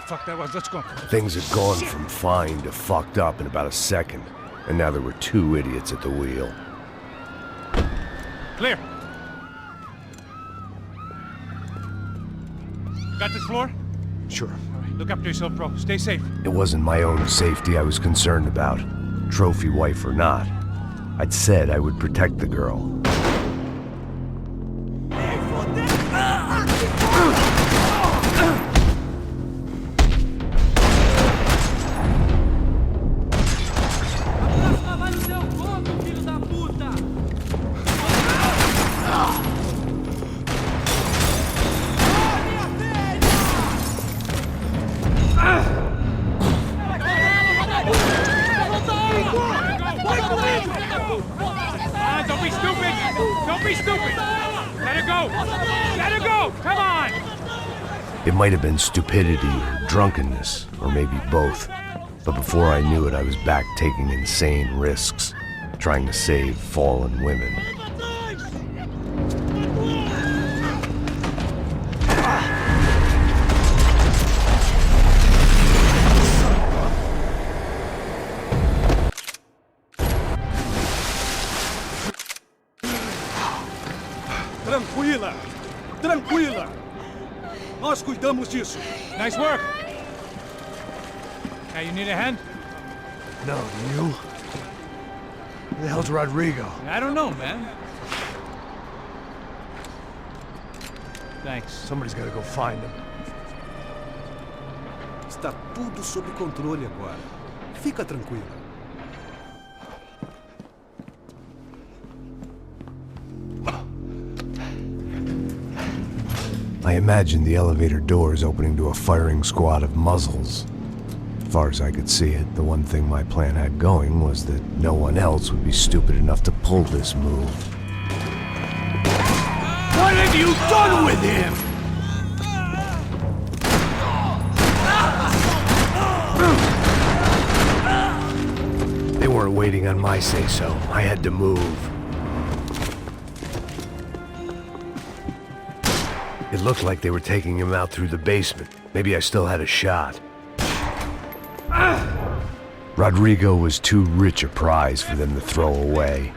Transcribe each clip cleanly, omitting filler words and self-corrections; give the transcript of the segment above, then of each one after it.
fuck that was. Let's go. Things had gone from fine to fucked up in about a second, and now there were two idiots at the wheel. Clear. You got this floor? Sure. All right, look after yourself, bro. Stay safe. It wasn't my own safety I was concerned about, trophy wife or not. I'd said I would protect the girl. Don't be stupid! Don't be stupid! Let her go! Let her go! Come on! It might have been stupidity or drunkenness, or maybe both. But before I knew it, I was back taking insane risks, trying to save fallen women. Tranquila! Tranquila! Nós cuidamos disso. Nice work! Now you need a hand? No, do you? Who the hell's Rodrigo? I don't know, man. Thanks. Somebody's gotta go find him. Está tudo sob controle agora. Fica tranquila. I imagined the elevator doors opening to a firing squad of muzzles. As far as I could see it, the one thing my plan had going was that no one else would be stupid enough to pull this move. What have you done with him? They weren't waiting on my say-so. I had to move. It looked like they were taking him out through the basement. Maybe I still had a shot. Rodrigo was too rich a prize for them to throw away.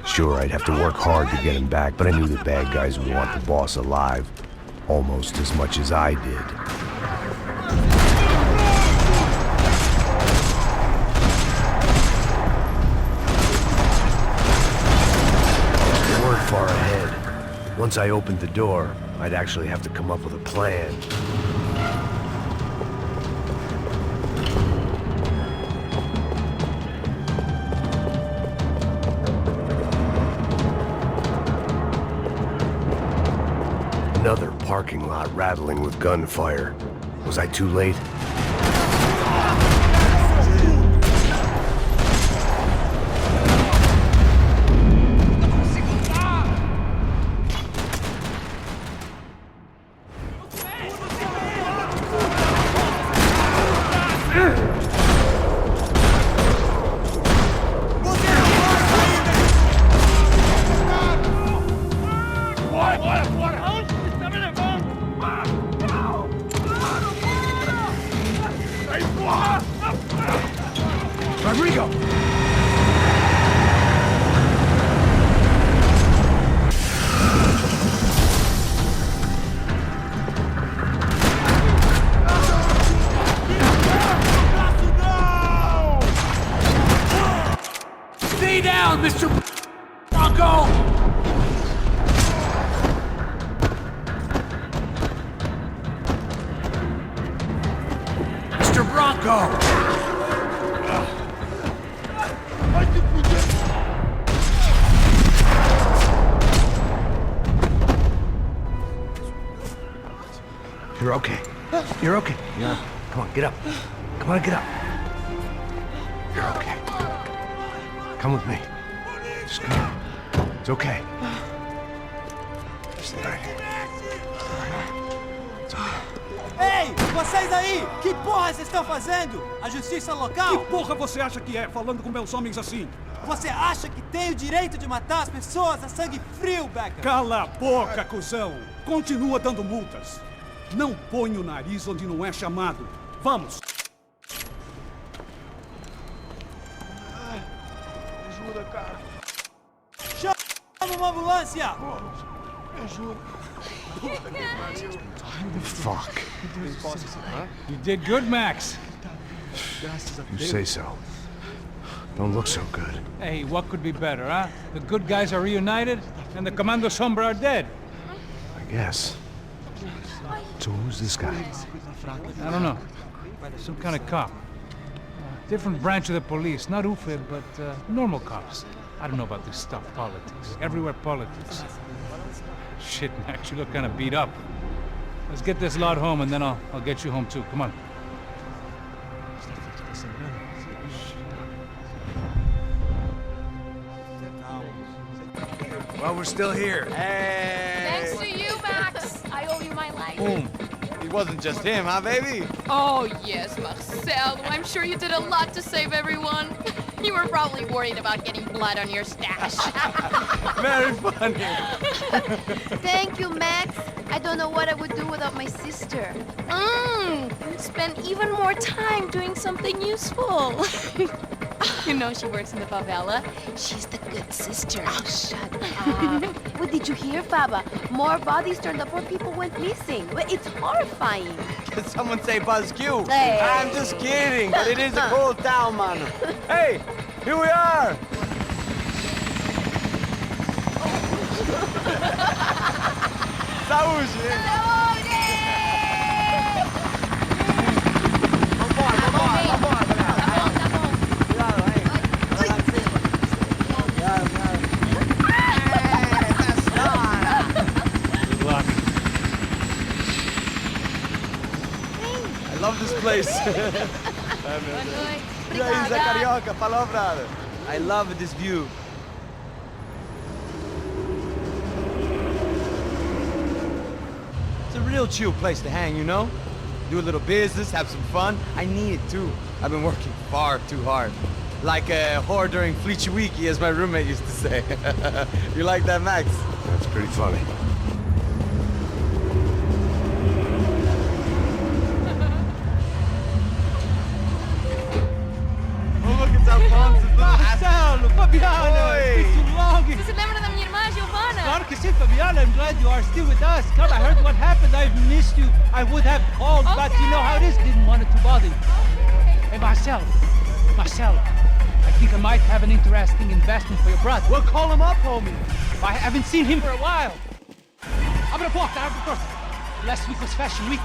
Sure, I'd have to work hard to get him back, but I knew the bad guys would want the boss alive, almost as much as I did. They weren't far ahead. Once I opened the door, I'd actually have to come up with a plan. Another parking lot rattling with gunfire. Was I too late? Rodrigo! Stay down, Mr. Bronco! Mr. Bronco! You're okay. You're okay. Yeah. Come on, get up. Come on, get up. You're okay. Come with me. Just come. It's okay. Stay right here. It's okay. Ei, vocês aí! Que porra vocês estão fazendo? A justiça local? Que porra você acha que é, falando com meus homens assim? Você acha que tem o direito de matar as pessoas a sangue frio, Becker? Cala a boca, cuzão! Continua dando multas. Não põe o nariz onde não é chamado. Vamos! Chama uma ambulância! Fuck. You did good, Max. You say so. Don't look so good. Hey, what could be better, huh? The good guys are reunited, and the Commando Sombra are dead. I guess. So who's this guy? I don't know. Some kind of cop. Different branch of the police. Not UFE, but normal cops. I don't know about this stuff, politics. Everywhere politics. Shit, Max, you look kind of beat up. Let's get this lot home, and then I'll get you home too. Come on. Well, we're still here. Thanks to you, Max. I owe you my life. Boom. It wasn't just him, huh, baby? Oh, yes, Marcel. I'm sure you did a lot to save everyone. You were probably worried about getting blood on your stash. Very funny. Thank you, Max. I don't know what I would do without my sister. You'd spend even more time doing something useful. You know she works in the favela. She's the good sister. Oh, shut up. What did you hear, Baba? More bodies turned up where people went missing. Well, it's horrifying. Did someone say Buzz Q? Hey. I'm just kidding, but it is a cool town, man. Hey, here we are. Saúde. I love this place. E aí, Zé Carioca, falou, brother. I love this view. It's a real chill place to hang, you know? Do a little business, have some fun. I need it too. I've been working far too hard. Like a whore during Fleechy Weeky, as my roommate used to say. You like that, Max? That's pretty funny. Marcelo, Fabiana, it's been too long. Você se lembra da minha irmã, Giovanna? Claro que sim, Fabiana. I'm glad you are still with us. Come, I heard what happened. I've missed you. I would have called, but you know how it is. Didn't want it to bother you. Hey, Marcelo, I think I might have an interesting investment for your brother. Well, call him up, homie. I haven't seen him for a while. Abre a porta, abre a porta. Last week was Fashion Week.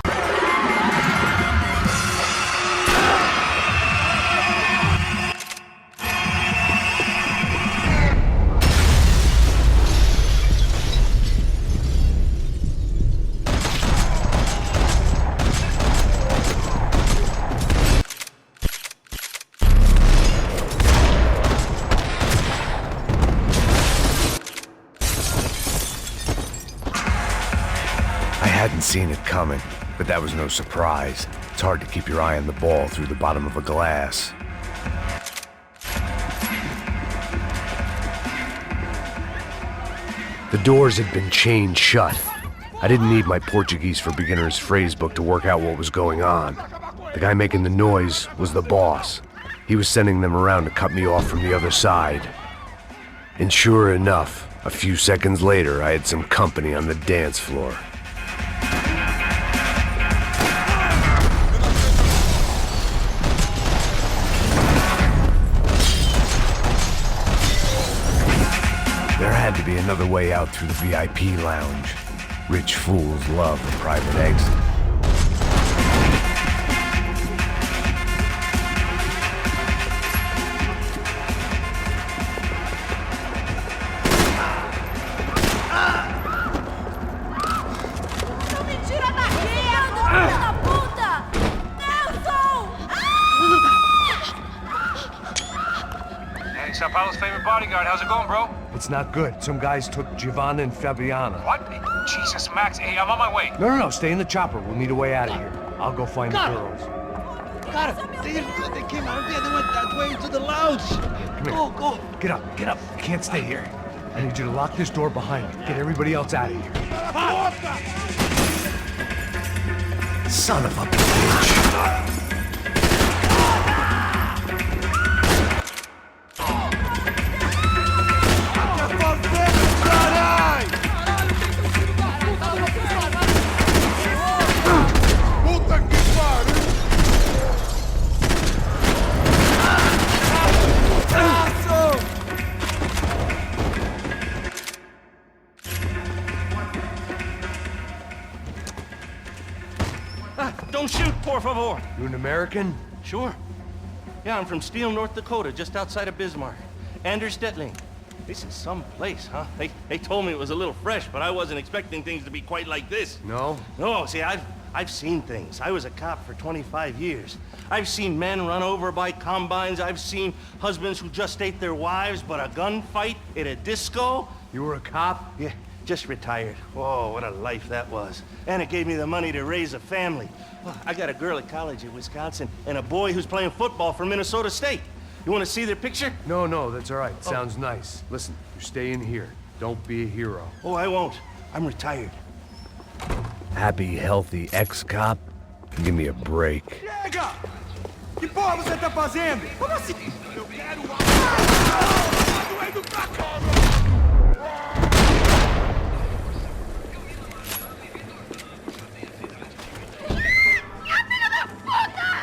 I hadn't seen it coming, but that was no surprise. It's hard to keep your eye on the ball through the bottom of a glass. The doors had been chained shut. I didn't need my Portuguese for Beginners phrase book to work out what was going on. The guy making the noise was the boss. He was sending them around to cut me off from the other side. And sure enough, a few seconds later, I had some company on the dance floor. There had to be another way out through the VIP lounge. Rich fools love a private exit. Não me tira daqui, filho da puta! Nelson! Hey, Sao Paulo's favorite bodyguard. How's it going, bro? It's not good. Some guys took Giovanna and Fabiana. What? Jesus, Max. Hey, I'm on my way. No, stay in the chopper. We'll need a way out of here. I'll go find the girls. Got it. They came out of there. They went that way into the lounge. Come here. Go. Get up. You can't stay here. I need you to lock this door behind me. Get everybody else out of here. Son of a bitch. favor. You an American? Sure. Yeah, I'm from Steele, North Dakota, just outside of Bismarck. Anders Detling. This is some place, huh? They told me it was a little fresh, but I wasn't expecting things to be quite like this. No? No, see, I've seen things. I was a cop for 25 years. I've seen men run over by combines. I've seen husbands who just ate their wives, but a gunfight at a disco? You were a cop? Yeah, just retired. Oh, what a life that was. And it gave me the money to raise a family. Well, I got a girl at college in Wisconsin and a boy who's playing football for Minnesota State. You want to see their picture? No, that's all right. Sounds nice. Listen, you're staying here. Don't be a hero. Oh, I won't. I'm retired. Happy, healthy ex-cop? Give me a break. Chega! Que porra você tá fazendo? Como assim? Eu quero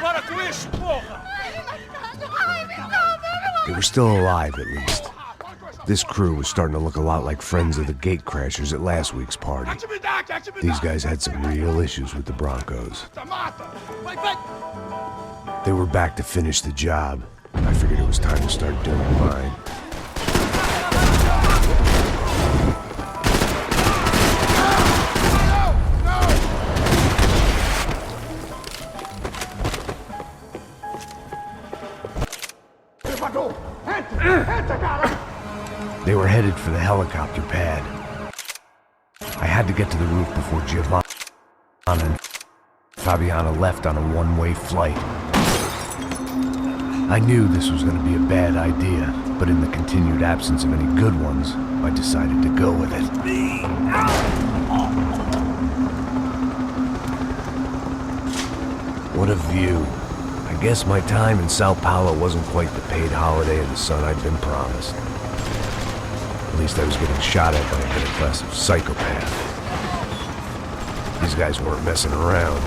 Para com isso, porra! They were still alive, at least. This crew was starting to look a lot like friends of the gatecrashers at last week's party. These guys had some real issues with the Broncos. They were back to finish the job. I figured it was time to start doing mine. They were headed for the helicopter pad. I had to get to the roof before Giovanna and Fabiana left on a one-way flight. I knew this was going to be a bad idea, but in the continued absence of any good ones, I decided to go with it. What a view. I guess my time in Sao Paulo wasn't quite the paid holiday in the sun I'd been promised. At least I was getting shot at by a middle-class psychopath. These guys weren't messing around.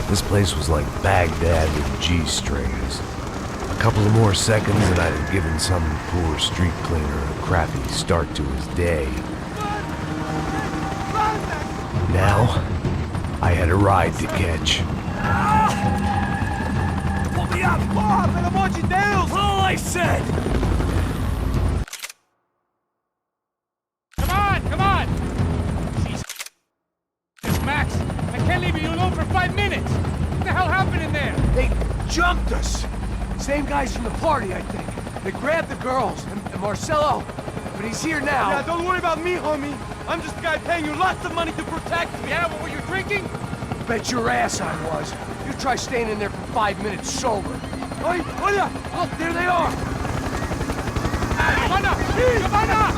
This place was like Baghdad with G-strings. A couple of more seconds and I'd have given some poor street cleaner a crappy start to his day. Now, I had a ride to catch. Pull me up! Porra, pelo amor de Deus! All I said! Come on! Jesus, Max, I can't leave you alone for 5 minutes! What the hell happened in there? They jumped us! Same guys from the party, I think. They grabbed the girls, and Marcelo, but he's here now. Yeah, don't worry about me, homie. I'm just a guy paying you lots of money to protect me. Yeah, what were you drinking? Bet your ass I was. You try staying in there for 5 minutes sober. Oi, olha! Look, there they are! Giovanna!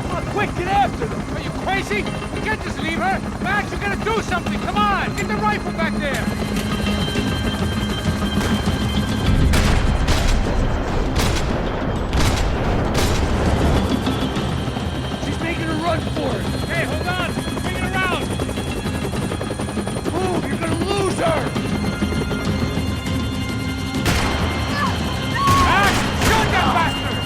Come on, quick, get after them! Are you crazy? We can't just leave her! Max, you gotta do something! Come on! Get the rifle back there! She's making a run for it! Hey, hold on! Bring it around! Move, you're gonna lose her! Max, shoot that bastard!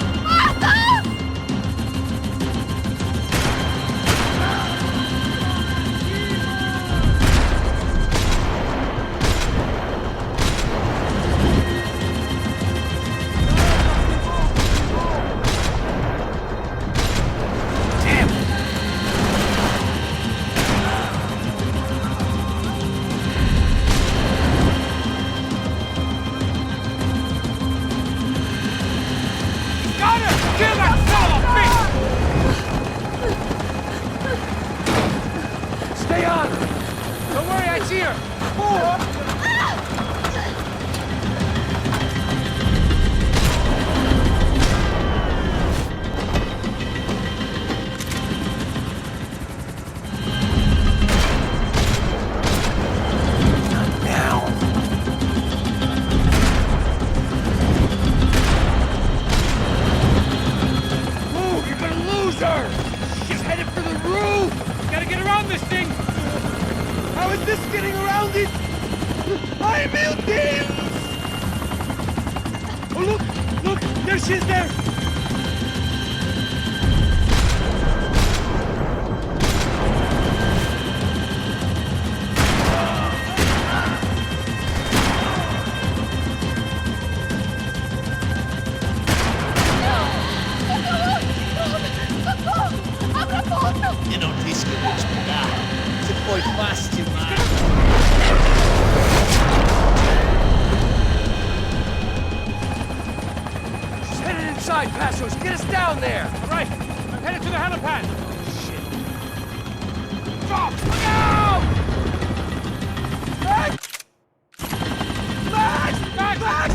Stay on her! Don't worry, I see her! Now! Move, you're gonna lose her! She's headed for the roof! Gotta get around this thing! How is this getting around it? Ai, meu Deus! Oh, look! There she is there! line, Passos! Get us down there! All right, I'm headed to the helipad. Drop! Look out! Max! Max! Max! Max!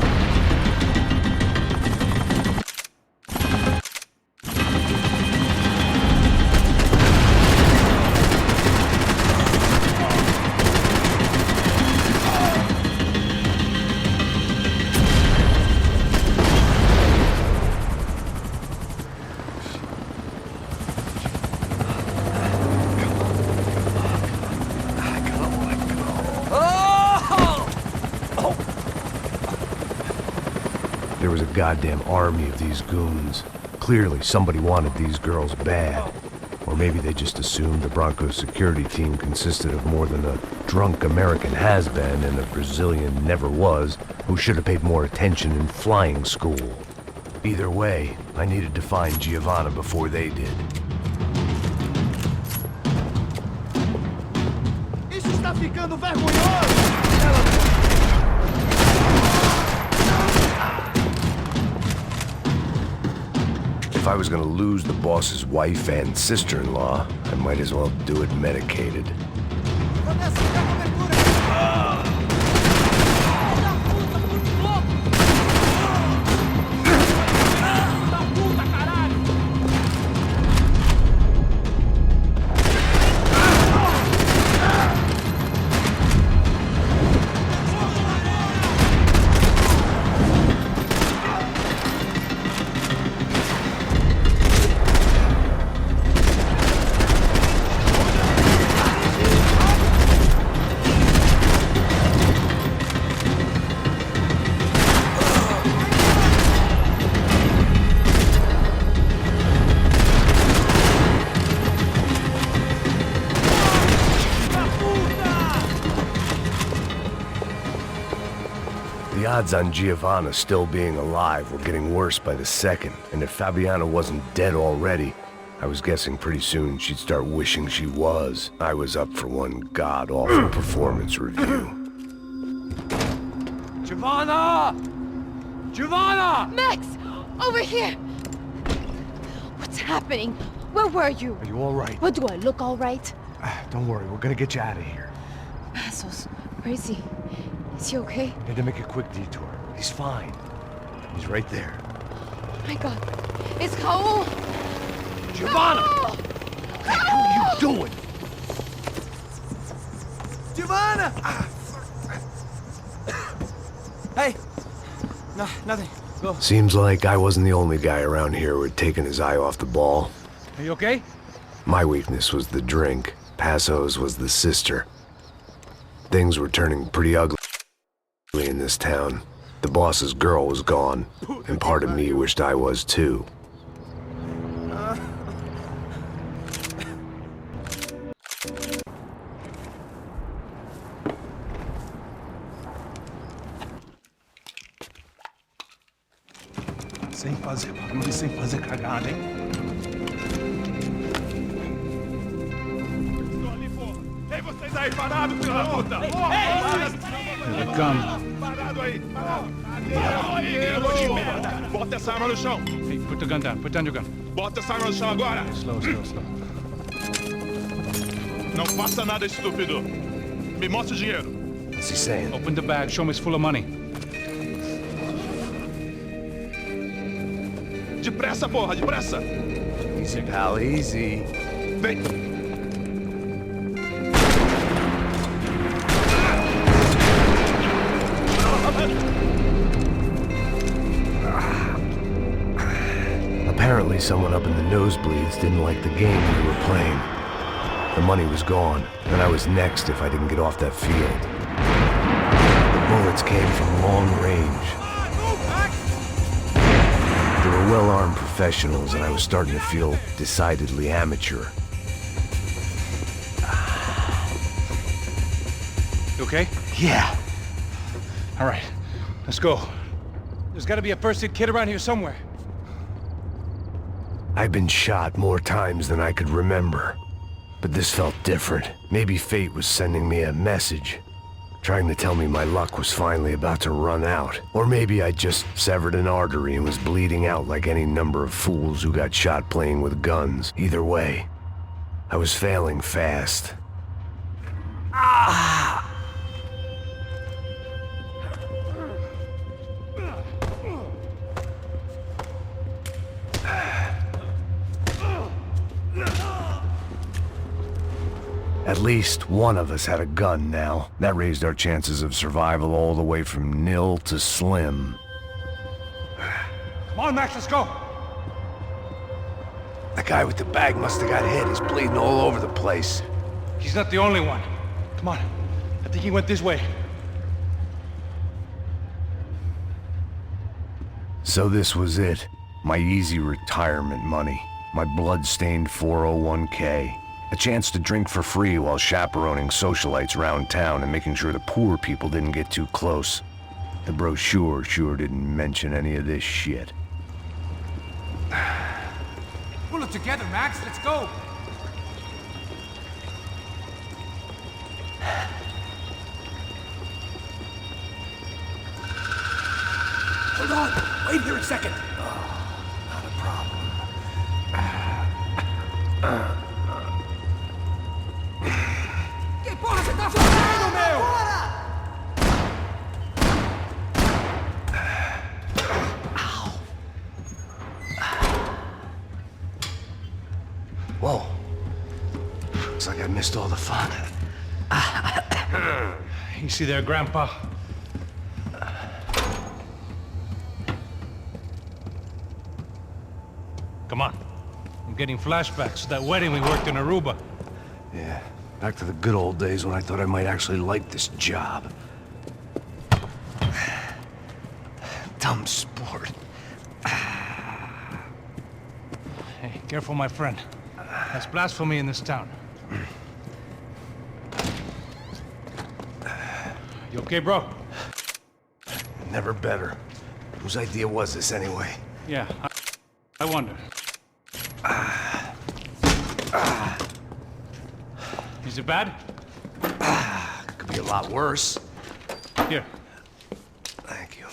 There was a goddamn army of these goons. Clearly, somebody wanted these girls bad. Or maybe they just assumed the Broncos security team consisted of more than a drunk American has-been and a Brazilian never-was who should have paid more attention in flying school. Either way, I needed to find Giovanna before they did. Isso está ficando vergonhoso! If I was gonna lose the boss's wife and sister-in-law, I might as well do it medicated. The odds on Giovanna still being alive were getting worse by the second, and if Fabiana wasn't dead already, I was guessing pretty soon she'd start wishing she was. I was up for one god-awful performance review. Giovanna! Giovanna! Max! Over here! What's happening? Where were you? Are you all right? What, do I look all right? Don't worry, we're gonna get you out of here. Passos, where is he? Is he okay? Had to make a quick detour. He's fine. He's right there. My God. It's Raul! Giovanna! Raul! What the hell are you doing? Giovanna! Hey! No, nothing. Go. Seems like I wasn't the only guy around here who had taken his eye off the ball. Are you okay? My weakness was the drink. Passo's was the sister. Things were turning pretty ugly in this town. The boss's girl was gone, and part of me wished I was too. Sem fazer barulho e sem fazer cagada, hein? Estou ali, porra! Ei, vocês aí, parados, filho da puta! Here they come. Parado aí! Parado! De merda! Bota essa arma no chão! Hey, put the gun down. Put down your gun. Bota essa arma no chão agora! Slow, slow, slow. Não faça nada, estúpido! Me mostra o dinheiro! What's he saying? Open the bag. Show me it's full of money. Depressa, porra! Depressa! Easy, pal, easy. Vem! Apparently someone up in the nosebleeds didn't like the game we were playing. The money was gone, and I was next if I didn't get off that field. The bullets came from long range. They were well-armed professionals, and I was starting to feel decidedly amateur. You okay? Yeah. All right, let's go. There's got to be a first-aid kit around here somewhere. I've been shot more times than I could remember. But this felt different. Maybe fate was sending me a message. trying to tell me my luck was finally about to run out. Or maybe I just severed an artery and was bleeding out like any number of fools who got shot playing with guns. Either way, I was failing fast. At least one of us had a gun now. That raised our chances of survival all the way from nil to slim. Come on, Max, let's go. The guy with the bag must have got hit. He's bleeding all over the place. He's not the only one. Come on. I think he went this way. So this was it. My easy retirement money. My blood-stained 401k. A chance to drink for free while chaperoning socialites around town and making sure the poor people didn't get too close. The brochure sure didn't mention any of this shit. Pull it together, Max. Let's go. Hold on! Wait here a second! Not a problem. Que porra você tá fazendo, meu? Whoa. Looks like I missed all the fun. Easy there, Grandpa. Come on. I'm getting flashbacks to that wedding we worked in Aruba. Yeah, back to the good old days when I thought I might actually like this job. Dumb sport. Hey, careful, my friend. That's blasphemy in this town. You okay, bro? Never better. Whose idea was this anyway? Yeah, I wonder. Is it bad? Could be a lot worse. Here. Thank you.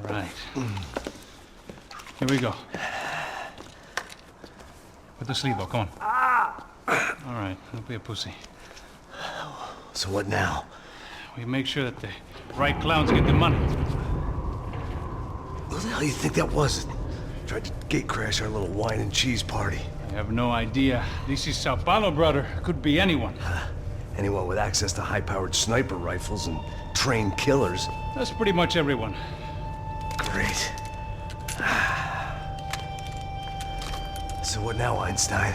Right. Here we go. Put the sleeve on, come on. All right, don't be a pussy. So what now? We make sure that the right clowns get the money. What the hell do you think that was? Tried to gate crash our little wine and cheese party. I have no idea. This is Sao Paulo, brother. Could be anyone. Anyone with access to high-powered sniper rifles and trained killers. That's pretty much everyone. Great. So what now, Einstein?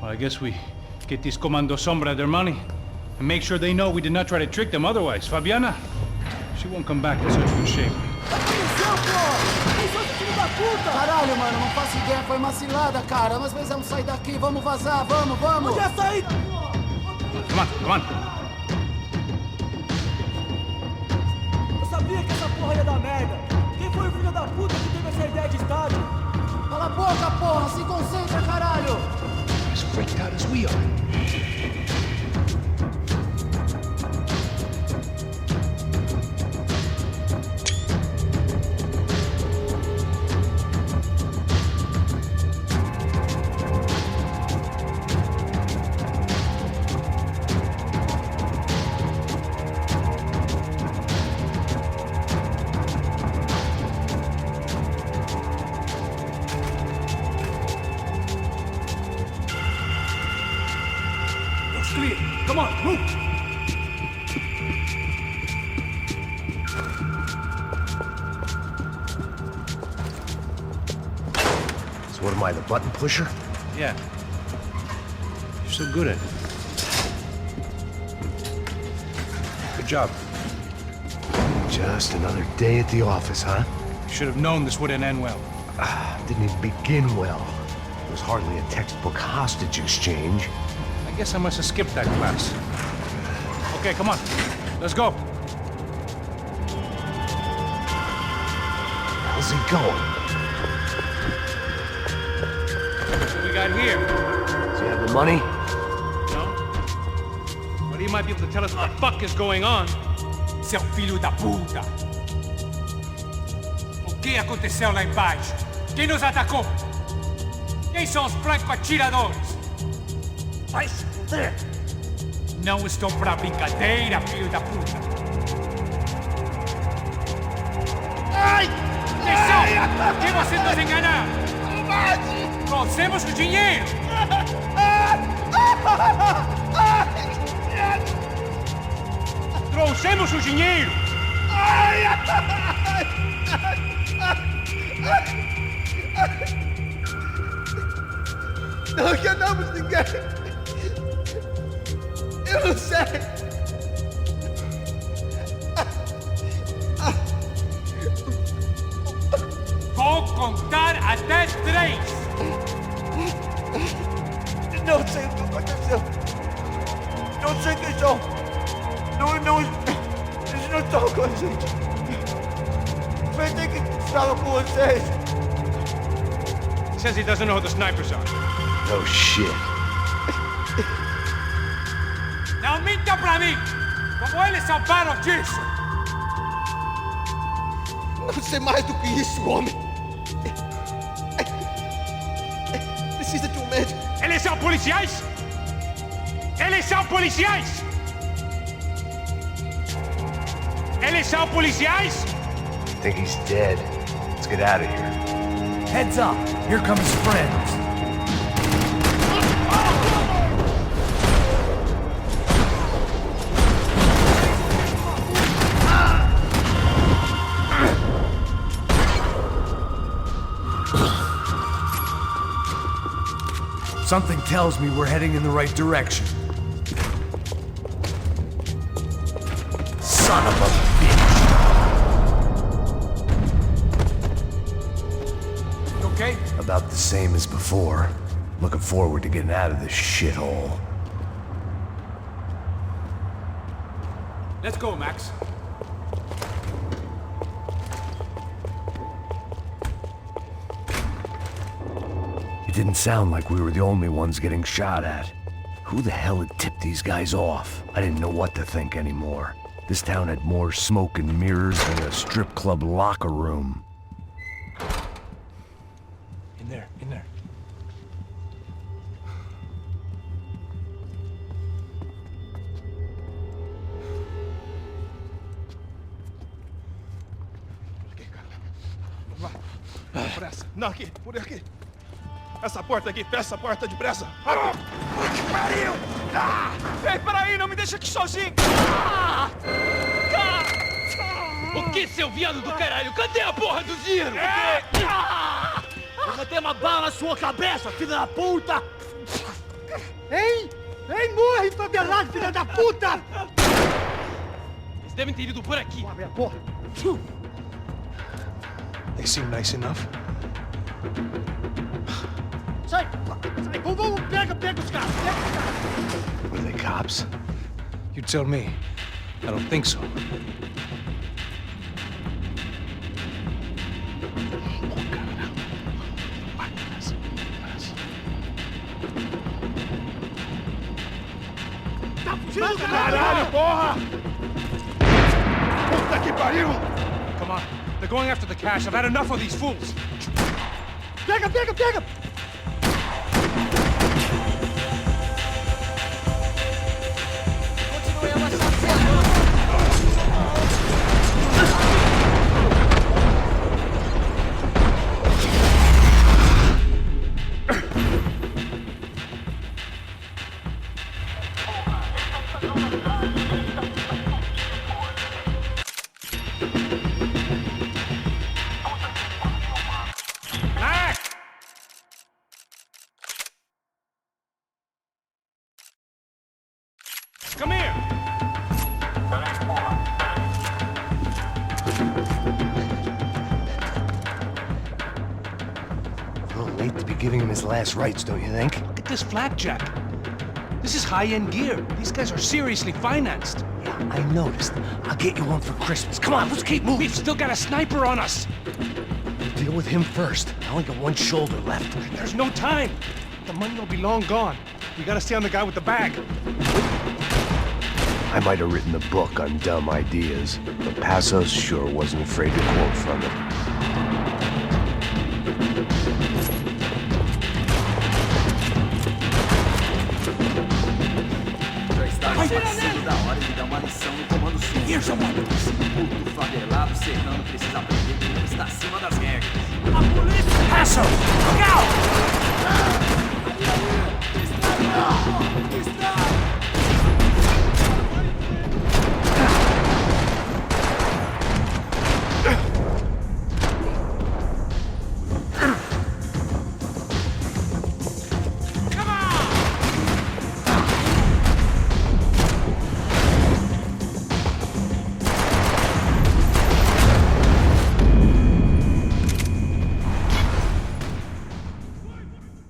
Well, I guess we get these Comando Sombra their money and make sure they know we did not try to trick them otherwise. Fabiana, she won't come back in such good shape. Caralho, mano, não faço ideia, foi uma cilada, cara. Nós precisamos sair daqui, vamos vazar, vamos! Onde é sair? Come on, come on. Eu sabia que essa porra ia dar merda. Quem foi o filho da puta que teve essa ideia de estádio? Cala a boca, porra, se concentra, caralho! As freaked out as we are. Clear. Come on, move! So what am I, the button pusher? Yeah. You're so good at it. Good job. Just another day at the office, huh? You should have known this wouldn't end well. Didn't even begin well. It was hardly a textbook hostage exchange. I guess I must have skipped that class. Okay, come on. Let's go. How's he going? What we got here? Does he have the money? No? might be able to tell us what the fuck is going on. Seu filho da puta! O que aconteceu lá embaixo? Quem nos atacou? Quem são os franco-atiradores? Vai se fuder! Não estou pra brincadeira, filho da puta! Ai! Quem são? Quem você nos enganar? Trouxemos o dinheiro! Trouxemos o dinheiro! Não enganamos ninguém! Eu não sei! Vou contar até 3! Não sei o que aconteceu. Não sei quem são. Eles não estão com a gente. Pensei que estava com vocês. Says he doesn't know who the snipers are. No shit. Não minta pra mim! Como eles salvaram disso! Não sei mais do que isso, homem! Precisa de um médico! Eles são policiais? Eles são policiais? Eles são policiais? I think he's dead. Let's get out of here. Heads up. Here come his friends. Something tells me we're heading in the right direction. Son of a bitch! You okay? About the same as before. Looking forward to getting out of this shithole. Let's go, Max. It didn't sound like we were the only ones getting shot at. Who the hell had tipped these guys off? I didn't know what to think anymore. This town had more smoke and mirrors than a strip club locker room. In there, in there. Pressa. Não, aqui, por aqui. Essa porta aqui, fecha essa porta depressa. Rápido. Que pariu! Ei, peraí, não me deixa aqui sozinho! O que, seu viado do caralho? Cadê a porra do dinheiro? Vou meter uma bala na sua cabeça, filha da puta! Ei! Ei, morre, favelado, filha da puta! Eles devem ter ido por aqui. Abre a porra! They seem nice enough. Sai! Sai! Vamos, pega os caras! Pega os caras! Were they cops? You tell me. I don't think so. Tá fugindo, Caralho, porra! Puta que pariu! Come on. They're going after the cash. I've had enough of these fools. Pega! Come here. A little late to be giving him his last rites, don't you think? Look at this flapjack. This is high-end gear. These guys are seriously financed. Yeah, I noticed. I'll get you one for Christmas. Come on, let's keep moving. We've still got a sniper on us. We'll deal with him first. I only got one shoulder left. There's no time. The money will be long gone. We gotta stay on the guy with the bag. I might have written a book on dumb ideas, but Passos sure wasn't afraid to quote from it. Passo! Look out!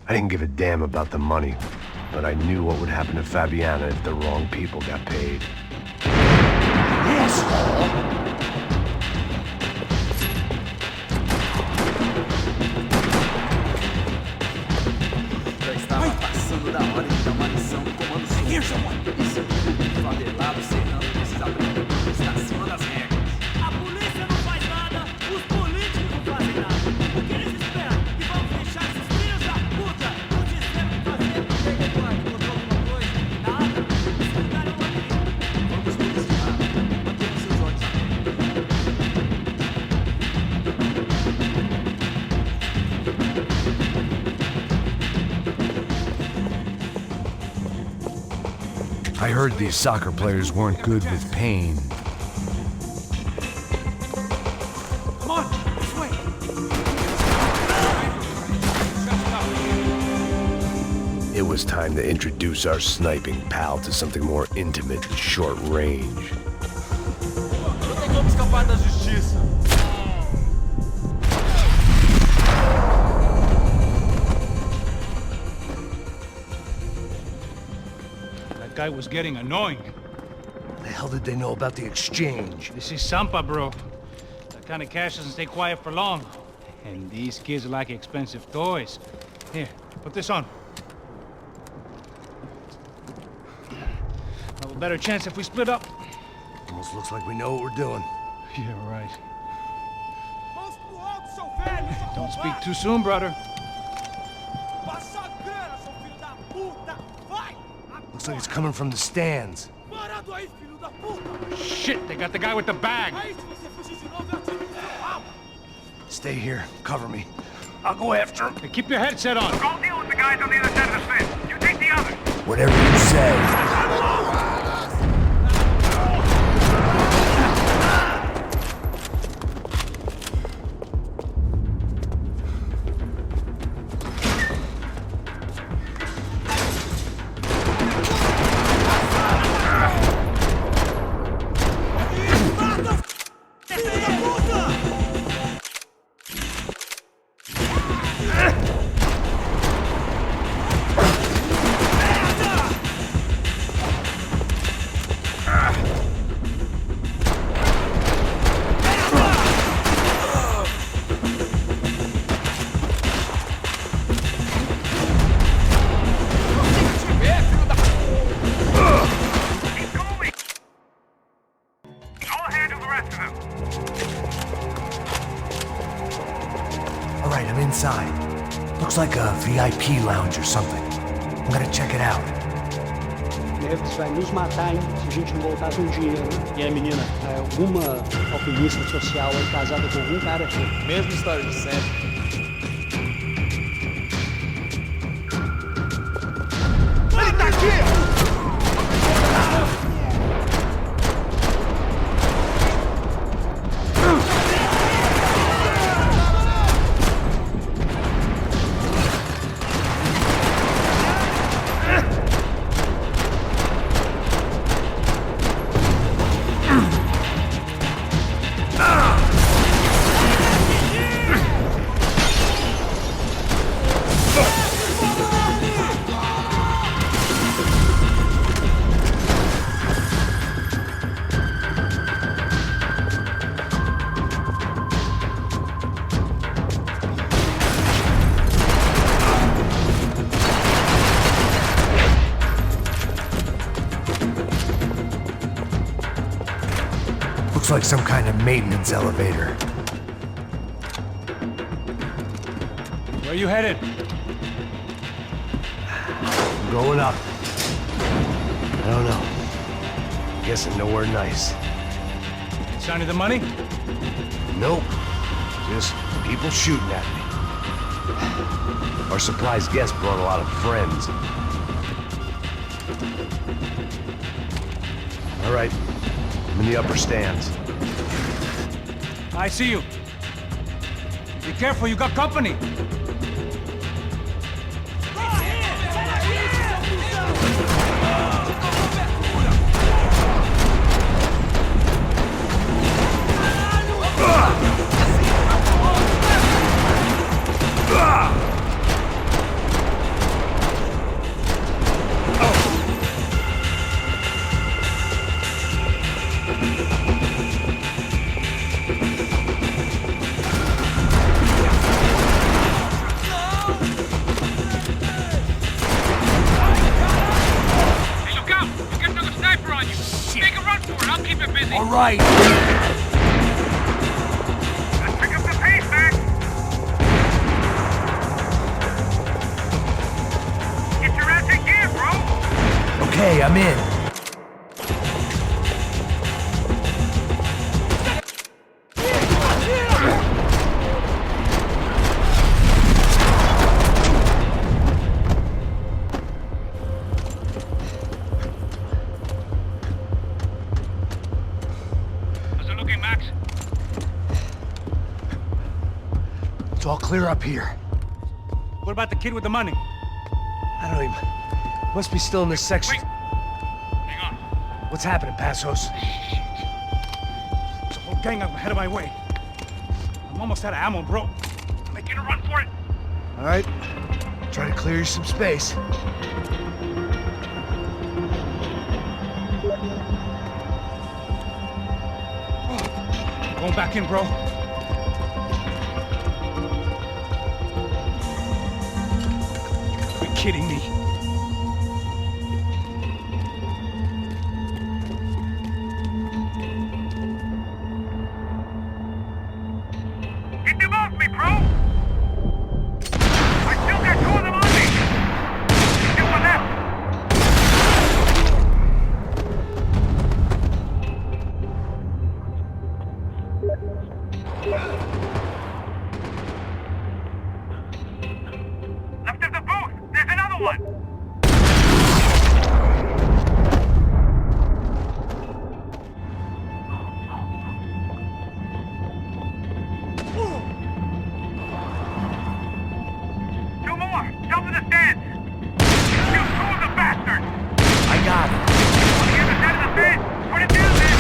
I didn't give a damn about the money, but I knew what would happen to Fabiana if the wrong people got paid. A polícia não faz nada, os políticos não fazem nada. O que eles esperam? Que vamos deixar esses filhos da puta não dizer o que fazer? Chega, pai, botou alguma coisa? Nada. Esse lugar é uma vida. Vamos policiar. Mantenha seus olhos I heard these soccer players weren't good with Payne. Come on, this way. It was time to introduce our sniping pal to something more intimate and short range. Não tem como escapar da justiça. That guy was getting annoying. The hell did they know about the exchange? This is Sampa, bro. That kind of cash doesn't stay quiet for long. And these kids like expensive toys. Here, put this on. Have a better chance if we split up. Almost looks like we know what we're doing. Yeah, right. Mãos pro alto, seu velho! Don't speak too soon, brother. Passa a grana, seu filho da puta! Vai! Looks like it's coming from the stands. Parado aí, filho da puta! Shit, they got the guy with the bag. Aí, se você fugir de novo, eu tiro no seu rabo! Stay here. Cover me. I'll go after him. Hey, keep your headset on. I'll deal with the guys on the other side of the fence. You take the others. Whatever you say. I'll handle the rest of them. All right, I'm inside. Looks like a VIP lounge or something. I'm gonna check it out. Você vai nos matar, hein, se a gente não voltar com dinheiro. E aí, menina? Alguma alpinista social aí casada com algum cara aqui. Mesma história de sempre. Ele tá aqui! Looks like some kind of maintenance elevator. Where are you headed? I'm going up. I don't know. Guessing nowhere nice. Sign of the money? Nope. Just people shooting at me. Our surprise guest brought a lot of friends. All right. I'm in the upper stands. I see you. Be careful, you got company. All right. Let's pick up the pace, Max. Get your ass in gear, bro. Okay, I'm in. It's all clear up here. What about the kid with the money? I don't even... Must be still in this section. Wait. Hang on. What's happening, Passos? There's a whole gang ahead of my way. I'm almost out of ammo, bro. Making a run for it. All right. Try to clear you some space. Going back in, bro. You're kidding me. Get them off me, bro. I still got two of them on me. Still one left. Left of the booth. There's another one. Two more. Jump to the stands. Shoot two of the bastards. I got it. On the other side of the fence. Put it down there.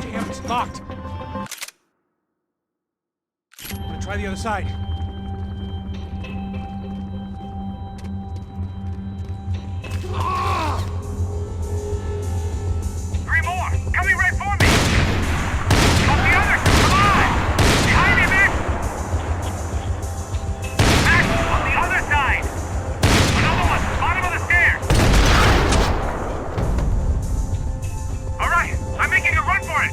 Damn, it's locked. I'm gonna try the other side. Three more. Coming right for me. Help the others. Come on. Behind me, Max. Max, on the other side. Another one. Bottom of the stairs. All right. I'm making a run for it.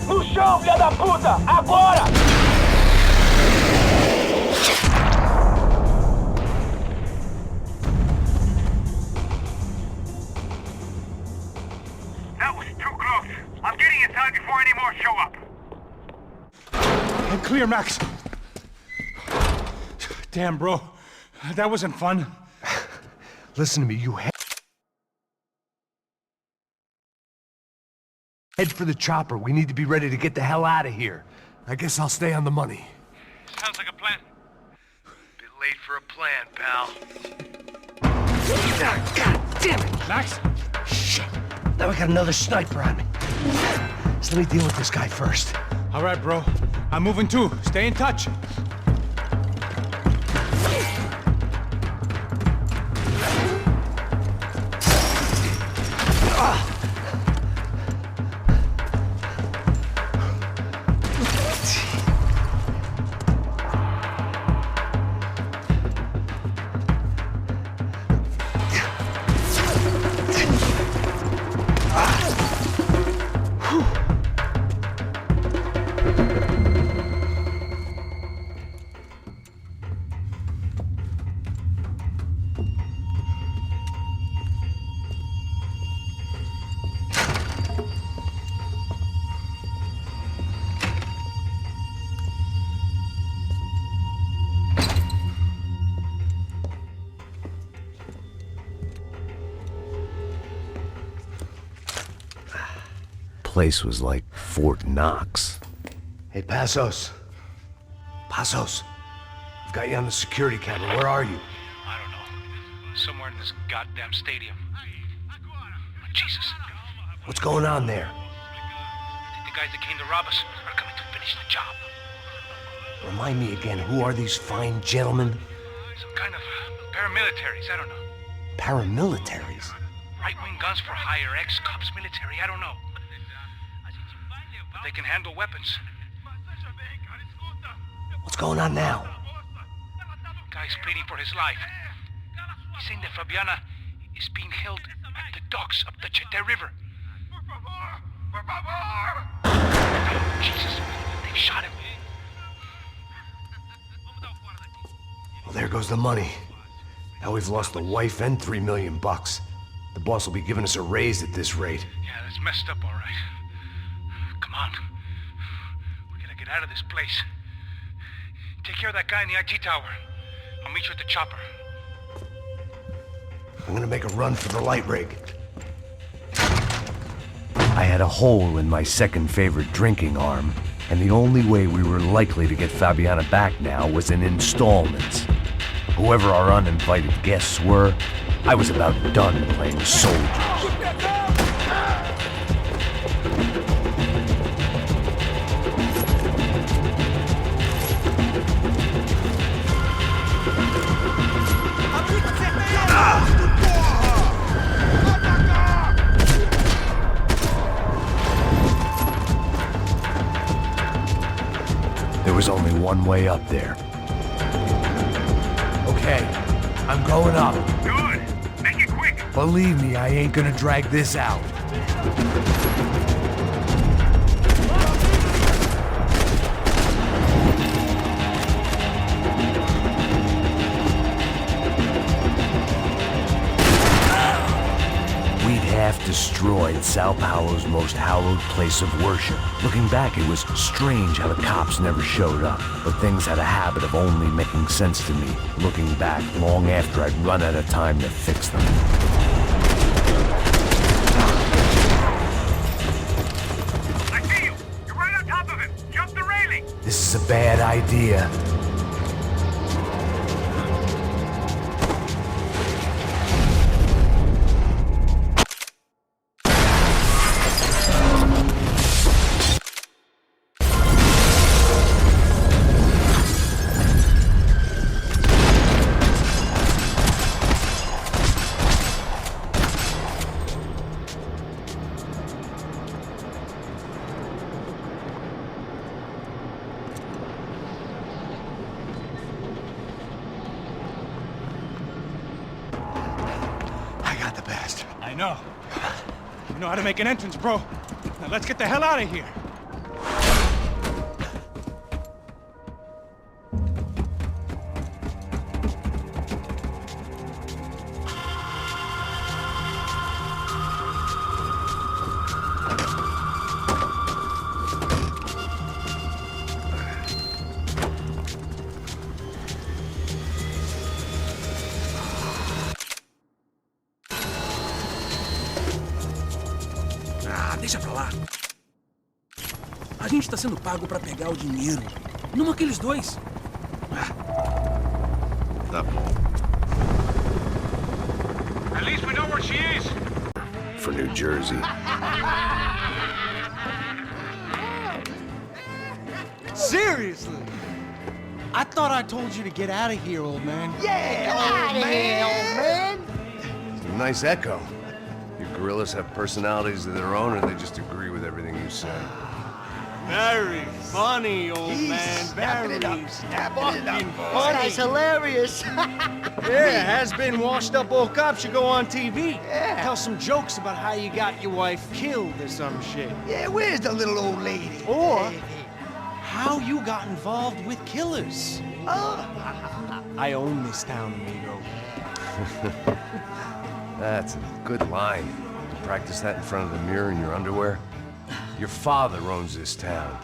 No chão, filha da puta! Agora! That was too close. I'm getting inside before any more show up. I'm clear, Max. Damn, bro. That wasn't fun. Listen to me, you head for the chopper. We need to be ready to get the hell out of here. I guess I'll stay on the money. Sounds like a plan. Bit late for a plan, pal. God damn it! Max? Shit. Now we got another sniper on me. So let me deal with this guy first. All right, bro. I'm moving too. Stay in touch. place was like Fort Knox. Hey, Passos. Passos. I've got you on the security camera. Where are you? I don't know. Somewhere in this goddamn stadium. Jesus. What's going on there? The guys that came to rob us are coming to finish the job. Remind me again, who are these fine gentlemen? Some kind of paramilitaries, I don't know. Paramilitaries? Right-wing guns for hire, ex-cops, military, I don't know. But they can handle weapons. What's going on now? Guy's pleading for his life. He's saying that Fabiana is being held at the docks of the Chete River. Oh, Jesus, they've shot him. Well, there goes the money. Now we've lost the wife and $3 million bucks. The boss will be giving us a raise at this rate. Yeah, that's messed up, all right. Come on. We gotta get out of this place. Take care of that guy in the IT tower. I'll meet you at the chopper. I'm gonna make a run for the light rig. I had a hole in my second favorite drinking arm, and the only way we were likely to get Fabiana back now was in installments. Whoever our uninvited guests were, I was about done playing soldiers. There was only one way up there. Okay, I'm going up. Good. Make it quick. Believe me, I ain't gonna drag this out. We'd half destroyed Sao Paulo's most hallowed place of worship. Looking back, it was strange how the cops never showed up, but things had a habit of only making sense to me, looking back long after I'd run out of time to fix them. I see you. You're right on top of him. Jump the railing. This is a bad idea. I know. You know how to make an entrance, bro. Now let's get the hell out of here. Deixa pra lá. A gente tá sendo pago pra pegar o dinheiro. Não aqueles dois. Tá bom. At least we know where she is. For New Jersey. Seriously? I thought I told you to get out of here, old man. Yeah, old man! It's a nice echo. Your gorillas have personalities of their own, or they just agree with everything you say? Very funny, old man. Very fucking funny. That's hilarious. Yeah, has-been washed-up old cop should go on TV. Yeah. Tell some jokes about how you got your wife killed or some shit. Yeah, where's the little old lady? Or how you got involved with killers. I own this town, amigo. That's a good line. You practice that in front of the mirror in your underwear? Your father owns this town.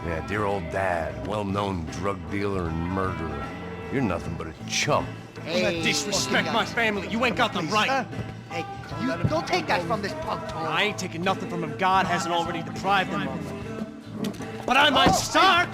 Yeah, dear old dad, well-known drug dealer and murderer. You're nothing but a chump. Hey, disrespect my family. You ain't got them right. Hey, you don't take that from this punk, Tony. I ain't taking nothing from him. God hasn't already deprived him of it. But I might start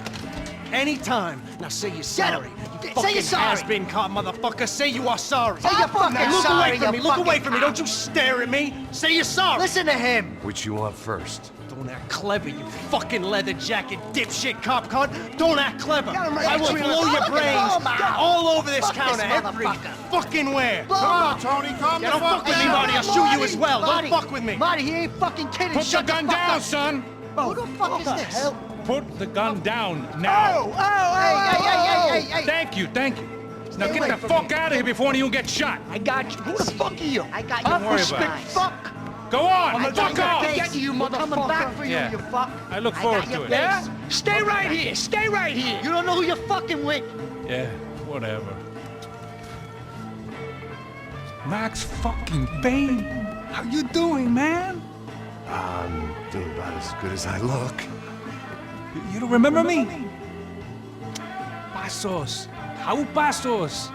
anytime. Now say you're sorry. You Say you're sorry. has-been caught, motherfucker. Say you are sorry. Say you're fucking Look sorry, away from you me. Look away fucking from me. Don't you stare at me. Say you're sorry. Listen to him. Which you want first? Don't act clever, you fucking leather jacket dipshit cop cunt. Don't act clever. Got him right I will between blow us. your Look at brains him, man. all over this Fuck this counter, every motherfucker. fucking where. Blow him up. Tony, calm Yeah, don't fuck with me, Marty. I'll shoot you as well. Don't fuck with me. Marty, he ain't fucking kidding. Put the Shut gun fuck down, up. son. Who the fuck is this? Hell? Put the gun down now. Hey. Thank you. Now Stay get away the from fuck me. out of here before one of you get shot. I got you. Who the fuck are you? I got you. Don't worry about it. Fuck. Go on, I fuck got off. your face. you, We're coming motherfucker. back for you, Yeah. you fuck. I look I forward got to your it. face. Yeah? Stay right here. Stay right here. You don't know who you're fucking with. Yeah, whatever. Max fucking Payne, how you doing, man? I'm doing about as good as I look. You don't remember me? Pasos. How Pasos?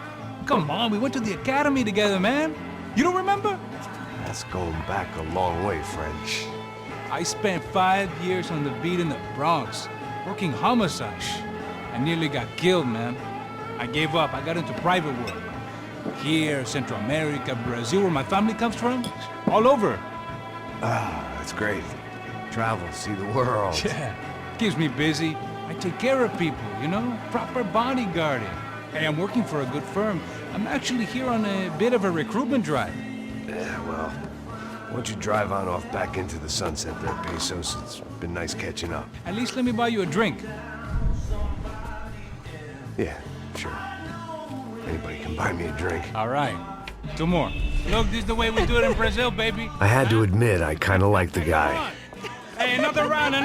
Come on, we went to the academy together, man. You don't remember? That's going back a long way, French. I spent 5 years on the beat in the Bronx, working homicide. I nearly got killed, man. I gave up. I got into private work. Here, Central America, Brazil, where my family comes from. All over. Ah, that's great. Travel, see the world. Yeah, keeps me busy. I take care of people, you know? Proper bodyguarding. Hey, I'm working for a good firm. I'm actually here on a bit of a recruitment drive. Yeah, well, why don't you drive on off back into the sunset there, Pesos? It's been nice catching up. At least let me buy you a drink. Yeah, sure. Anybody can buy me a drink. All right. 2 more. Look, this is the way we do it in Brazil, baby. I had to admit, I kind of liked the guy. Hey, another round.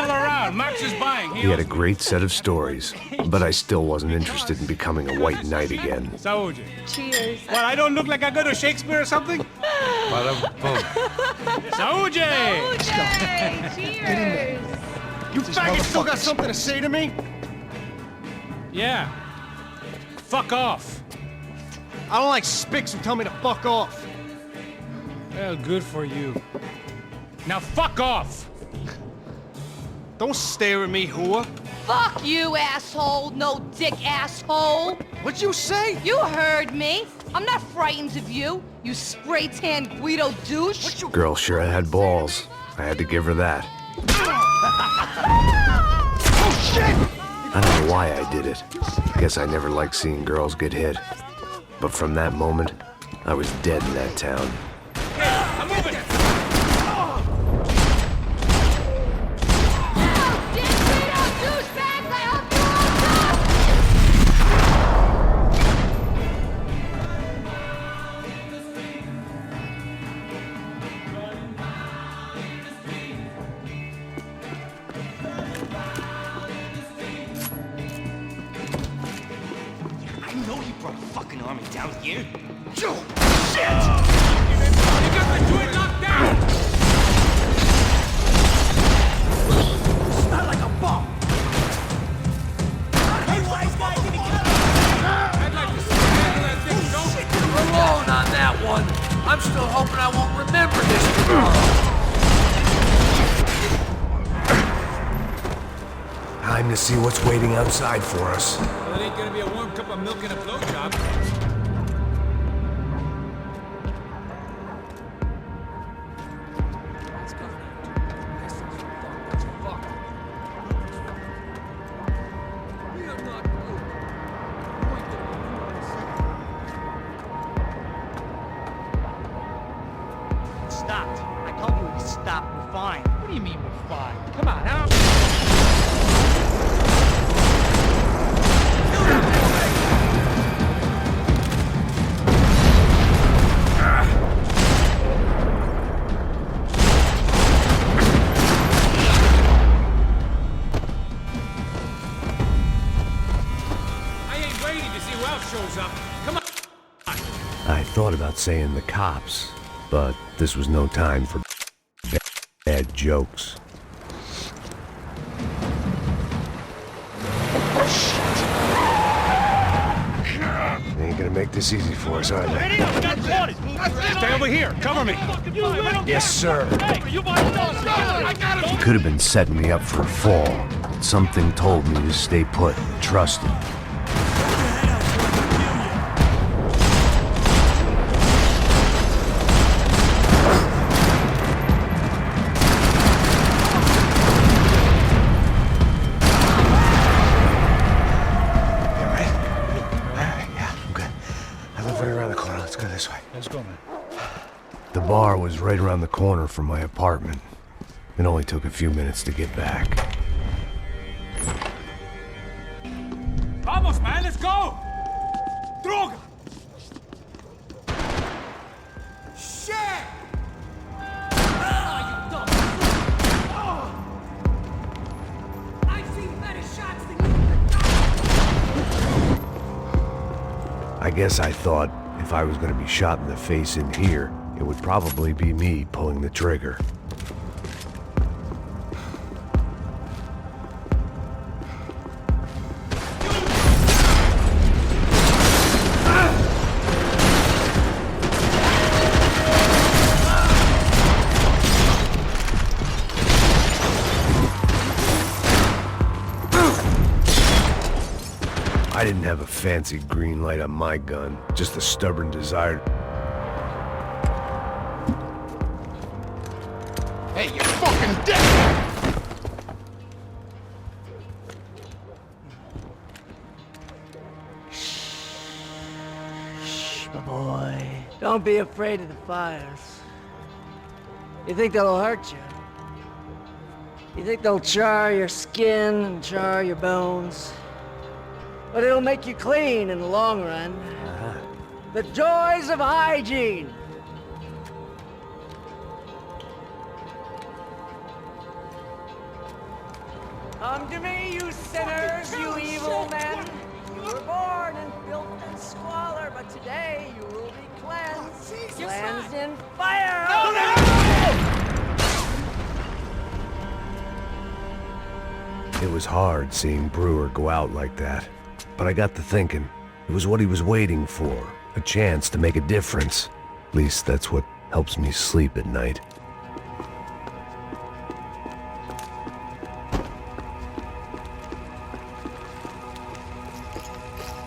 Max is buying. He had a great set of stories, but I still wasn't interested in becoming a white knight again. Saúde. Cheers. What, I don't look like I go to Shakespeare or something? Saúde! Cheers. You faggot still got something to say to me? Yeah. Fuck off. I don't like spics who tell me to fuck off. Well, good for you. Now fuck off. Don't stare at me, whore. Fuck you, asshole. No dick, asshole. What'd you say? You heard me. I'm not frightened of you, you spray-tan Guido douche. Girl sure had balls. I had to give her that. Oh, shit! I don't know why I did it. Guess I never liked seeing girls get hit. But from that moment, I was dead in that town. I'm moving. I know he brought a fucking army down here. You got the joint locked down. Not like a bomb. Hey, wise guy, give me cover. I'd like to see you handle that thing, don't you? You're alone on that one. I'm still hoping I won't remember this tomorrow. Time to see what's waiting outside for us. Well, it ain't gonna be a warm cup of milk and a blowjob. Stopped. I told you to stop. We're fine. What do you mean we're fine? Come on, now. I ain't waiting to see who else shows up. Come on. I thought about saying the cops, but this was no time for bad jokes. They ain't gonna make this easy for us, are they? Stay over here. Cover me. Yes, sir. He could have been setting me up for a fall. But something told me to stay put and trust him. Let's go, man. The bar was right around the corner from my apartment. It only took a few minutes to get back. Vamos, man, let's go! Droga! Shit! I've seen better shots than you. I guess I thought if I was going to be shot in the face in here, it would probably be me pulling the trigger. I didn't have a fancy green light on my gun, just a stubborn desire. Hey, you're fucking dead! Shh, my boy. Don't be afraid of the fires. You think they'll hurt you? You think they'll char your skin and char your bones? But it'll make you clean in the long run. The joys of hygiene. Come to me, you sinners, you evil men. You were born in filth and squalor, but today you will be cleansed. Cleansed in fire. It was hard seeing Brewer go out like that. But I got to thinking, it was what he was waiting for, a chance to make a difference. At least that's what helps me sleep at night.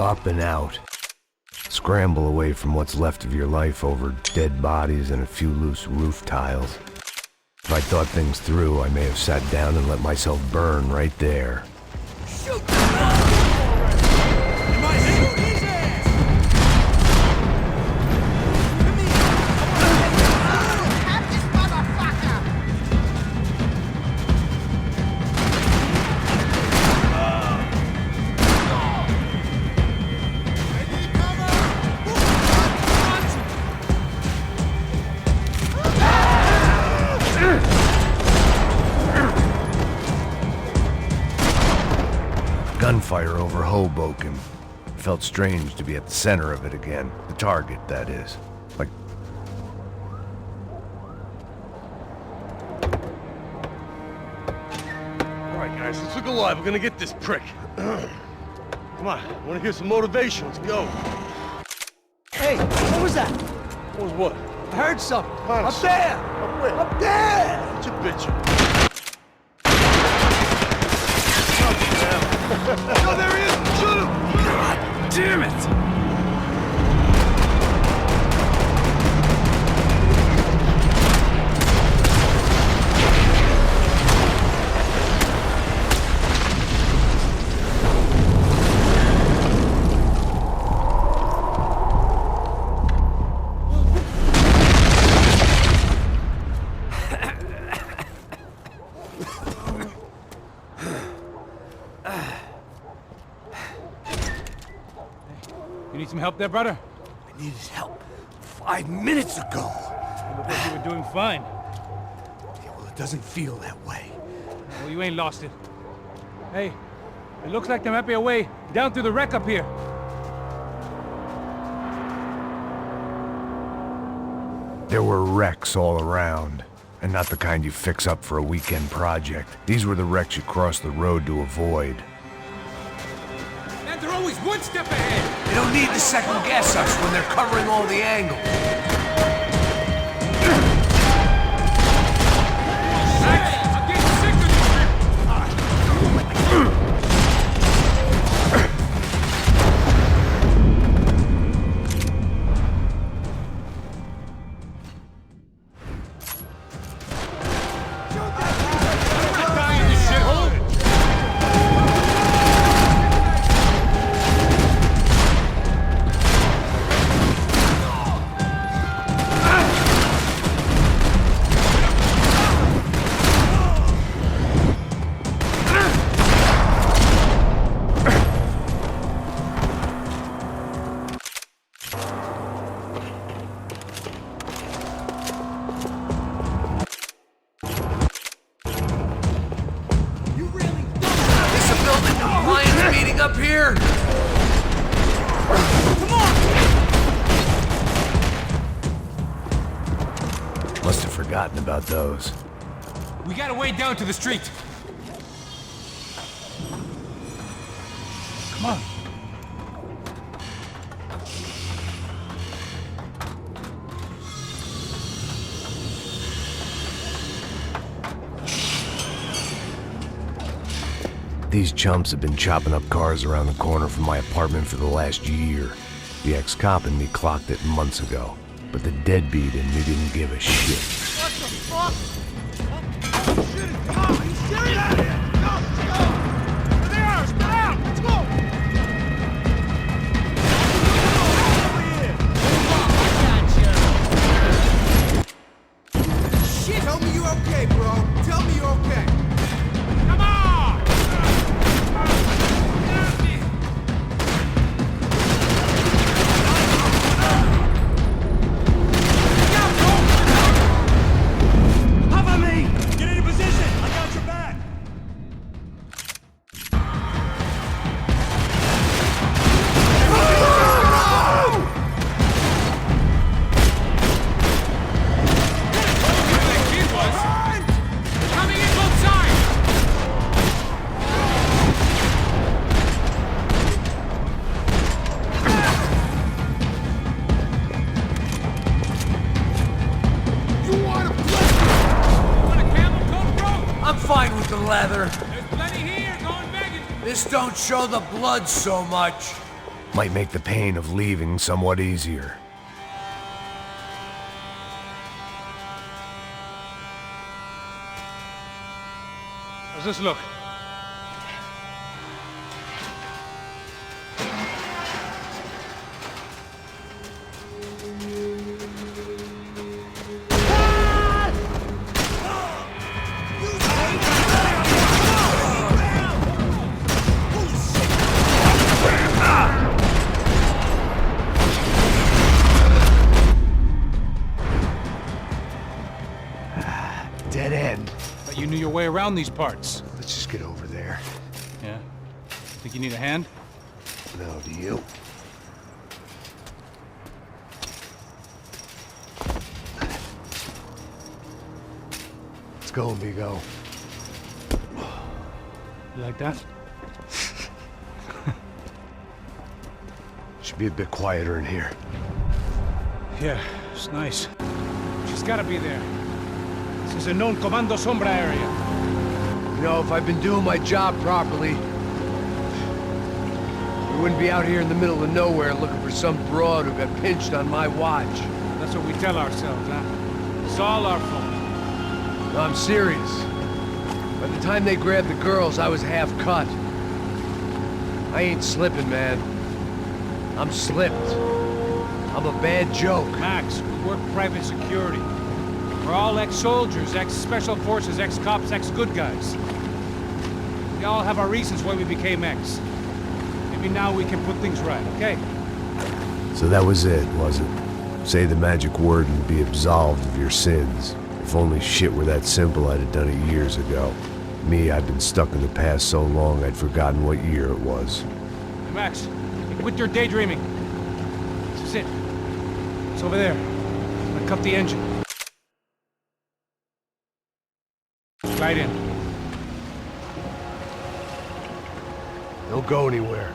Up and out. Scramble away from what's left of your life over dead bodies and a few loose roof tiles. If I'd thought things through, I may have sat down and let myself burn right there. Shoot! Gunfire over Hoboken. It felt strange to be at the center of it again. The target, that is. Like... Alright guys, let's look alive. We're gonna get this prick. Come on, I wanna hear some motivation. Let's go. Hey, what was that? What was what? I heard something. Honest. Up there! Up where? Up there! What you bitching? No, there he is! Shoot him! God damn it! You need some help there, brother? I needed help 5 minutes ago. You look like you were doing fine. Yeah, well, it doesn't feel that way. Well, you ain't lost it. Hey, it looks like there might be a way down through the wreck up here. There were wrecks all around, and not the kind you fix up for a weekend project. These were the wrecks you cross the road to avoid. Man, they're always one step ahead! They don't need to second guess us when they're covering all the angles. I'm getting sick of this! Up here! Come on! Must have forgotten about those. We gotta wade down to the street. Come on. These chumps have been chopping up cars around the corner from my apartment for the last year. The ex-cop and me clocked it months ago, but the deadbeat in me didn't give a shit. What the fuck? Oh, shit! Come on! Are you serious? Get out of here! Go! Go! There they are! Spit out! Let's go! Over here! Shit! Tell me you're okay, bro. Tell me you're okay. Come on! Leather. There's plenty here, going begging. This don't show the blood so much. Might make the pain of leaving somewhat easier. How's this look? Dead end. But you knew your way around these parts. Let's just get over there. Yeah? Think you need a hand? No, do you? Let's go, amigo. You like that? Should be a bit quieter in here. Yeah, it's nice. She's gotta be there. This is a known Comando Sombra area. You know, if I'd been doing my job properly, we wouldn't be out here in the middle of nowhere looking for some broad who got pinched on my watch. That's what we tell ourselves, huh? It's all our fault. No, I'm serious. By the time they grabbed the girls, I was half cut. I ain't slipping, man. I'm slipped. I'm a bad joke. Max, we work private security. We're all ex-soldiers, ex-special forces, ex-cops, ex-good guys. We all have our reasons why we became ex. Maybe now we can put things right, okay? So that was it, was it? Say the magic word and be absolved of your sins. If only shit were that simple, I'd have done it years ago. Me, I've been stuck in the past so long I'd forgotten what year it was. Hey, Max, quit your daydreaming. This is it. It's over there. I'm gonna cut the engine. Right in. Don't go anywhere.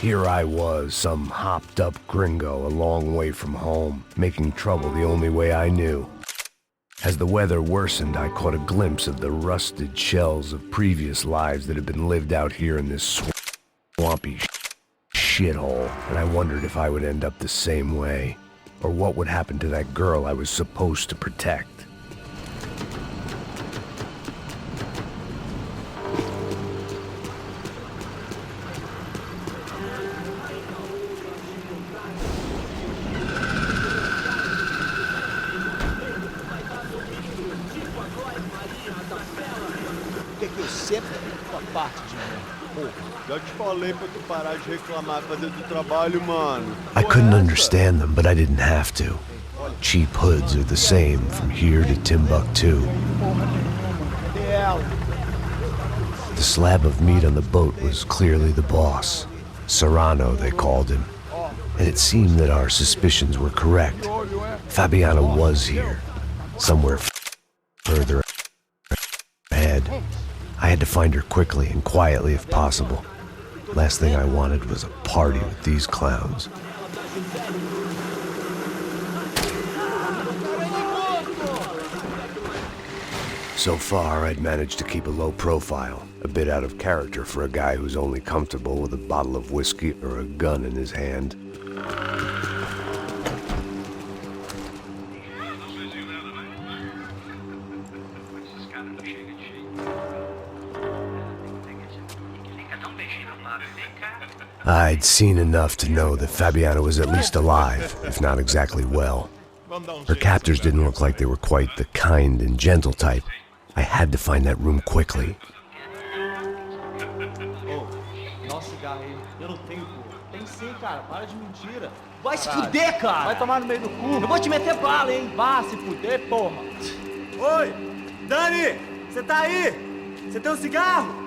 Here I was, some hopped-up gringo a long way from home, making trouble the only way I knew. As the weather worsened, I caught a glimpse of the rusted shells of previous lives that had been lived out here in this swampy shithole, and I wondered if I would end up the same way, or what would happen to that girl I was supposed to protect. Já te falei pra tu parar de reclamar pra dentro do trabalho, mano. I couldn't understand them, but I didn't have to. Cheap hoods are the same from here to Timbuktu. The slab of meat on the boat was clearly the boss. Serrano, they called him. And it seemed that our suspicions were correct. Fabiana was here, somewhere further ahead. I had to find her quickly and quietly if possible. Last thing I wanted was a party with these clowns. So far, I'd managed to keep a low profile, a bit out of character for a guy who's only comfortable with a bottle of whiskey or a gun in his hand. I'd seen enough to know that Fabiana was at least alive, if not exactly well. Her captors didn't look like they were quite the kind and gentle type. I had to find that room quickly. Nossa, cigarro aí. Eu não tenho, pô. Tem sim, cara. Para de mentira. Vai se fuder, cara. Vai tomar no meio do cu. Eu vou te meter bala, hein. Vá se fuder, porra. Oi, Dani, você tá aí? Você tem um cigarro?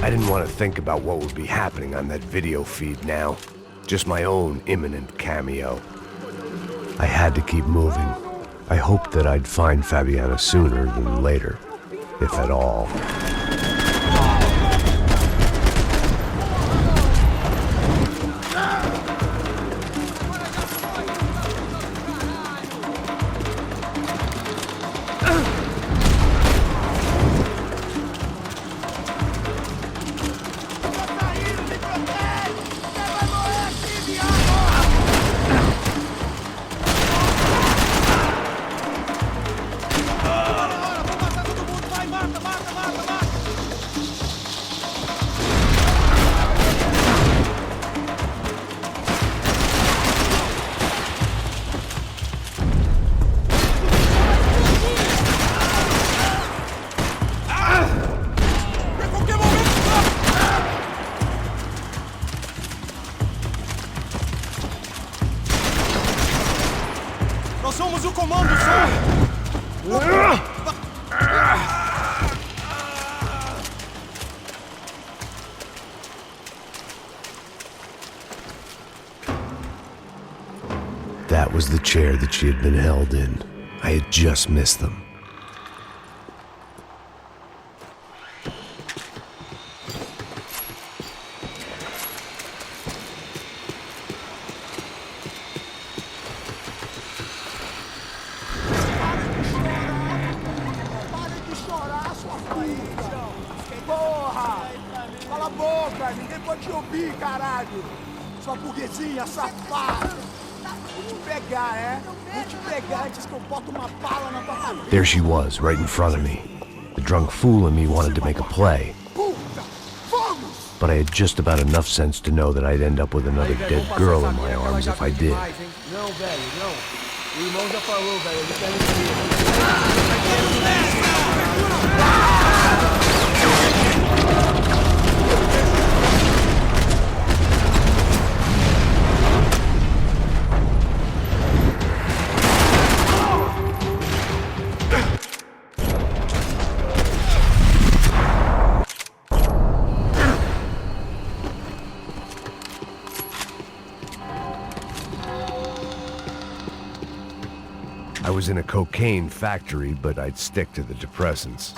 I didn't want to think about what would be happening on that video feed now. Just my own imminent cameo. I had to keep moving. I hoped that I'd find Fabiana sooner than later, if at all. Nós somos o comando, sul! That was the chair that she had been held in. I had just missed them. Porra! Cala a boca! Ninguém pode te ouvir, caralho! Sua burguesinha safada! Vou te pegar, é? Vou te pegar antes que eu boto uma bala na tua cabeça! There she was, right in front of me. The drunk fool in me wanted to make a play. But I had just about enough sense to know that I'd end up with another dead girl in my arms if I did. Não, velho, não. O irmão já falou, velho. Ele quer me was in a cocaine factory, but I'd stick to the depressants.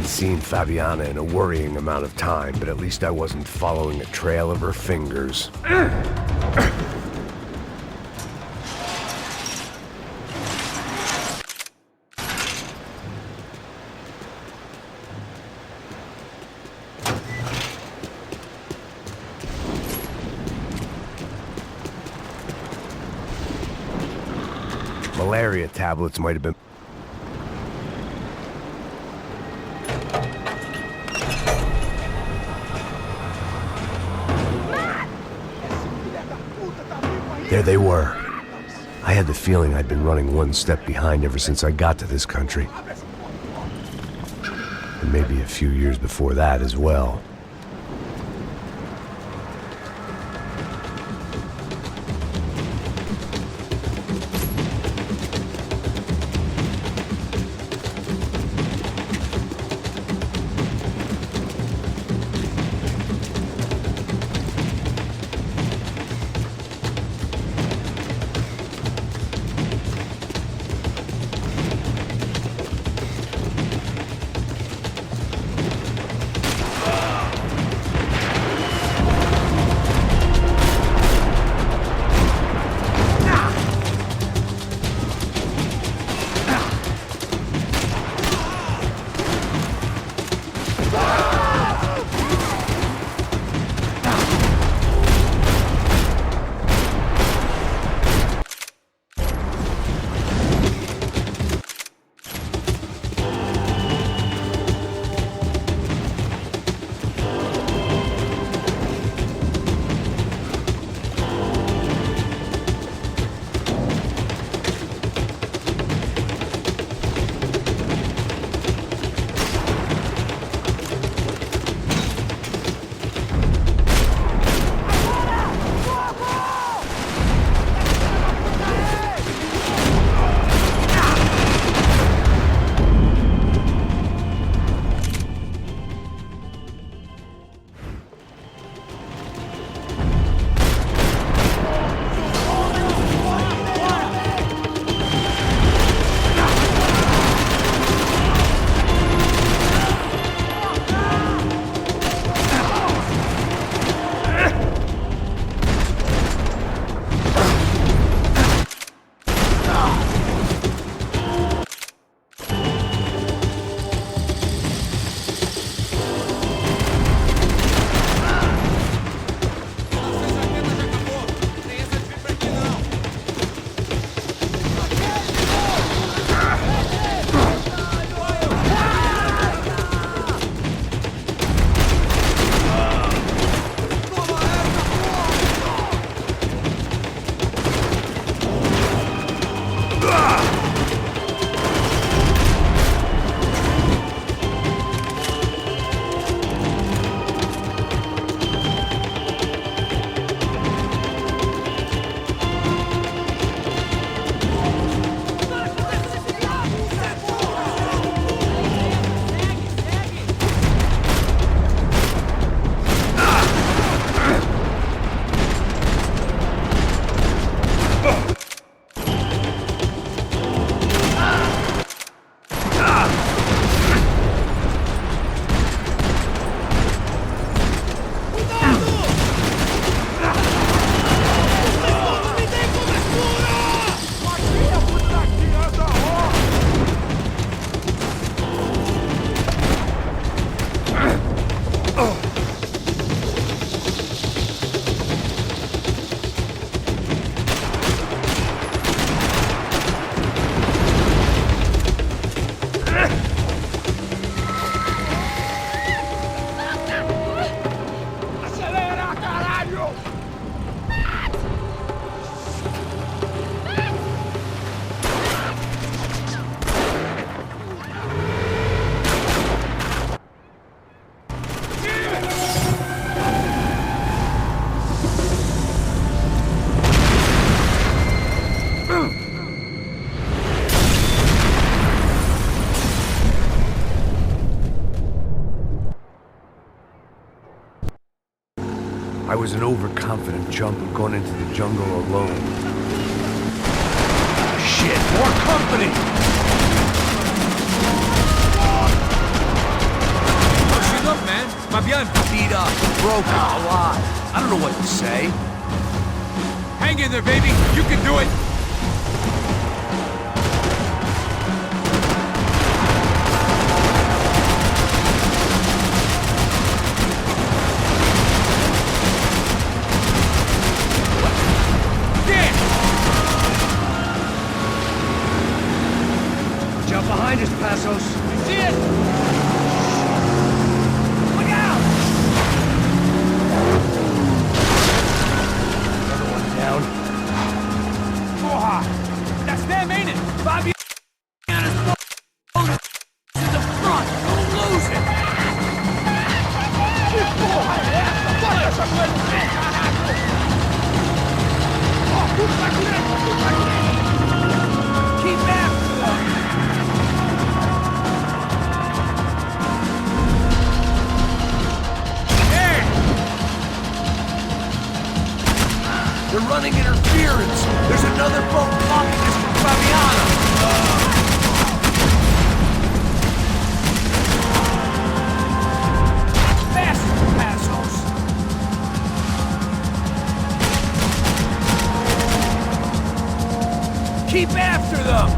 Seen Fabiana in a worrying amount of time, but at least I wasn't following a trail of her fingers. Malaria tablets might have been... There they were. I had the feeling I'd been running one step behind ever since I got to this country. And maybe a few years before that as well. was an overconfident chump who'd gone into the jungle alone. Shit, more company! Pushing up, man. Ma bien. Beat up, broken, alive. I don't know what to say. Hang in there, baby. You can do it. Behind us, Passos. See it! Look out! Another one down. Porra! That's them, ain't it? Fabiana's to the front. Don't lose it. Que porra é essa? Bota essa coisa no pé, caralho! Ó, tudo pra direita, tudo pra direita! Keep after them! They're running interference. There's another boat blocking us from Fabiana. Faster, Passos. Keep after them.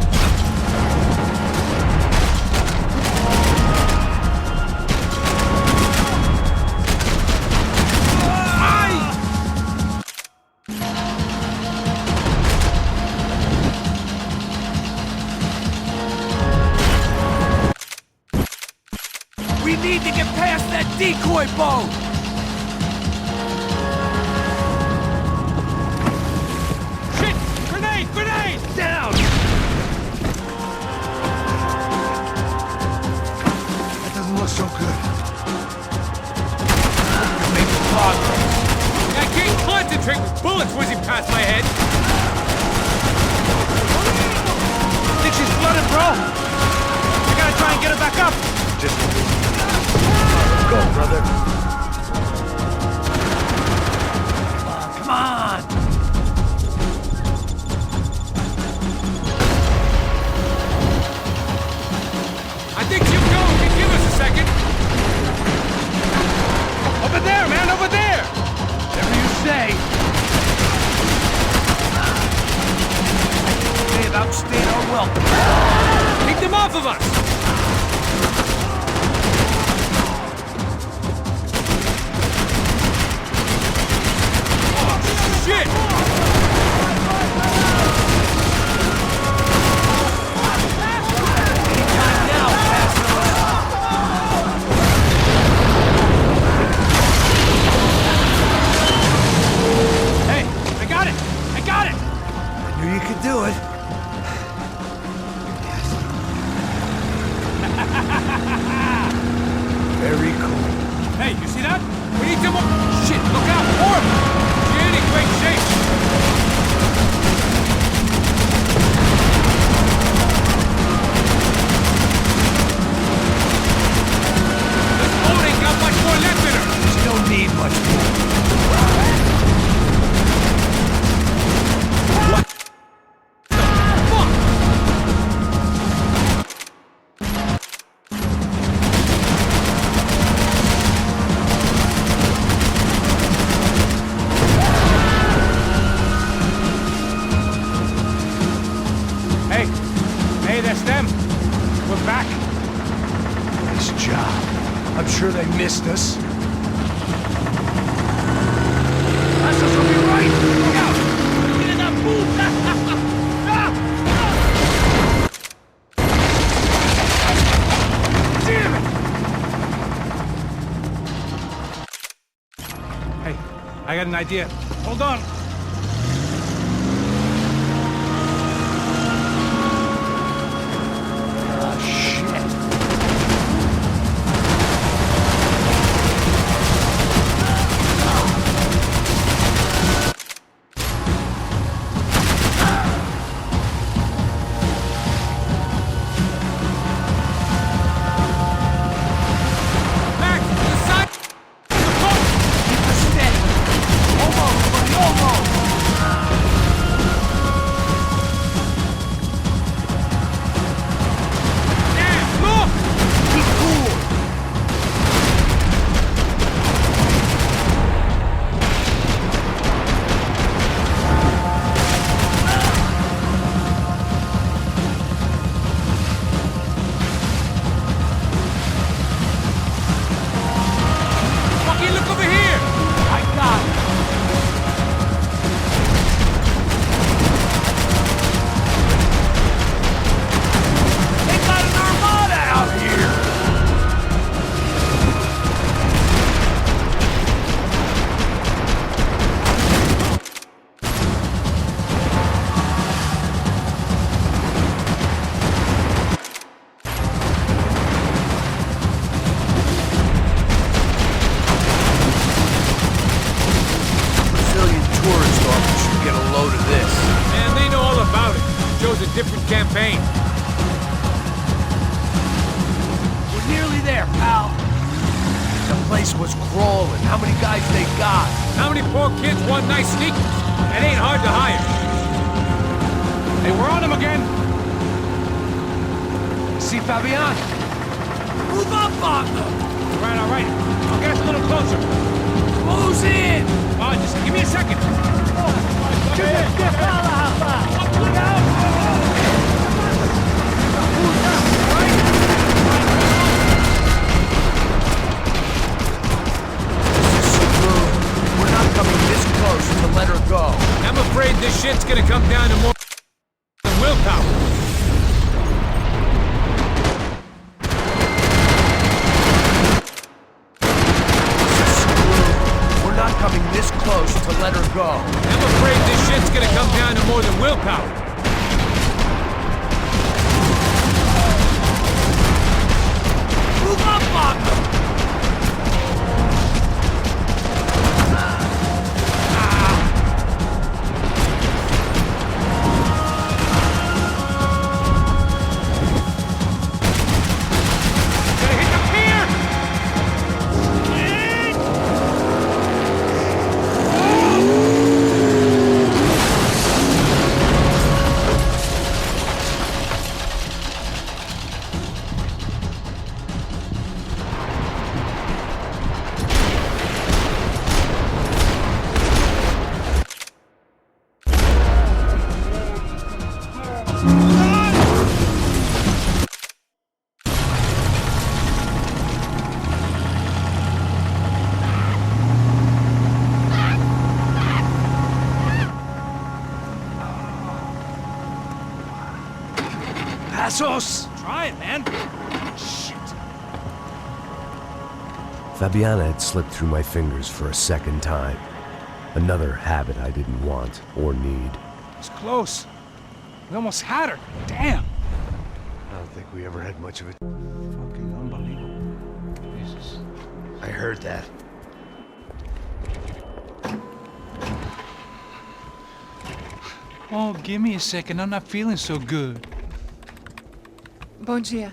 We need to get past that decoy boat! Shit! Grenade! Grenade! Down! That doesn't look so good. We're making progress. I can't concentrate with bullets whizzing past my head. Think she's flooded, bro? I gotta try and get her back up. Just go, brother. Come on! I think you go. Can give us a second. Over there, man, over there! Whatever you say. They have outstayed our welcome. Keep them off of us! Shit! Anytime now, Passos. Hey, I got it! I got it! I knew you could do it. Very cool. Hey, you see that? We need some more. Shit, look out! More! She ain't in great shape. This boat ain't got much more left in her. She don't need much more. What the fuck? Hey, that's them. We're back. Nice job. I'm sure they missed us. Passos will be right. Look out! Filha da puta! Damn it! Hey, I got an idea. Hold on. Back to the side of the boat. Keep her steady. nearly there, pal. The place was crawling. How many guys they got? How many poor kids want nice sneakers? It ain't hard to hire. Hey, we're on him again. See Fabian? Move up, partner! All right. I'll get us a little closer. Close in! Oh, just give me a second. We're not coming this close to let her go. I'm afraid this shit's gonna come down to more than willpower. We're not coming this close to let her go. I'm afraid this shit's gonna come down to more than willpower. Move up, partner! Passos! Try it, man. Fabiana had slipped through my fingers for a second time. Another habit I didn't want or need. It's close. We almost had her. Damn. I don't think we ever had much of it. Fucking unbelievable. Jesus. I heard that. Oh, give me a second. I'm not feeling so good. Bom dia.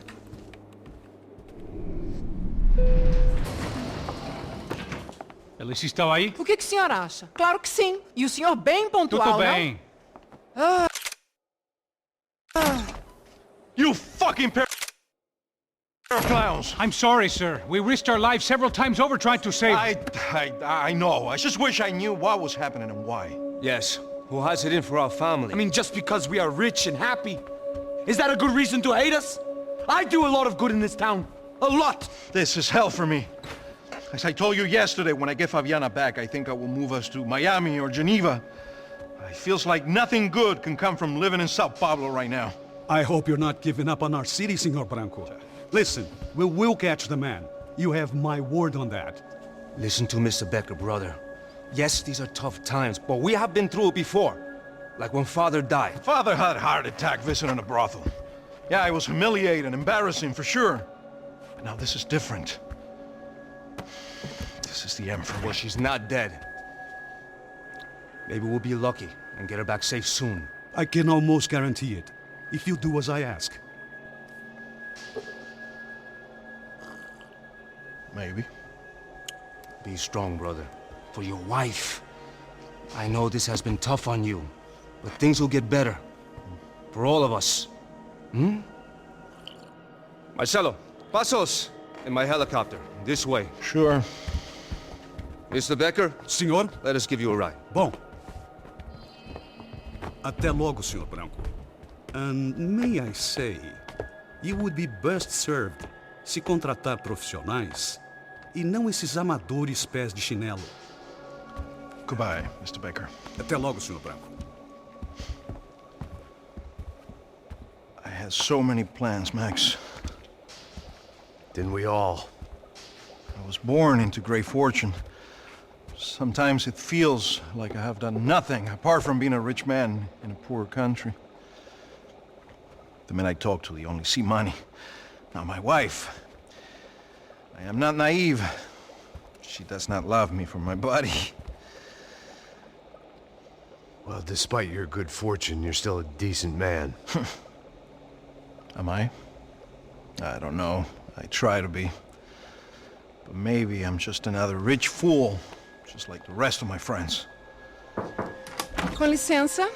Alice estava aí? O que o senhor acha? Claro que sim. E o senhor bem pontual, Tudo bem. não? You fucking pair of clowns! I'm sorry, sir. We risked our lives several times over trying to save... I know. I just wish I knew what was happening and why. Yes, who has it in for our family? I mean, just because we are rich and happy, is that a good reason to hate us? I do a lot of good in this town. A lot! This is hell for me. As I told you yesterday, when I get Fabiana back, I think I will move us to Miami or Geneva. It feels like nothing good can come from living in Sao Paulo right now. I hope you're not giving up on our city, Senor Branco. Listen, we will catch the man. You have my word on that. Listen to Mr. Becker, brother. Yes, these are tough times, but we have been through it before. Like when Father died. Father had a heart attack visiting a brothel. Yeah, it was humiliating, embarrassing, for sure. But now this is different. This is the end for me. Well, she's not dead. Maybe we'll be lucky and get her back safe soon. I can almost guarantee it, if you do as I ask. Maybe. Be strong, brother. For your wife. I know this has been tough on you, but things will get better. For all of us. Hmm? Marcelo, pasos in my helicopter. This way. Sure. Mr. Becker? Senhor? Let us give you a ride. Bom. Até logo, Senhor Branco. And may I say, you would be best served se contratar profissionais e não esses amadores pés de chinelo. Goodbye, Mr. Baker. Até logo, Senhor Branco. I had so many plans, Max. Didn't we all? I was born into great fortune. Sometimes it feels like I have done nothing apart from being a rich man in a poor country. The men I talk to, they only see money. Now my wife, I am not naive. She does not love me for my body. Well, despite your good fortune, you're still a decent man. Am I? I don't know. I try to be. But maybe I'm just another rich fool, just like the rest of my friends. Com licença.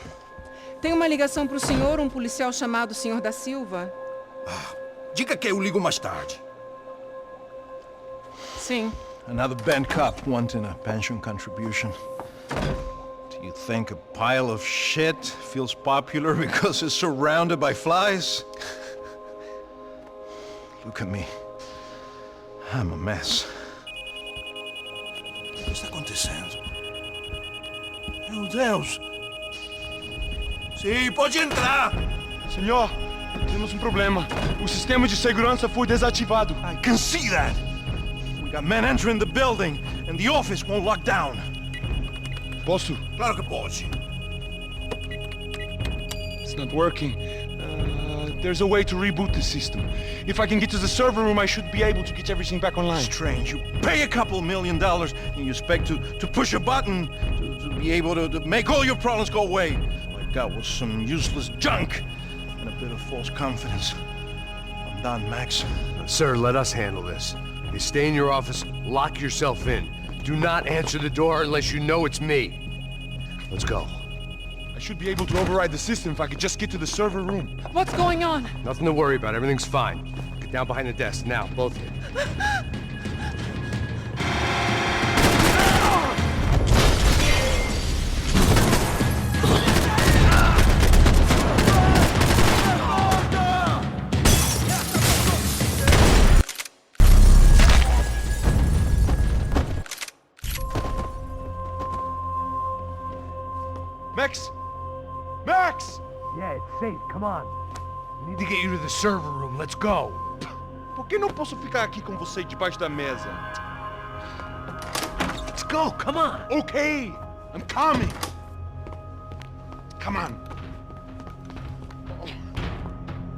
Tem uma ligação para o senhor, um policial chamado Sr. da Silva. Diga que eu ligo mais tarde. Sim. Another bent cop wanting a pension contribution. Do you think a pile of shit feels popular because it's surrounded by flies? Look at me. I'm a mess. O que está acontecendo? Meu Deus! Sim, pode entrar! Senhor, temos um problema. O sistema de segurança foi desativado. I can see that! We got men entering the building, and the office won't lock down. Posso? Claro que pode. It's not working. There's a way to reboot the system. If I can get to the server room, I should be able to get everything back online. Strange. You pay a couple $1 million, and you expect to push a button to be able to make all your problems go away. All I got was some useless junk and a bit of false confidence. I'm done, Max. Sir, let us handle this. You stay in your office, lock yourself in. Do not answer the door unless you know it's me. Let's go. I should be able to override the system if I could just get to the server room. What's going on? Nothing to worry about. Everything's fine. Get down behind the desk now, both of you. Max! Max! Yeah, it's safe. Come on. We need to get you to the server room. Let's go. Por que não posso ficar aqui com você debaixo da mesa? Let's go. Come on. Okay, I'm coming. Come on.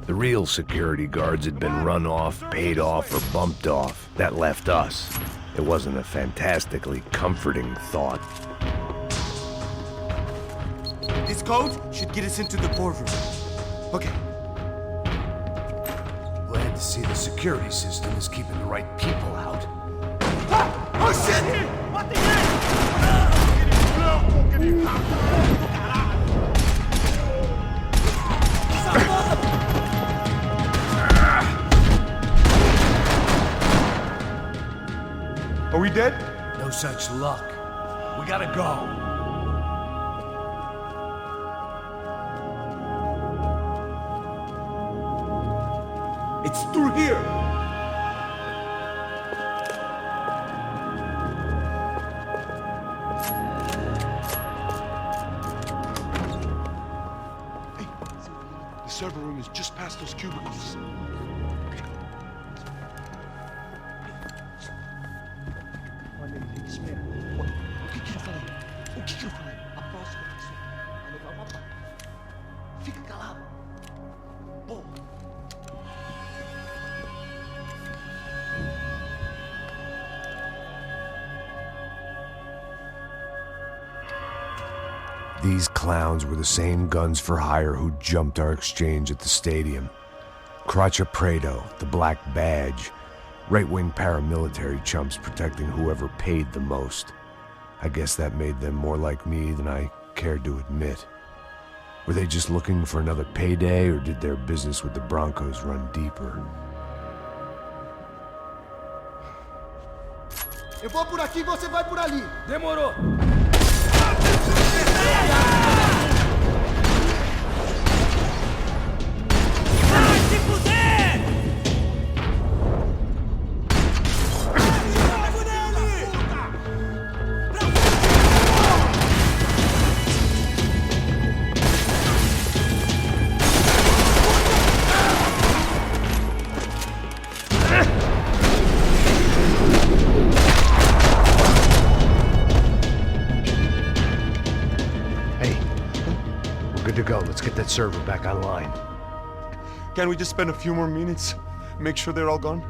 The real security guards had been run off, paid off, or bumped off. That left us. It wasn't a fantastically comforting thought. This code should get us into the boardroom. Okay. Glad to see the security system is keeping the right people out. Oh shit! What the Are we dead? No such luck. We gotta go. It's through here! Hey, the server room is just past those cubicles. O que eu falei? O que eu falei? A próxima pessoa a levar uma bala. Fica calado. Pô. These clowns were the same guns for hire who jumped our exchange at the stadium. Craccia Prado, the Black Badge, right-wing paramilitary chumps protecting whoever paid the most. I guess that made them more like me than I cared to admit. Were they just looking for another payday, or did their business with the Broncos run deeper? Eu vou por aqui, você vai por ali. Demorou. Vai se fuder! Good to go. Let's get that server back online. Can we just spend a few more minutes? Make sure they're all gone?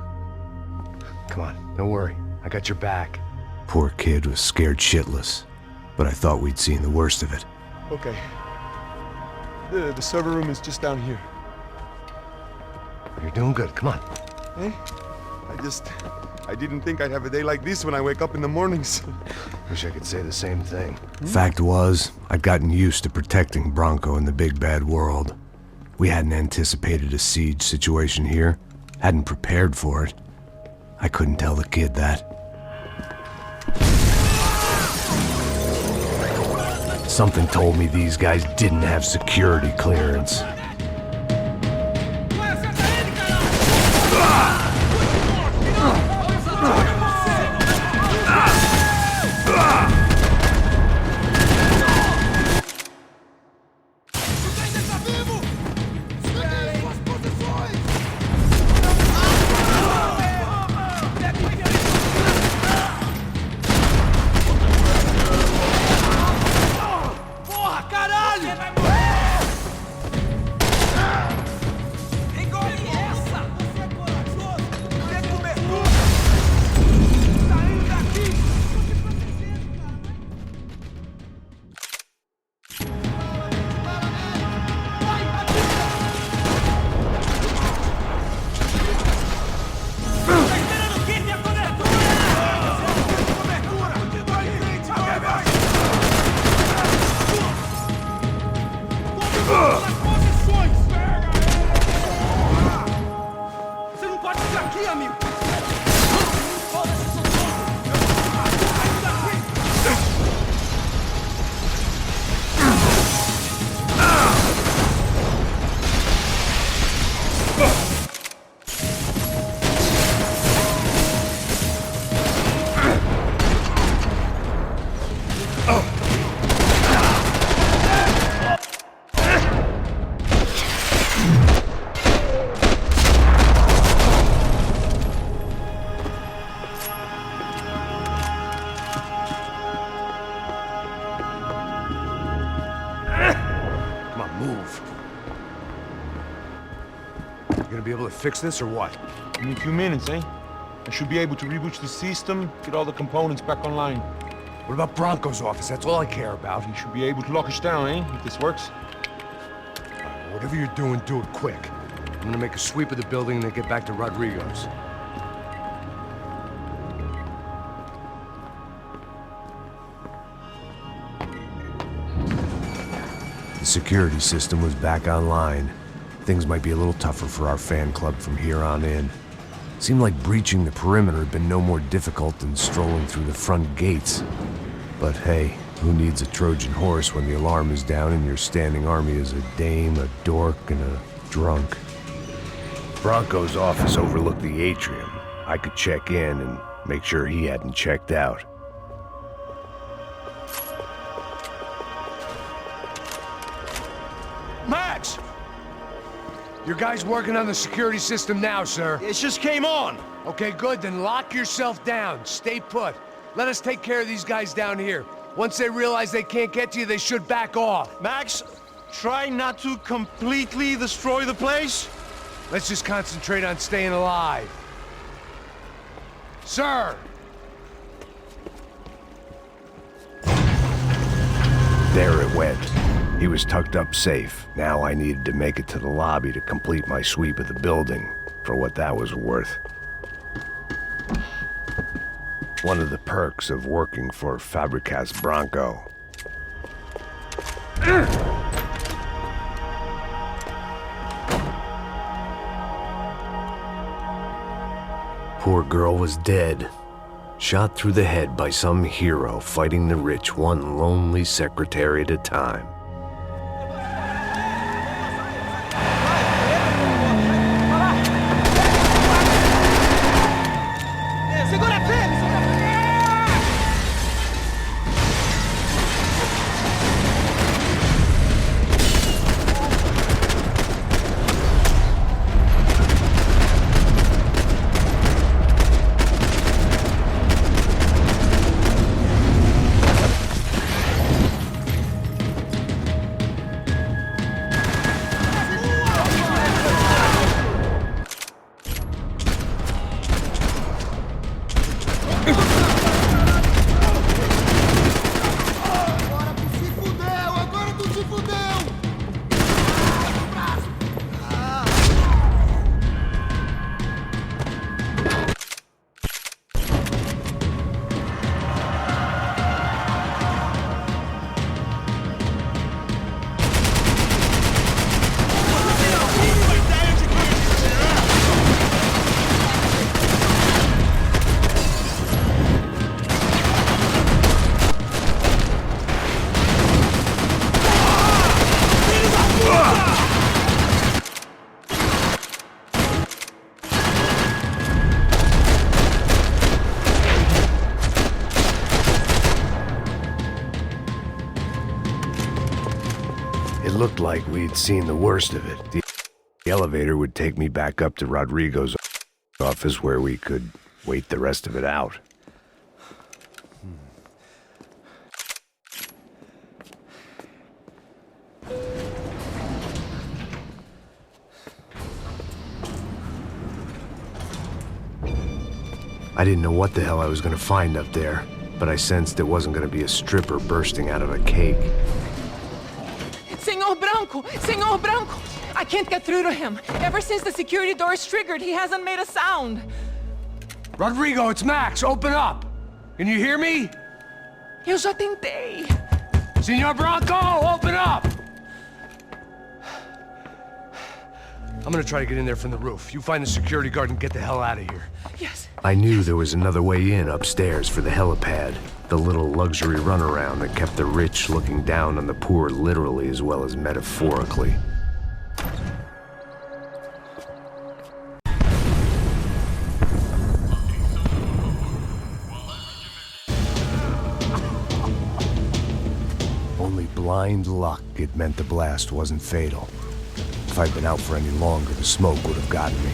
Come on, don't worry. I got your back. Poor kid was scared shitless, but I thought we'd seen the worst of it. Okay. The server room is just down here. You're doing good. Come on. Hey, I didn't think I'd have a day like this when I wake up in the mornings. Wish I could say the same thing. Fact was, I'd gotten used to protecting Bronco in the big bad world. We hadn't anticipated a siege situation here, hadn't prepared for it. I couldn't tell the kid that. Something told me these guys didn't have security clearance. Be able to fix this or what? In a few minutes, eh? I should be able to reboot the system, get all the components back online. What about Bronco's office? That's all I care about. He should be able to lock us down, eh? If this works. Whatever you're doing, do it quick. I'm gonna make a sweep of the building and then get back to Rodrigo's. The security system was back online. Things might be a little tougher for our fan club from here on in. Seemed like breaching the perimeter had been no more difficult than strolling through the front gates. But hey, who needs a Trojan horse when the alarm is down and your standing army is a dame, a dork, and a drunk? Bronco's office overlooked the atrium. I could check in and make sure he hadn't checked out. Max! Your guy's working on the security system now, sir. It just came on. Okay, good. Then lock yourself down. Stay put. Let us take care of these guys down here. Once they realize they can't get to you, they should back off. Max, try not to completely destroy the place. Let's just concentrate on staying alive. Sir! There it went. He was tucked up safe. Now I needed to make it to the lobby to complete my sweep of the building, for what that was worth. One of the perks of working for Fabricas Bronco. Poor girl was dead. Shot through the head by some hero fighting the rich one lonely secretary at a time. looked like we'd seen the worst of it. The elevator would take me back up to Rodrigo's office where we could wait the rest of it out. I didn't know what the hell I was gonna find up there, but I sensed it wasn't gonna be a stripper bursting out of a cake. Senor Branco! Senor Branco! I can't get through to him. Ever since the security door is triggered, he hasn't made a sound. Rodrigo, it's Max. Open up. Can you hear me? Eu já tentei. Senor Branco, open up! I'm gonna try to get in there from the roof. You find the security guard and get the hell out of here. Yes. I knew there was another way in upstairs for the helipad. The little luxury runaround that kept the rich looking down on the poor literally as well as metaphorically. Only blind luck it meant the blast wasn't fatal. If I'd been out for any longer, the smoke would have gotten me.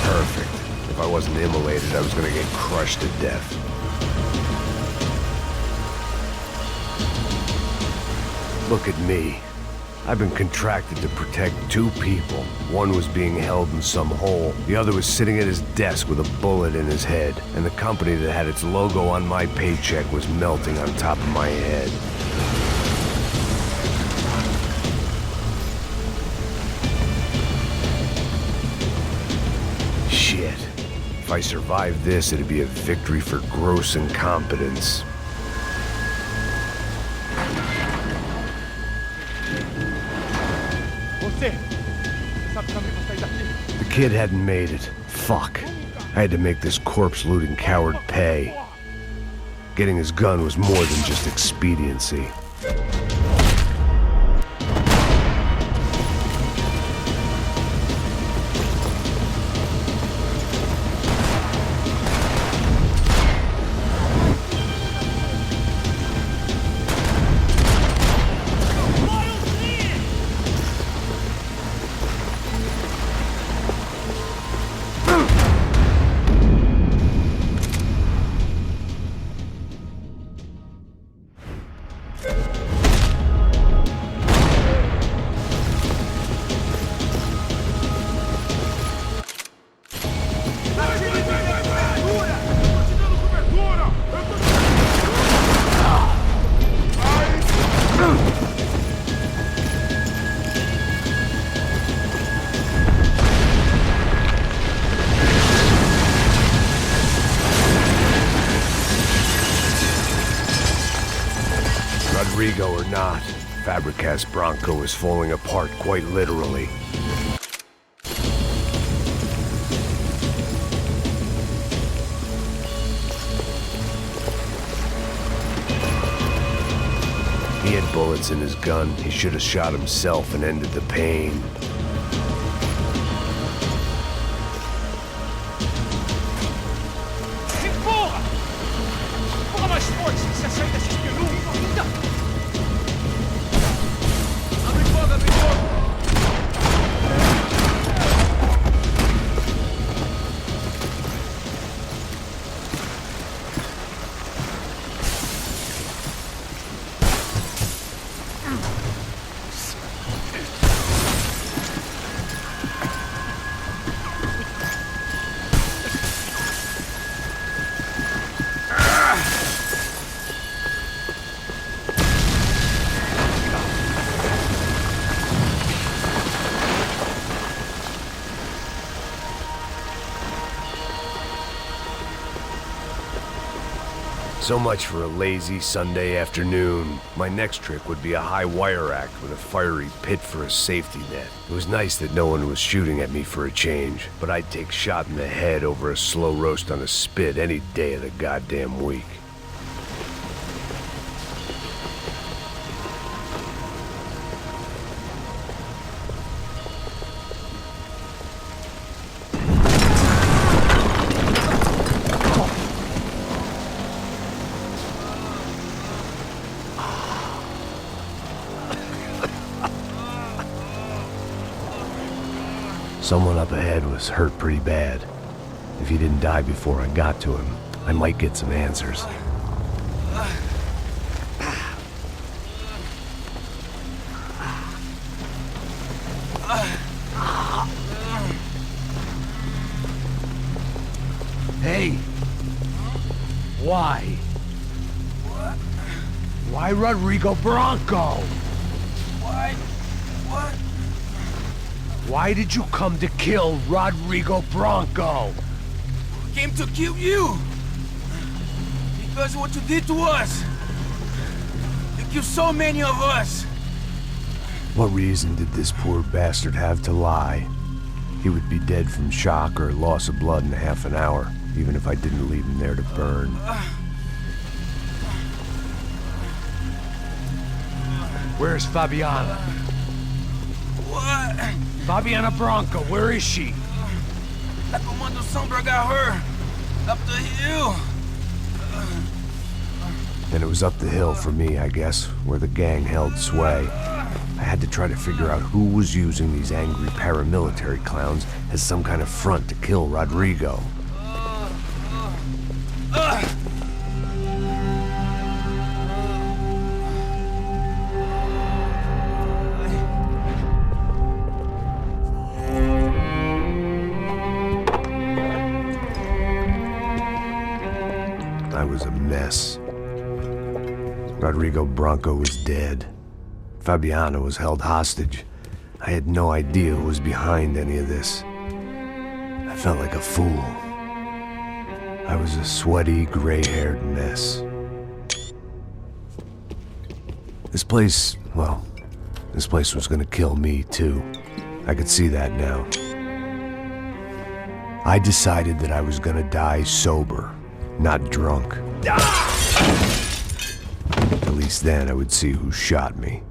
Perfect. If I wasn't immolated, I was gonna get crushed to death. Look at me. I've been contracted to protect two people. One was being held in some hole. The other was sitting at his desk with a bullet in his head. And the company that had its logo on my paycheck was melting on top of my head. Shit. If I survived this, it'd be a victory for gross incompetence. The kid hadn't made it. Fuck. I had to make this corpse-looting coward pay. Getting his gun was more than just expediency. Rodrigo or not, Fabricas Bronco is falling apart quite literally. He had bullets in his gun. He should have shot himself and ended the pain. Porra! Porra, mais forte! Se a saída se espelhou, ainda! Abre fogo, abre fogo! So much for a lazy Sunday afternoon. My next trick would be a high wire act with a fiery pit for a safety net. It was nice that no one was shooting at me for a change, but I'd take shot in the head over a slow roast on a spit any day of the goddamn week. Someone up ahead was hurt pretty bad. If he didn't die before I got to him, I might get some answers. Hey! Why? Why Rodrigo Bronco? Why? What? Why did you come to kill Rodrigo Bronco? Came to kill you! Because what you did to us! You killed so many of us! What reason did this poor bastard have to lie? He would be dead from shock or loss of blood in half an hour, even if I didn't leave him there to burn. Where's Fabiana? What? Fabiana Bronco, where is she? La Comando Sombra got her! Up the hill! And it was up the hill for me, I guess, where the gang held sway. I had to try to figure out who was using these angry paramilitary clowns as some kind of front to kill Rodrigo. I was a mess. Rodrigo Bronco was dead. Fabiana was held hostage. I had no idea who was behind any of this. I felt like a fool. I was a sweaty, gray-haired mess. This place, well, this place was gonna kill me too. I could see that now. I decided that I was gonna die sober, not drunk. At least then I would see who shot me.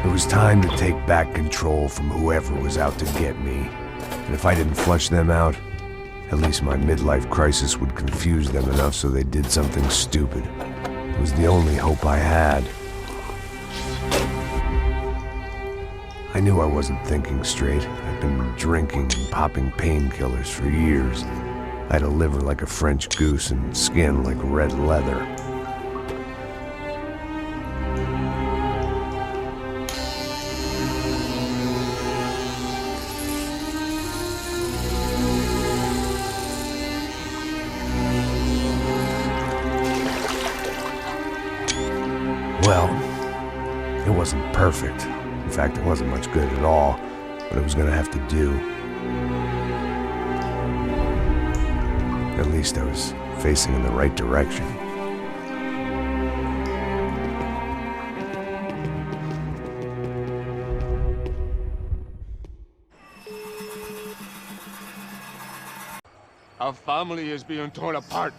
It was time to take back control from whoever was out to get me. And if I didn't flush them out, at least my midlife crisis would confuse them enough so they did something stupid. It was the only hope I had. I knew I wasn't thinking straight. I'd been drinking and popping painkillers for years. I had a liver like a French goose and skin like red leather. Well, it wasn't perfect. In fact, it wasn't much good at all, but it was gonna have to do. At least I was facing in the right direction. Our family is being torn apart.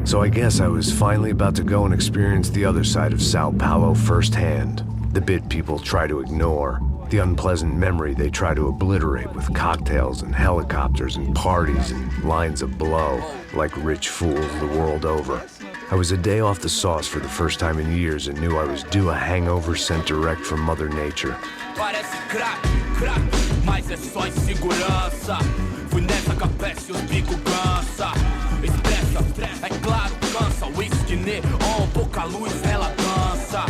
So I guess I was finally about to go and experience the other side of Sao Paulo firsthand. The bit people try to ignore. The unpleasant memory they try to obliterate with cocktails and helicopters and parties and lines of blow, like rich fools the world over. I was a day off the sauce for the first time in years and knew I was due a hangover sent direct from Mother Nature. Parece crack, crack, mas é só insegurança. Fui nessa capeste, os bico cansa. Expressa, é claro, cansa. Whisky neon, pouca luz, ela dança.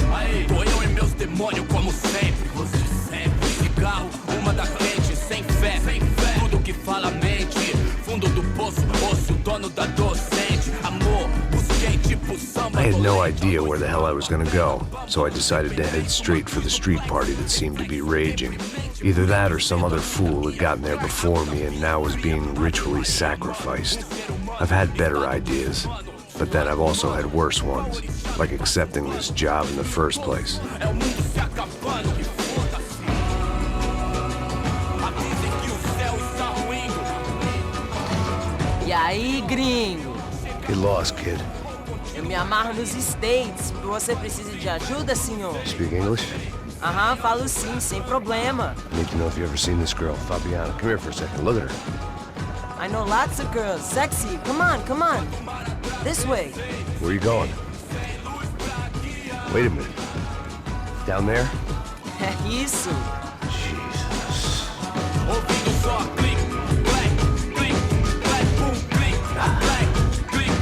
Tô eu e meus demônios como sempre. Você sempre. Cigarro, uma da frente, sem fé. Tudo que fala mente. Fundo do poço, osso, dono da docente. Amor, busquei tipo samba. I had no idea where the hell I was gonna go, so I decided to head straight for the street party that seemed to be raging. Either that or some other fool had gotten there before me and now was being ritually sacrificed. I've had better ideas, but then I've also had worse ones, like accepting this job in the first place. E aí, gringo? Get lost, kid. Eu me amarro nos States. Você precisa de ajuda, senhor? Speak English? Aham, falo sim, sem problema. I need to know if you ever seen this girl, Fabiana. Come here for a second. Look at her. I know lots of girls. Sexy. Come on, come on. This way. Where are you going? Wait a minute. Down there? Isso. Jesus.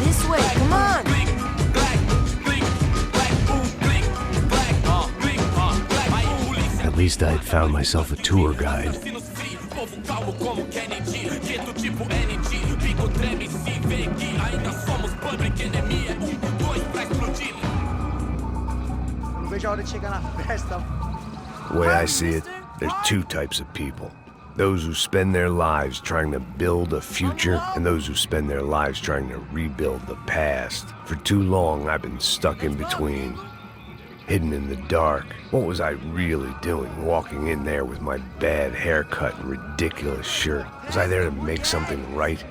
This way, come on. At least I'd found myself a tour guide. Não vejo a hora de chegar na festa. The way I see it, there's two types of people. Those who spend their lives trying to build a future, and those who spend their lives trying to rebuild the past. For too long, I've been stuck in between, hidden in the dark. What was I really doing, walking in there with my bad haircut and ridiculous shirt? Was I there to make something right?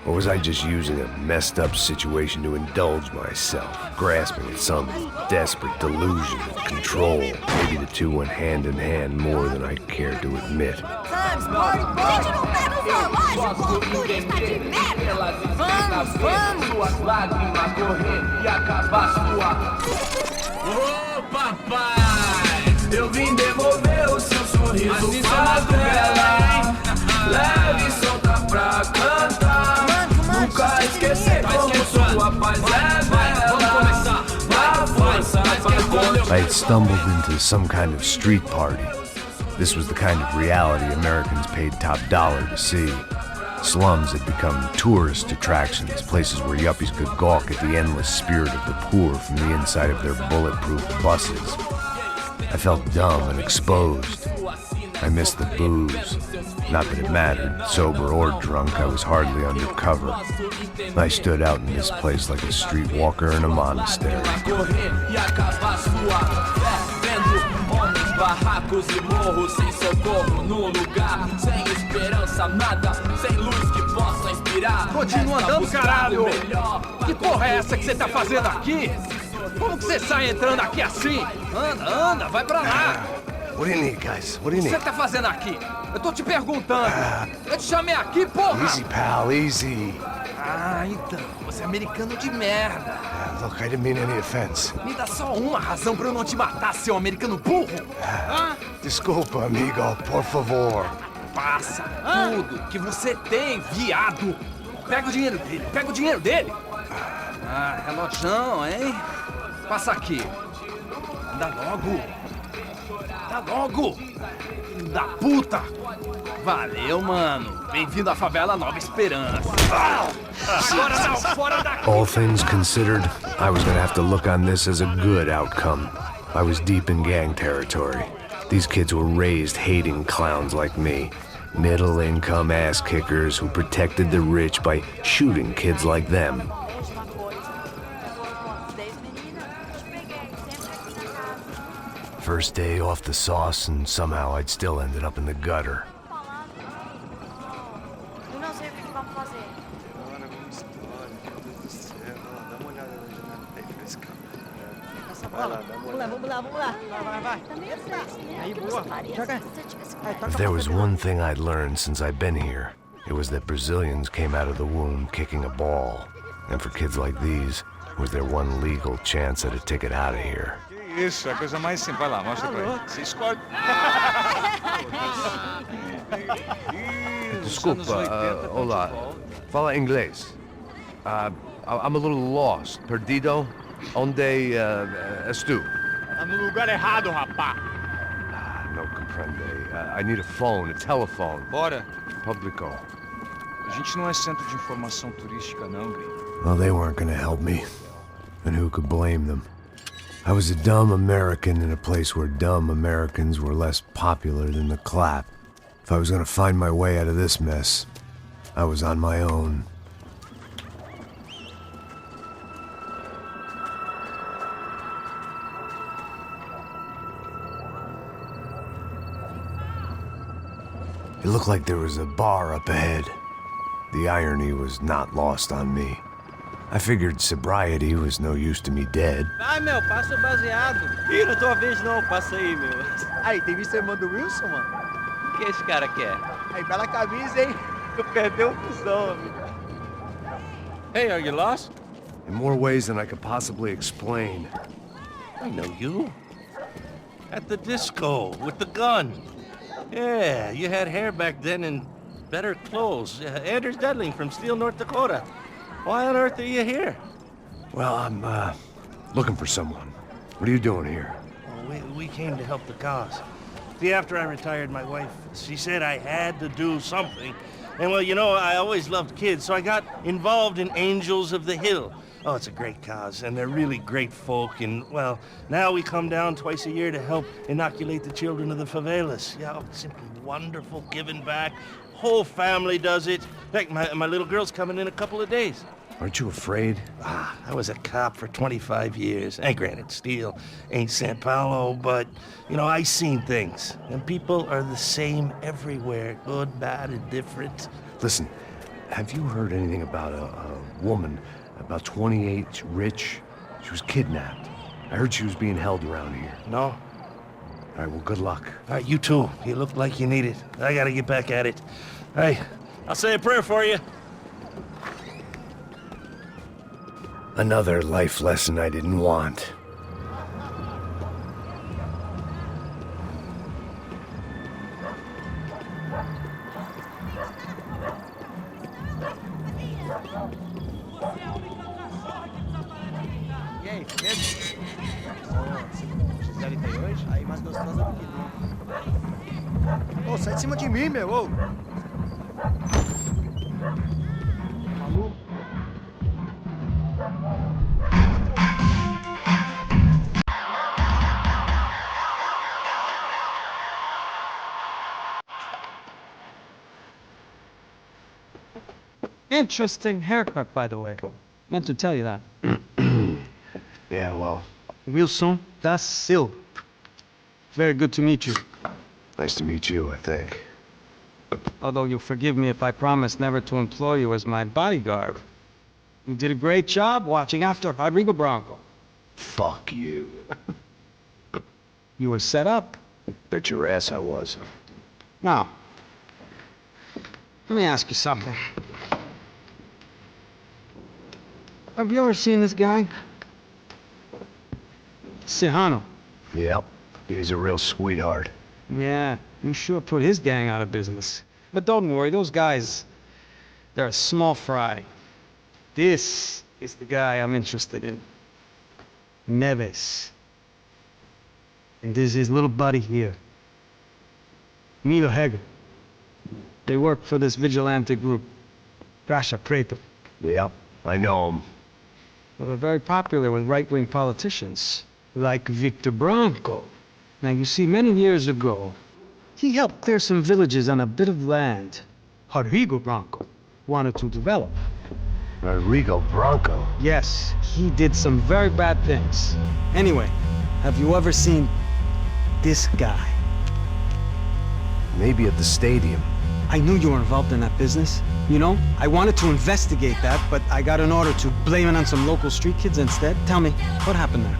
Or was I just using a messed up situation to indulge myself, grasping at some desperate delusion of control? Maybe the two went hand in hand more than I cared to admit. Vamos, Ô papai, eu vim devolver o seu sorriso favela, hein? Leve e solta pra cantar. Nunca esquecer como sua paz é bela. Na força I had stumbled into some kind of street party. This was the kind of reality Americans paid top dollar to see. Slums had become tourist attractions, places where yuppies could gawk at the endless spirit of the poor from the inside of their bulletproof buses. I felt dumb and exposed. I missed the booze. Not that it mattered, sober or drunk, I was hardly undercover. I stood out in this place like a streetwalker in a monastery. barracos e morros, sem socorro no lugar, sem esperança, nada, sem luz que possa inspirar. Continua andando, caralho! Que porra é essa que você tá fazendo aqui? Como que você sai entrando aqui assim? Anda, anda, vai pra lá! What do you need, guys? What do you O que need? você tá fazendo aqui? Eu tô te perguntando. Eu te chamei aqui, porra! Easy, pal, easy. Ah, então, você é americano de merda. Look, I didn't mean any offense. Me dá só uma razão pra eu não te matar, seu americano burro. Desculpa, amigo, por favor. Passa tudo que você tem, viado. Pega o dinheiro dele, pega o dinheiro dele. Ah, relojão, hein? Passa aqui. Anda logo. Anda logo. Filho da puta. Valeu, mano. Bem-vindo à favela Nova Esperança. Agora não, fora daqui. All things considered, I was gonna have to look on this as a good outcome. I was deep in gang territory. These kids were raised hating clowns like me. Middle-income ass-kickers who protected the rich by shooting kids like them. First day off the sauce, and somehow I'd still ended up in the gutter. Eu não sei o que vamos fazer. Agora vamos embora, meu Deus do céu. Dá uma olhada na janela aí, fresca. Vai lá, dá uma olhada. Vamos lá. Vai. Aí, boa. Joga. If there was one thing I'd learned since I'd been here, it was that Brazilians came out of the womb kicking a ball. And for kids like these, it was their one legal chance at a ticket out of here. Isso, é a coisa mais simples. Vai lá, mostra pra ele. Você escolhe. Desculpa, olá. Fala inglês. I'm a little lost. Perdido? Onde és tu? Tá no lugar errado, rapá. Não compreende. I need a phone, a telephone. Bora. Publico. A gente não é centro de informação turística, não, gringo. Well, they weren't gonna help me. And who could blame them? I was a dumb American in a place where dumb Americans were less popular than the clap. If I was gonna find my way out of this mess, I was on my own. It looked like there was a bar up ahead. The irony was not lost on me. I figured sobriety was no use to me dead. Vai, meu, passa o baseado. Ih, não é tua vez não, passa aí, meu. Aí, tem visto a irmã do Wilson, mano? O que esse cara quer? Aí, bela camisa, hein? Tu perdeu o cuzão, amigo. Hey, are you lost? In more ways than I could possibly explain. I know you. At the disco, with the gun. Yeah, you had hair back then and better clothes. Anders Dedling from Steele, North Dakota. Why on earth are you here? Well, I'm, looking for someone. What are you doing here? Well, we came to help the cause. See, after I retired, my wife, she said I had to do something. And well, you know, I always loved kids, so I got involved in Angels of the Hill. Oh, it's a great cause, and they're really great folk, and, well, now we come down twice a year to help inoculate the children of the favelas. Yeah, simply wonderful, giving back. Whole family does it. In fact, my little girl's coming in a couple of days. Aren't you afraid? I was a cop for 25 years. And granted, Steele ain't San Paulo, but, you know, I seen things. And people are the same everywhere, good, bad, and different. Listen, have you heard anything about a woman, about 28, rich? She was kidnapped. I heard she was being held around here. No? All right, well, good luck. All right, you too. You look like you need it. I gotta get back at it. Hey, I'll say a prayer for you. Another life lesson I didn't want. E aí, mesmo? Vocês devem ter hoje? Aí, mais gostosa do que nunca. Ô, sai de cima de mim, meu, ô! Maluco? Interesting haircut, by the way. Meant to tell you that. Yeah, well, Wilson da Silva. Very good to meet you. nice to meet you, I think. Although you'll forgive me if I promise never to employ you as my bodyguard. You did a great job watching after Rodrigo Bronco. Fuck you. You were set up. Bet your ass I was. Now, let me ask you something. Have you ever seen this guy? Sihano. Yep, he's a real sweetheart. Yeah, you sure put his gang out of business. But don't worry, those guys, they're a small fry. This is the guy I'm interested in. Neves. And this is his little buddy here. Milo Heger. They work for this vigilante group, Gracia Preto. Yep, I know him. Well, they're very popular with right-wing politicians, like Victor Bronco. Now, you see, many years ago, he helped clear some villages on a bit of land Rodrigo Bronco wanted to develop. Rodrigo Bronco? Yes, he did some very bad things. Anyway, have you ever seen this guy? Maybe at the stadium. I knew you were involved in that business. You know, I wanted to investigate that, but I got an order to blame it on some local street kids instead. Tell me, what happened there?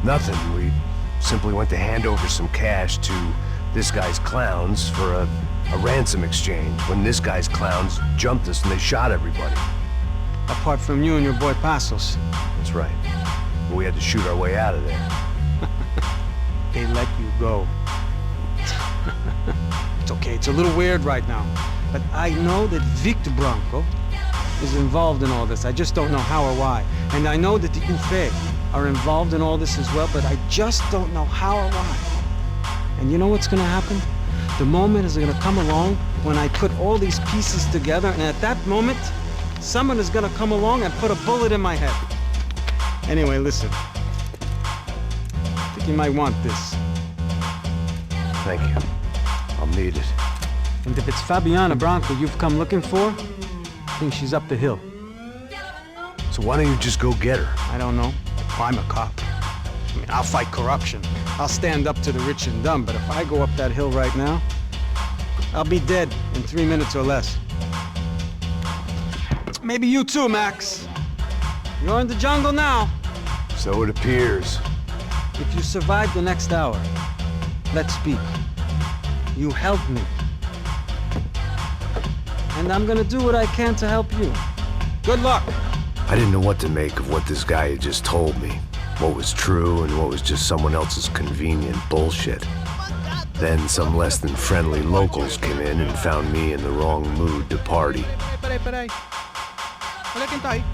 Nothing. We simply went to hand over some cash to this guy's clowns for a ransom exchange when this guy's clowns jumped us and they shot everybody. Apart from you and your boy Passos. That's right. But we had to shoot our way out of there. They let you go. It's okay, it's a little weird right now. But I know that Victor Bronco is involved in all this. I just don't know how or why. And I know that the UFE are involved in all this as well, but I just don't know how or why. And you know what's gonna happen? The moment is gonna come along when I put all these pieces together, and at that moment, someone is gonna come along and put a bullet in my head. Anyway, listen. I think you might want this. Thank you. I'll need it. And if it's Fabiana Bronco you've come looking for, I think she's up the hill. So why don't you just go get her? I don't know. I'm a cop. I mean, I'll fight corruption. I'll stand up to the rich and dumb, but if I go up that hill right now, I'll be dead in 3 minutes or less. Maybe you too, Max. You're in the jungle now. So it appears. If you survive the next hour, let's speak. You help me. And I'm gonna do what I can to help you. Good luck. I didn't know what to make of what this guy had just told me. What was true and what was just someone else's convenient bullshit. Then some less than friendly locals came in and found me in the wrong mood to party. Peraí. Olha quem tá aí.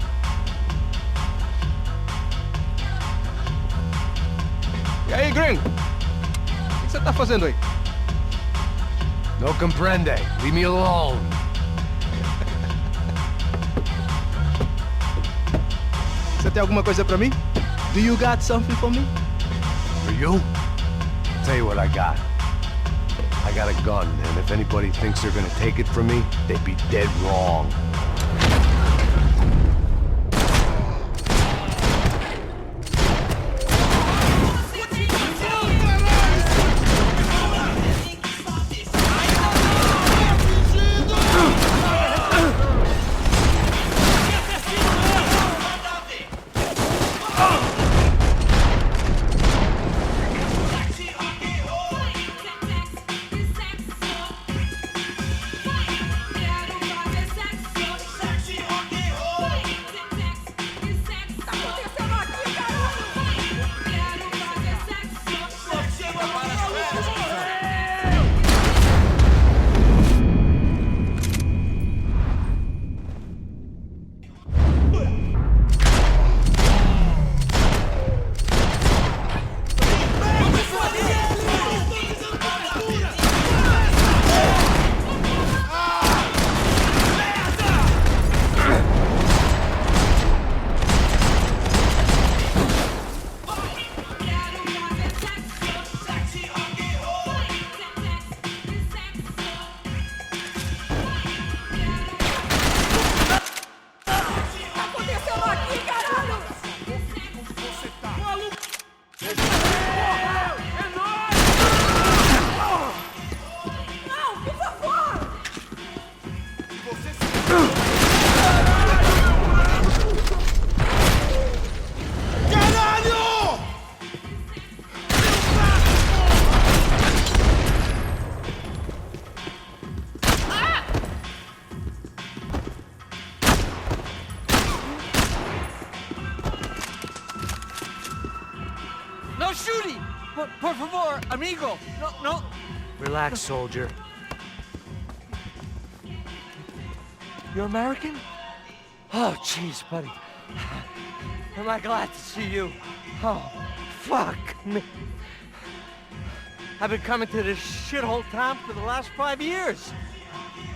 E aí, gringo? O que você tá fazendo aí? No comprende. Leave me alone. Você tem alguma coisa pra mim? Do you got something for me? For you? Tell you what I got. I got a gun, and if anybody thinks they're gonna take it from me, they'd be dead wrong. No shooting! Por favor, amigo! No. Relax, soldier. You're American? Oh, jeez, buddy. Am I glad to see you? Oh, fuck me. I've been coming to this shithole town for the last 5 years.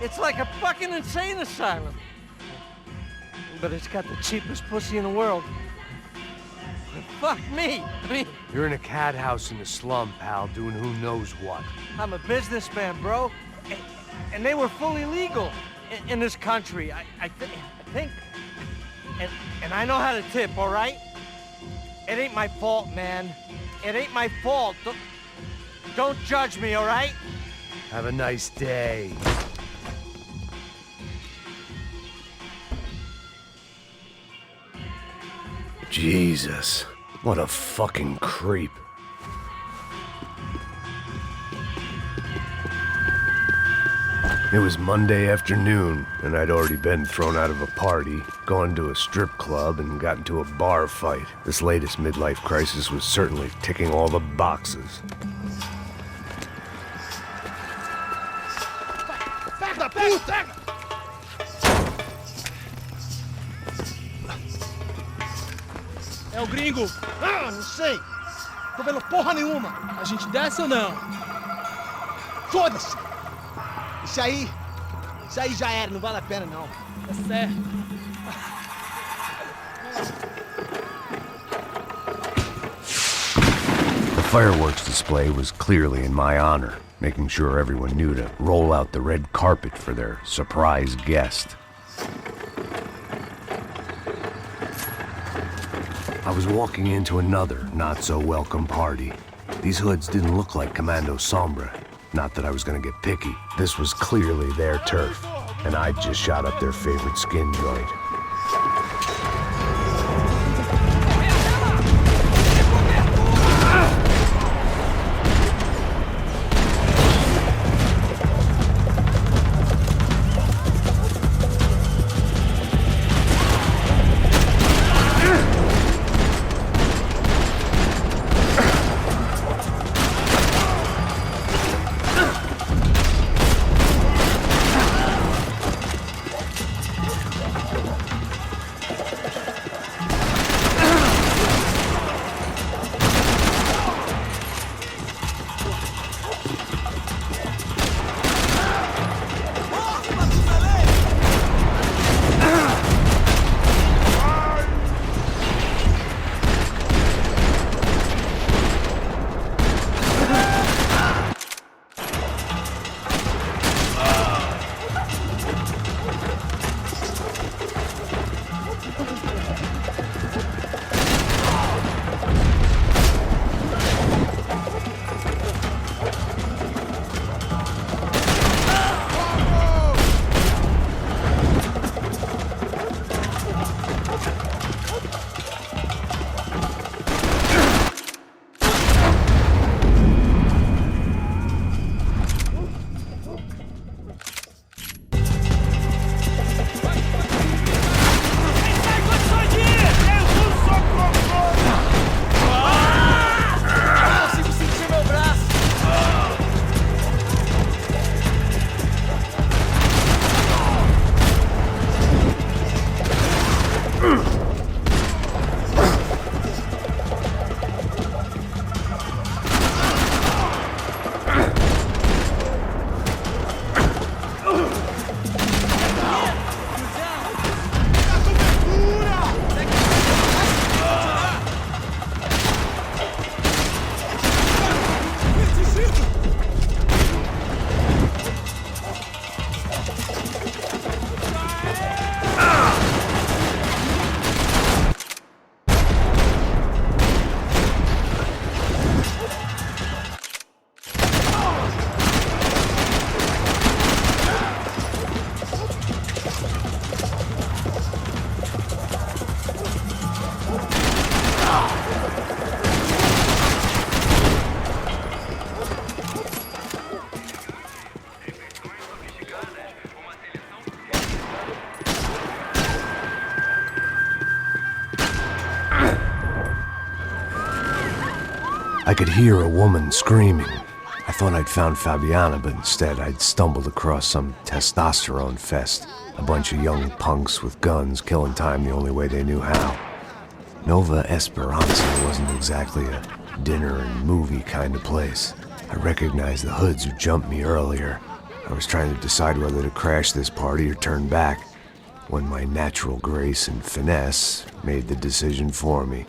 It's like a fucking insane asylum. But it's got the cheapest pussy in the world. Fuck me! I mean... You're in a cat house in the slum, pal, doing who knows what. I'm a businessman, bro. And they were fully legal in this country. I think... And I know how to tip, all right? It ain't my fault, man. It ain't my fault. Don't judge me, all right? Have a nice day. Jesus, what a fucking creep. It was Monday afternoon, and I'd already been thrown out of a party, gone to a strip club, and got into a bar fight. This latest midlife crisis was certainly ticking all the boxes. Da puta! É o gringo. Ah, não sei. Tô vendo porra nenhuma. A gente desce ou não? Foda-se. Isso aí já era, não vale a pena não. Tá certo. The fireworks display was clearly in my honor, making sure everyone knew to roll out the red carpet for their surprise guest. I was walking into another not-so-welcome party. These hoods didn't look like Commando Sombra. Not that I was gonna get picky. This was clearly their turf, and I'd just shot up their favorite skin joint. I could hear a woman screaming. I thought I'd found Fabiana, but instead I'd stumbled across some testosterone fest. A bunch of young punks with guns killing time the only way they knew how. Nova Esperanza wasn't exactly a dinner and movie kind of place. I recognized the hoods who jumped me earlier. I was trying to decide whether to crash this party or turn back, when my natural grace and finesse made the decision for me.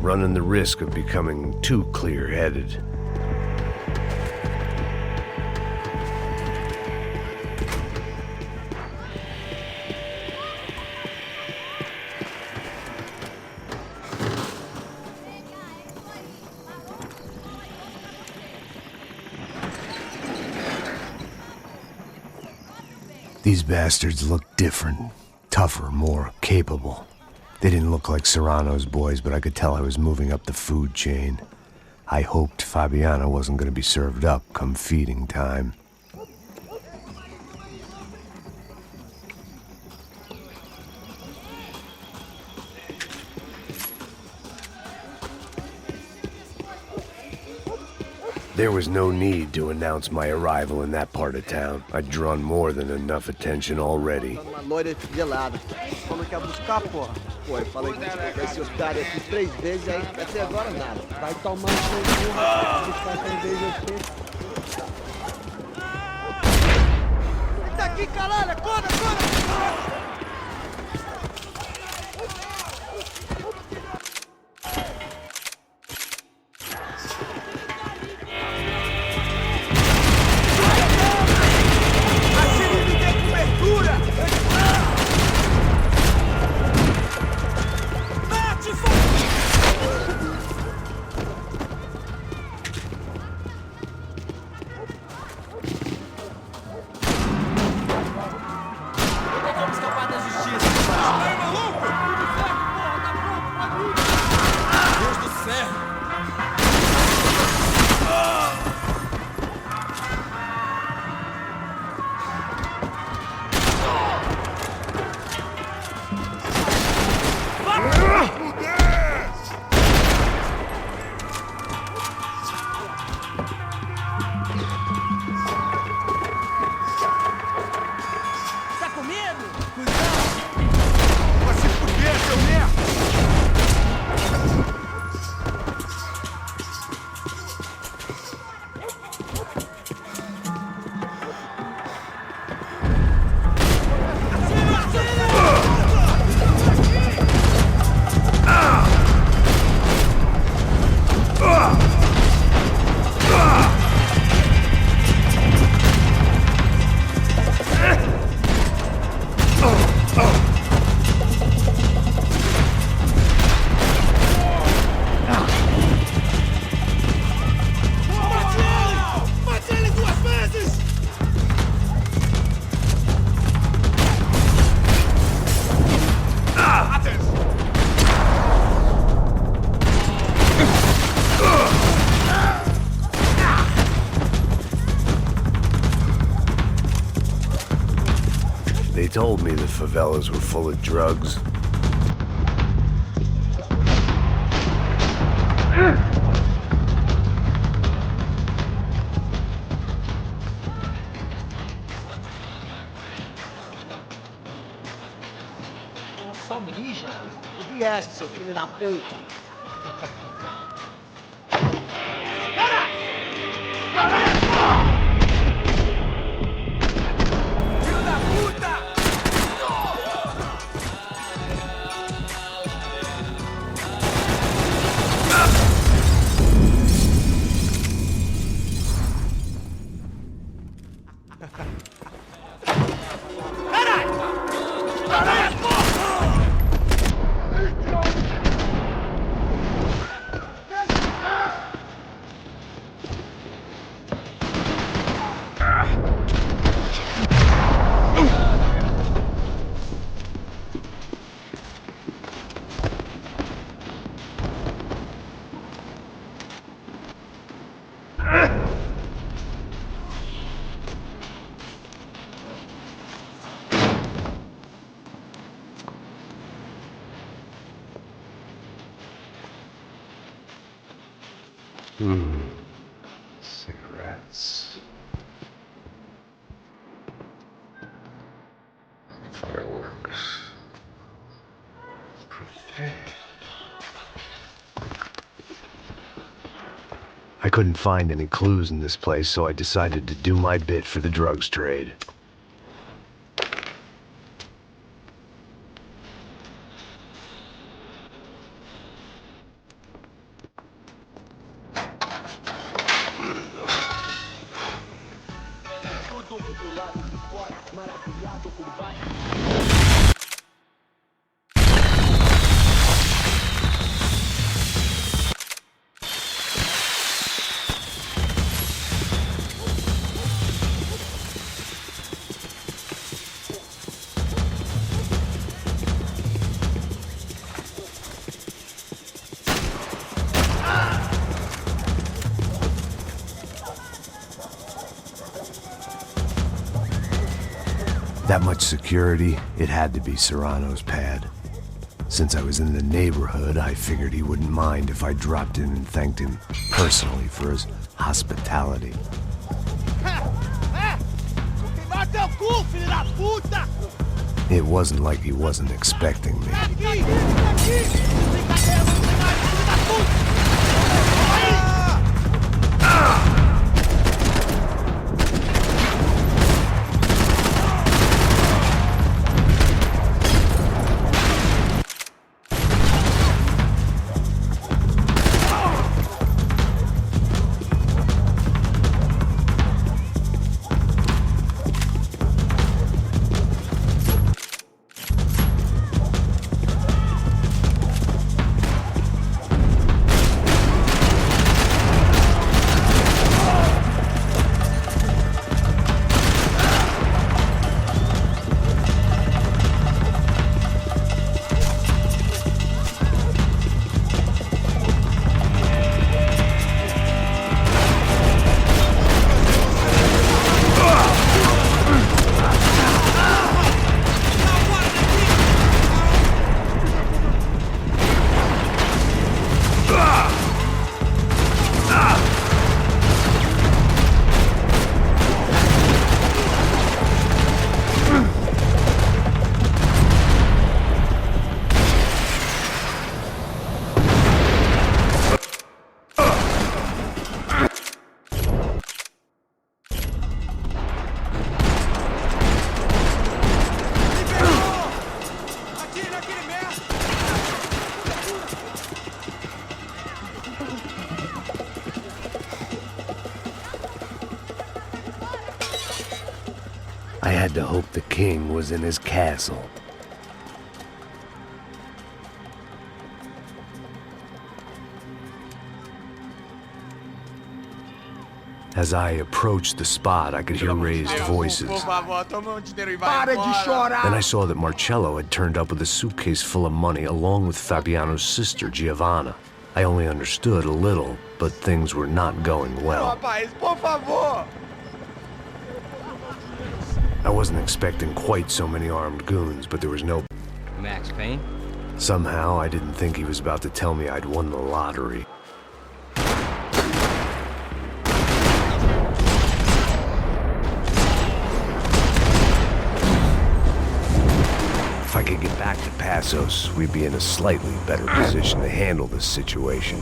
Running the risk of becoming too clear-headed. These bastards look different, tougher, more capable. They didn't look like Serrano's boys, but I could tell I was moving up the food chain. I hoped Fabiana wasn't going to be served up come feeding time. There was no need to announce my arrival in that part of town. I'd drawn more than enough attention already. Uma loira gelada. Falou que ia buscar, porra. Pô, eu falei que vai esse otário aqui 3 vezes, aí até agora nada. Vai tomar um pouco, rapaz. Buscar 3 vezes aqui. Tá aqui, caralho! Acorda, acorda! They told me the favelas were full of drugs. Só mija? O que é esse, seu filho da puta? Cigarettes. Fireworks. I couldn't find any clues in this place, so I decided to do my bit for the drugs trade. That much security, it had to be Serrano's pad. Since I was in the neighborhood, I figured he wouldn't mind if I dropped in and thanked him personally for his hospitality. It wasn't like he wasn't expecting me. I had to hope the king was in his castle. As I approached the spot, I could hear raised voices. Then I saw that Marcello had turned up with a suitcase full of money along with Fabiano's sister, Giovanna. I only understood a little, but things were not going well. I wasn't expecting quite so many armed goons, but there was no... Max Payne? Somehow, I didn't think he was about to tell me I'd won the lottery. If I could get back to Passos, we'd be in a slightly better position to handle this situation.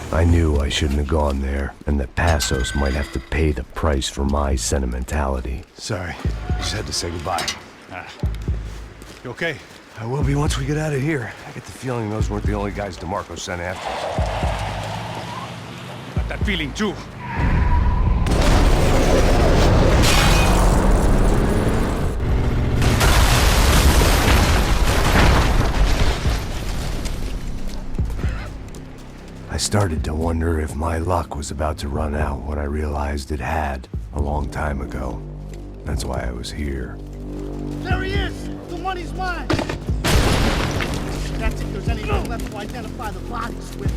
I knew I shouldn't have gone there, and that Passos might have to pay the price for my sentimentality. Sorry, just had to say goodbye. You okay? I will be once we get out of here. I get the feeling those weren't the only guys DeMarco sent after. Got that feeling too. I started to wonder if my luck was about to run out when I realized it had a long time ago. That's why I was here. There he is! The money's mine! That's if there's anything left to identify the bodies with.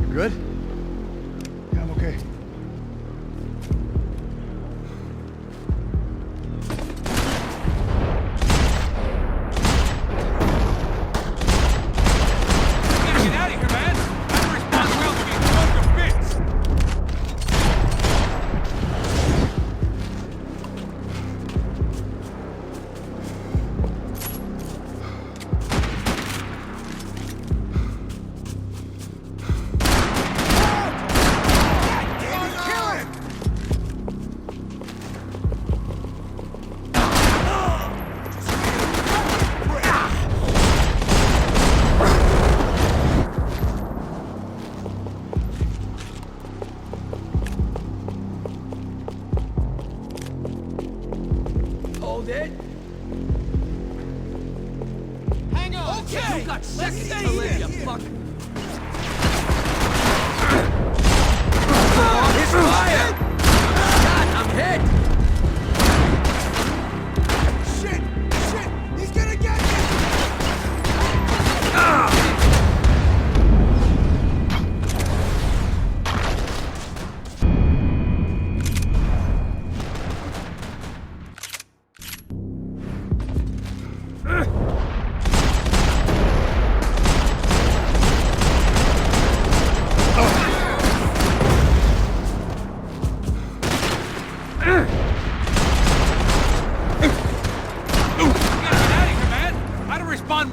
You good? Yeah, I'm okay. dead? Hang on. Okay. You got seconds stay to live, here. you fuck. His fire! God, I'm hit! Shit! Shit! He's gonna get me!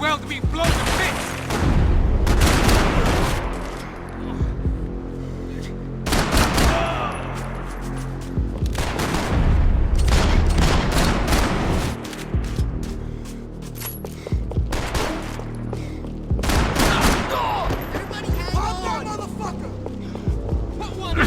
Well to be blown to bits! Everybody hang on, motherfucker! Put one in.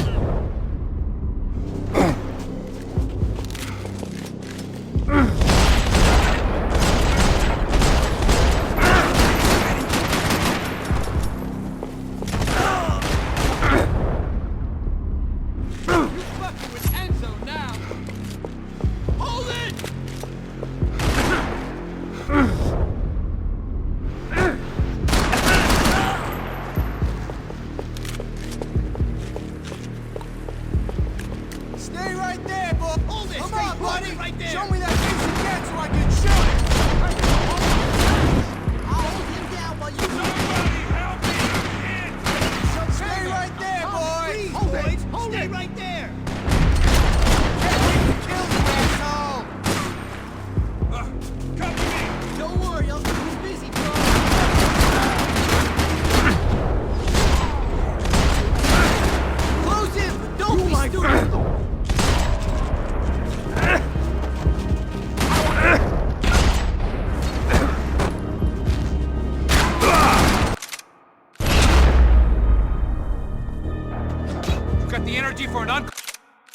Stay right there, boy. Hold it. Come on, buddy. Right there. Show me that piece again so I can shoot it. I'll hold him down while you. Somebody help me! Stay right there, boys. Hold it. Stay right there. Kill the asshole. Come to me. Don't worry, I'll keep you busy, bro. Close in, but don't be stupid. Got the energy for an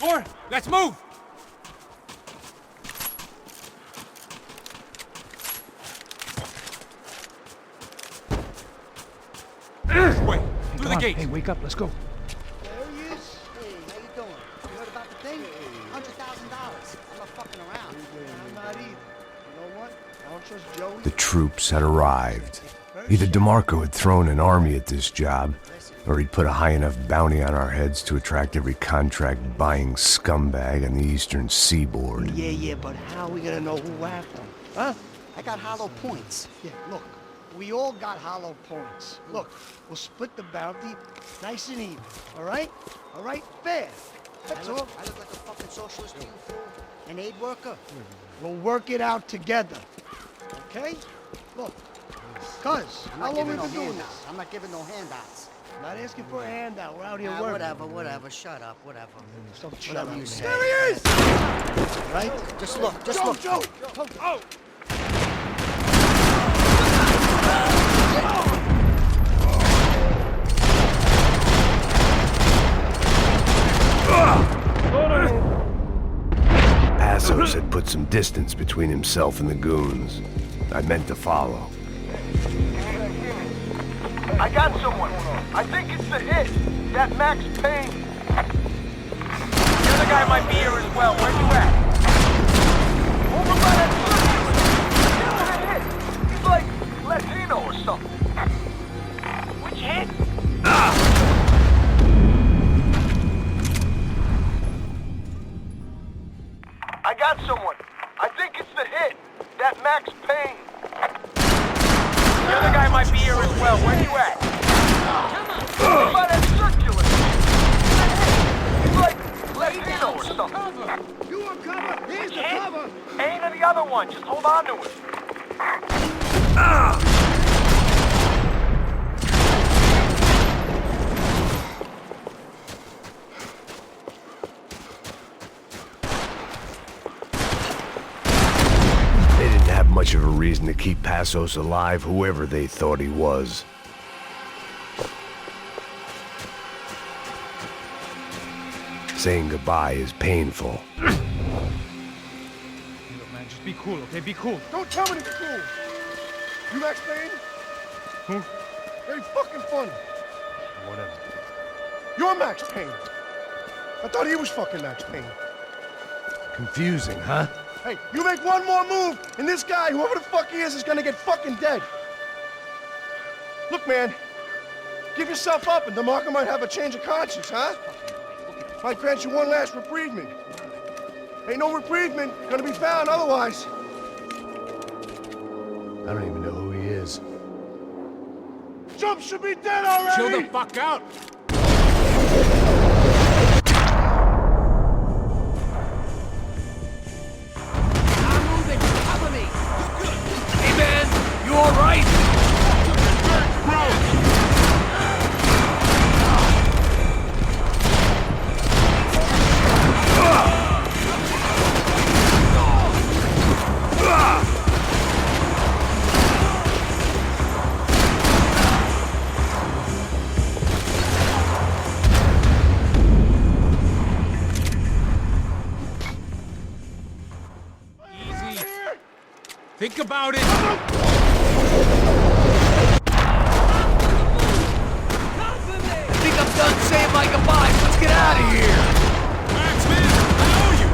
Or let's move! Wait, through the gate. Hey, wake up, let's go. There he is. Hey, how you doing? You heard about the thing? $100,000. I'm not fucking around. I'm not either. You know what? I don't trust Joey. The troops had arrived. Either DeMarco had thrown an army at this job, or he'd put a high enough bounty on our heads to attract every contract-buying scumbag on the eastern seaboard. Yeah, but how are we gonna know who whacked him? Huh? I got hollow points. Yeah, look. We all got hollow points. Look, we'll split the bounty nice and even. All right? All right? Fair. That's all. I look like a fucking socialist to you, fool. An aid worker. We'll work it out together. Okay? Look. Cuz, how long we been doing this? I'm not giving no handouts. I'm not asking for a handout. We're out here working. Whatever. Shut up, whatever. Don't shut up. You say. There he is! Right? Just look. Joe! Oh! Passos had put some distance between himself and the goons. I meant to follow. I got someone. I think it's the hit. That Max Payne. The other guy might be here as well. Where you at? Over by that circular. He's like Latino or something. Which hit? I got someone. I think it's the hit. That Max Payne. The other guy might be here as well. Where you at? Over by that circular. He's like Latino or something. You want cover? Here's the cover. Ain't the other one. Just hold on to it. They didn't have much of a reason to keep Passos alive, whoever they thought he was. Saying goodbye is painful. You imagine be cool, okay? Be cool. Don't tell me to be cool. You Max Payne? Who? Very fucking funny. Whatever. You're Max Payne. I thought he was fucking Max Payne. Confusing, huh? Hey, you make one more move, and this guy, whoever the fuck he is gonna get fucking dead. Look, man, give yourself up, and DeMarco might have a change of conscience, huh? Might grant you one last reprievement. Ain't no reprievement gonna be found otherwise. I don't even know who he is. Jump should be dead already! Chill the fuck out! I'm moving. Cover me. Hey, man. You all right? Easy. Think about it. I think I'm done saying my goodbyes. Let's get out of here. Max, man, I owe you.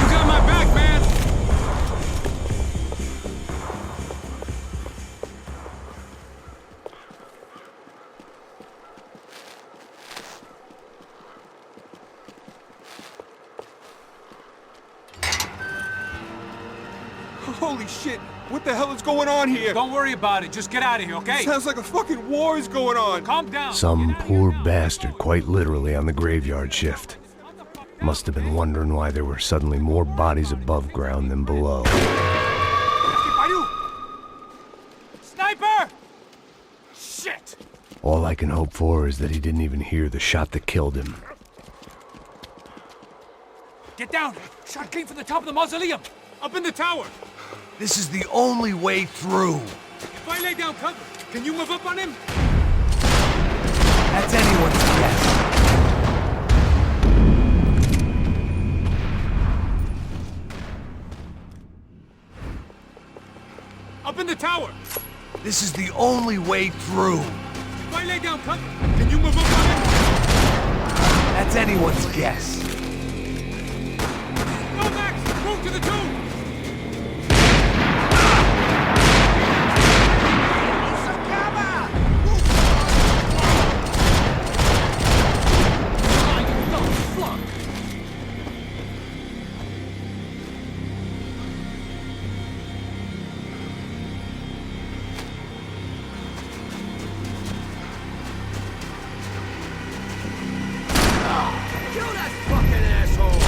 You got my back, man. Holy shit! What the hell is going on here? Don't worry about it. Just get out of here, okay? Sounds like a fucking war is going on. Calm down. Some poor bastard, quite literally, on the graveyard shift. Must have been wondering why there were suddenly more bodies above ground than below. Sniper! Shit! All I can hope for is that he didn't even hear the shot that killed him. Get down! Shot came from the top of the mausoleum! Up in the tower! This is the only way through. If I lay down cover, can you move up on him? That's anyone's guess. Up in the tower! This is the only way through. If I lay down cover, can you move up on him? That's anyone's guess. Go, Max! Move to the tomb! Kill that fucking asshole!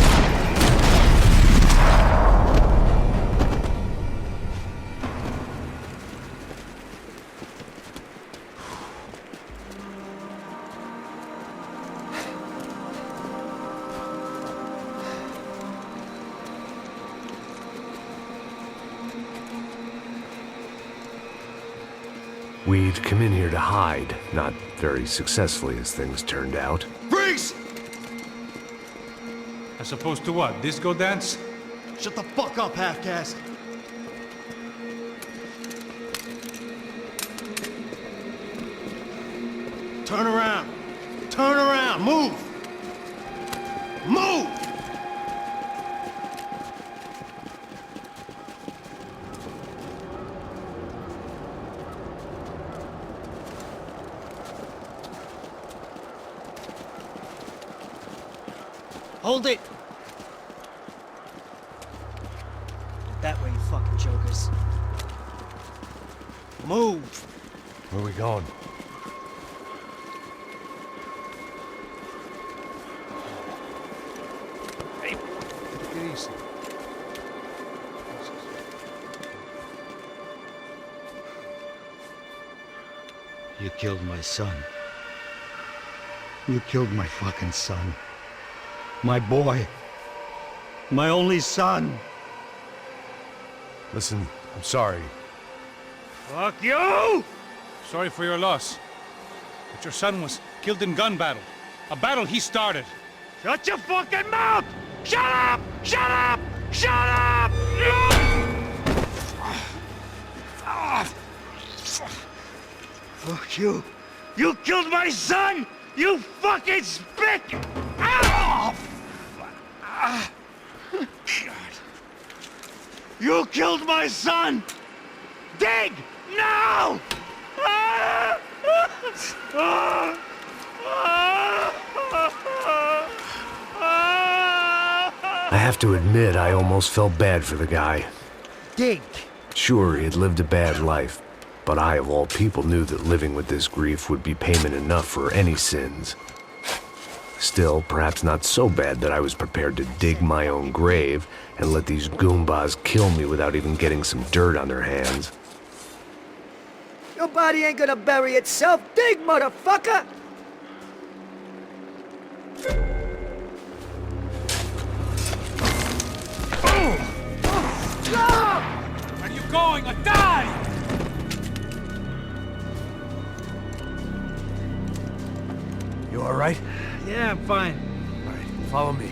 We'd come in here to hide, not very successfully as things turned out. Freeze! As opposed to what? Disco dance? Shut the fuck up, half-caste. Turn around. Turn around. Move. Move! Hold it! That way, you fucking jokers. Move! Where are we going? Hey, take it easy. You killed my son. You killed my fucking son. My boy. My only son. Listen, I'm sorry. Fuck you! Sorry for your loss. But your son was killed in gun battle. A battle he started. Shut your fucking mouth! Shut up! Shut up! Shut up! Fuck you! You killed my son! You fucking spick! Ah! God. You killed my son! Dig! Now! I have to admit, I almost felt bad for the guy. Dig! Sure, he had lived a bad life, but I, of all people, knew that living with this grief would be payment enough for any sins. Still, perhaps not so bad that I was prepared to dig my own grave and let these goombas kill me without even getting some dirt on their hands. Your body ain't gonna bury itself. Dig, motherfucker! Where are you going? I die! You all right? Yeah, I'm fine. All right, follow me.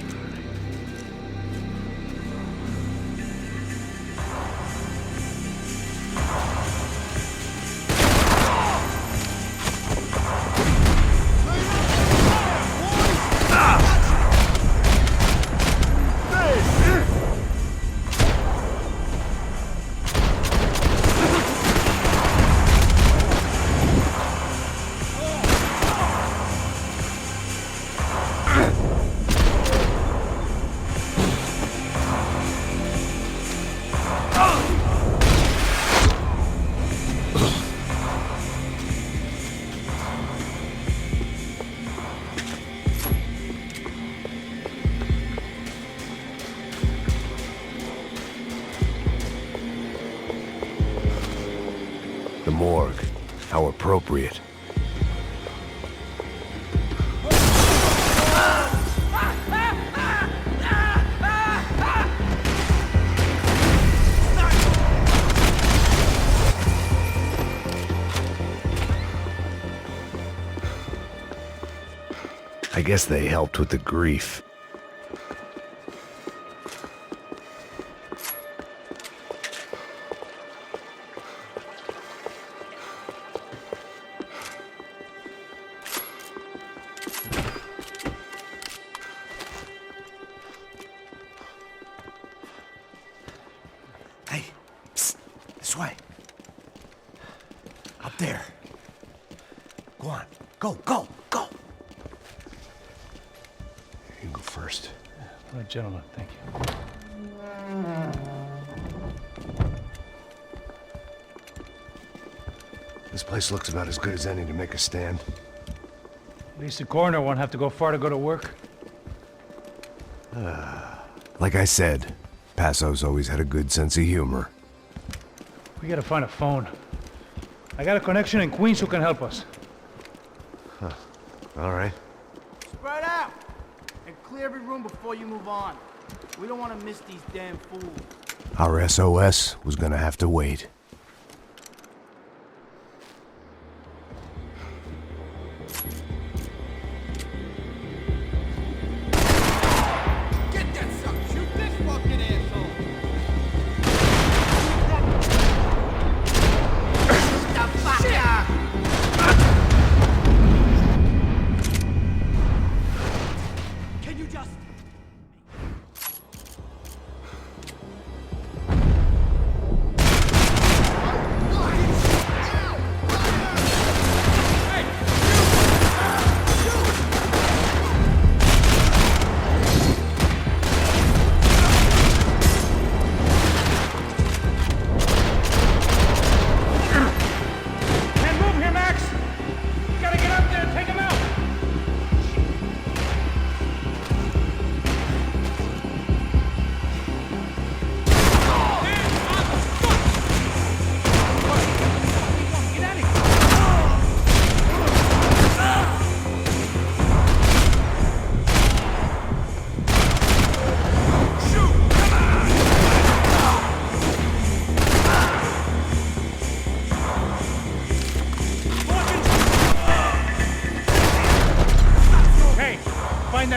The morgue. How appropriate. I guess they helped with the grief. Hey, psst, this way. Up there. Go on, go, go, go. You can go first. All right, gentlemen, thank you. This place looks about as good as any to make a stand. At least the coroner won't have to go far to go to work. Like I said, Passo's always had a good sense of humor. We gotta find a phone. I got a connection in Queens who can help us. Huh. All right. Spread out! And clear every room before you move on. We don't want to miss these damn fools. Our SOS was gonna have to wait. Get that sucker! Shoot this fucking asshole! Can you just...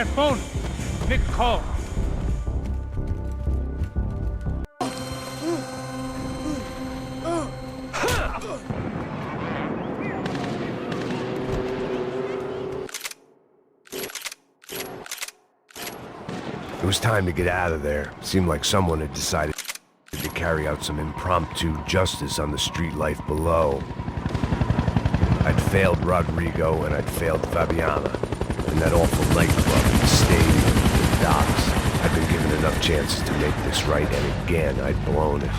that phone. Make a call. It was time to get out of there. Seemed like someone had decided to carry out some impromptu justice on the street life below. I'd failed Rodrigo and I'd failed Fabiana. And that awful nightclub and stadium and the docks. I'd been given enough chances to make this right, and again I'd blown it.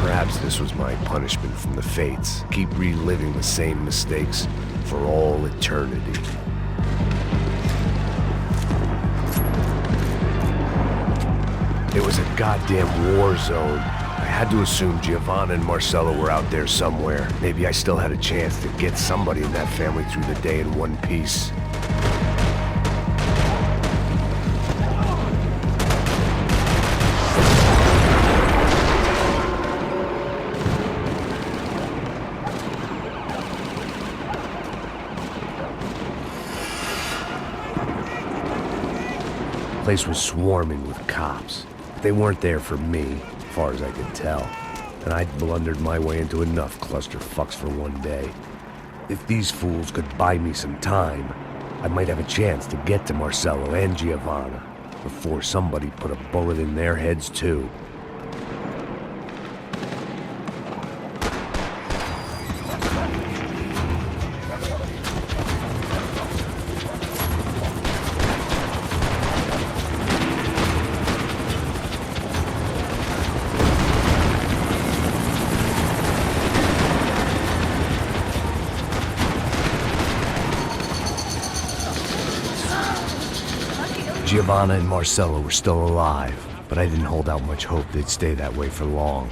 Perhaps this was my punishment from the fates. Keep reliving the same mistakes for all eternity. It was a goddamn war zone. I had to assume Giovanna and Marcello were out there somewhere. Maybe I still had a chance to get somebody in that family through the day in one piece. The place was swarming with cops. They weren't there for me, as far as I could tell, and I'd blundered my way into enough clusterfucks for one day. If these fools could buy me some time, I might have a chance to get to Marcello and Giovanna before somebody put a bullet in their heads too. Giovanna and Marcello were still alive, but I didn't hold out much hope they'd stay that way for long.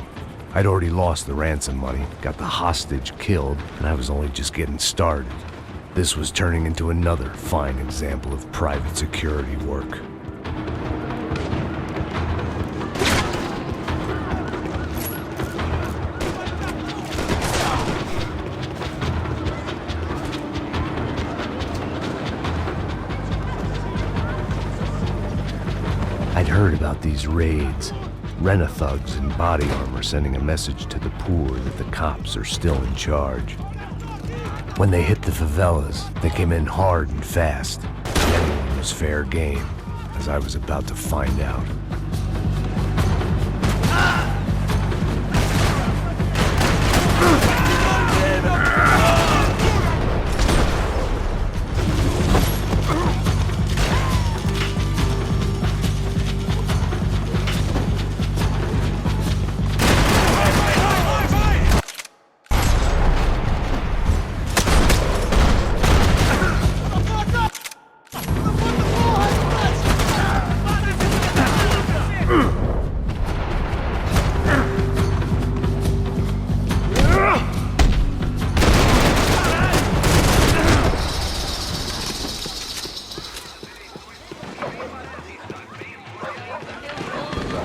I'd already lost the ransom money, got the hostage killed, and I was only just getting started. This was turning into another fine example of private security work. I'd heard about these raids. Rent-a-thugs in body armor sending a message to the poor that the cops are still in charge. When they hit the favelas, they came in hard and fast. Anyone was fair game, as I was about to find out.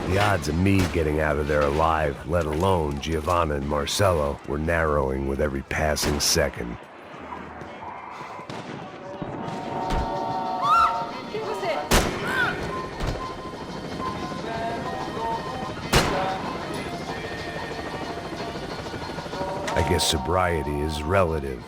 The odds of me getting out of there alive, let alone Giovanna and Marcello, were narrowing with every passing second. I guess sobriety is relative.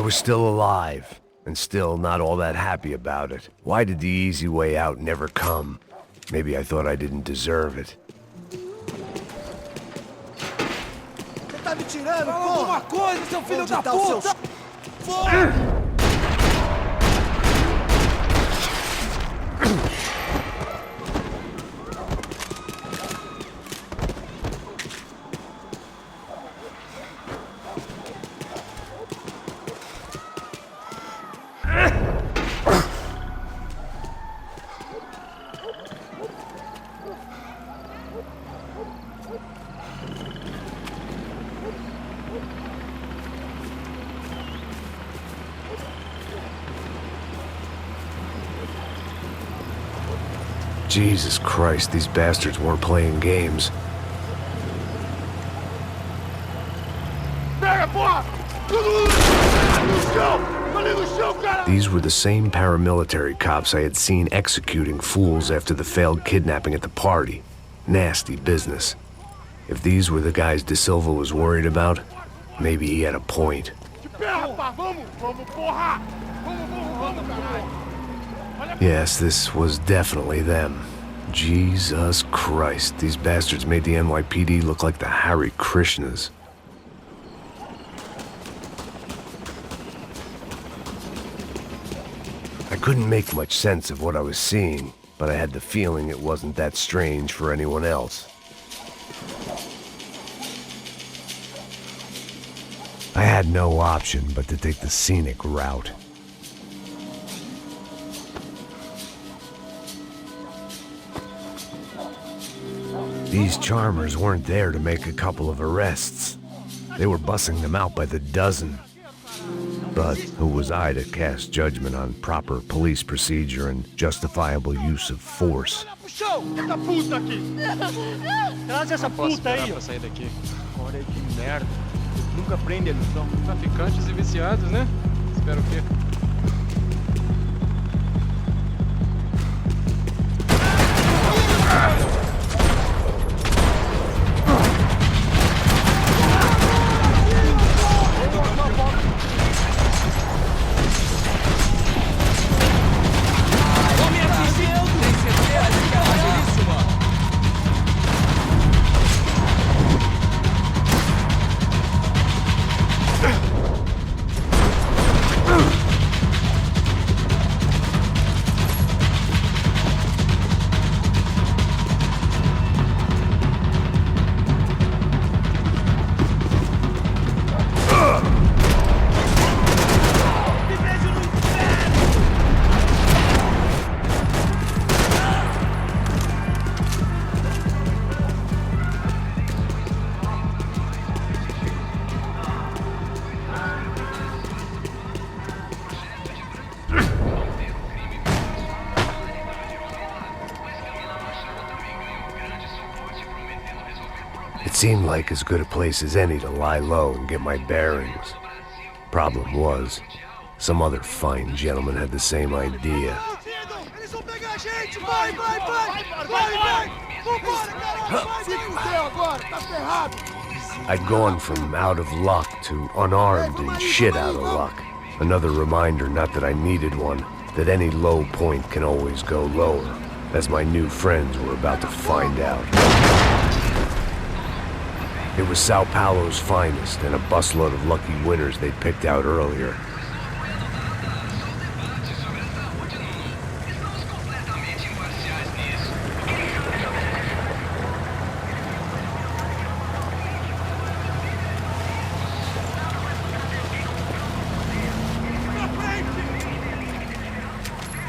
was still alive, and still not all that happy about it. Why did the easy way out never come? Maybe I thought I didn't deserve it. Você tá me tirando, Fala porra? alguma coisa, seu filho Onde da tá o seu puta! Foda! Jesus Christ, these bastards weren't playing games. Pega, porra! No chão! Ali no chão, cara! These were the same paramilitary cops I had seen executing fools after the failed kidnapping at the party. Nasty business. If these were the guys De Silva was worried about, maybe he had a point. Yes, this was definitely them. Jesus Christ, these bastards made the NYPD look like the Hare Krishnas. I couldn't make much sense of what I was seeing, but I had the feeling it wasn't that strange for anyone else. I had no option but to take the scenic route. These charmers weren't there to make a couple of arrests. They were bussing them out by the dozen. But who was I to cast judgment on proper police procedure and justifiable use of force? Essa puta aqui! Traz essa puta aí! Pra sair daqui. Olha que merda. Eles nunca prendem eles, são traficantes e viciados, né? Espero o quê? It seemed like as good a place as any to lie low and get my bearings. Problem was, some other fine gentleman had the same idea. Eles vão pegar a gente! Vai, vai, vai! Vai, vai! Vambora, caralho! Se fudeu agora, tá ferrado! I'd gone from out of luck to unarmed and shit out of luck. Another reminder, not that I needed one, that any low point can always go lower, as my new friends were about to find out. It was Sao Paulo's finest, and a busload of lucky winners they'd picked out earlier.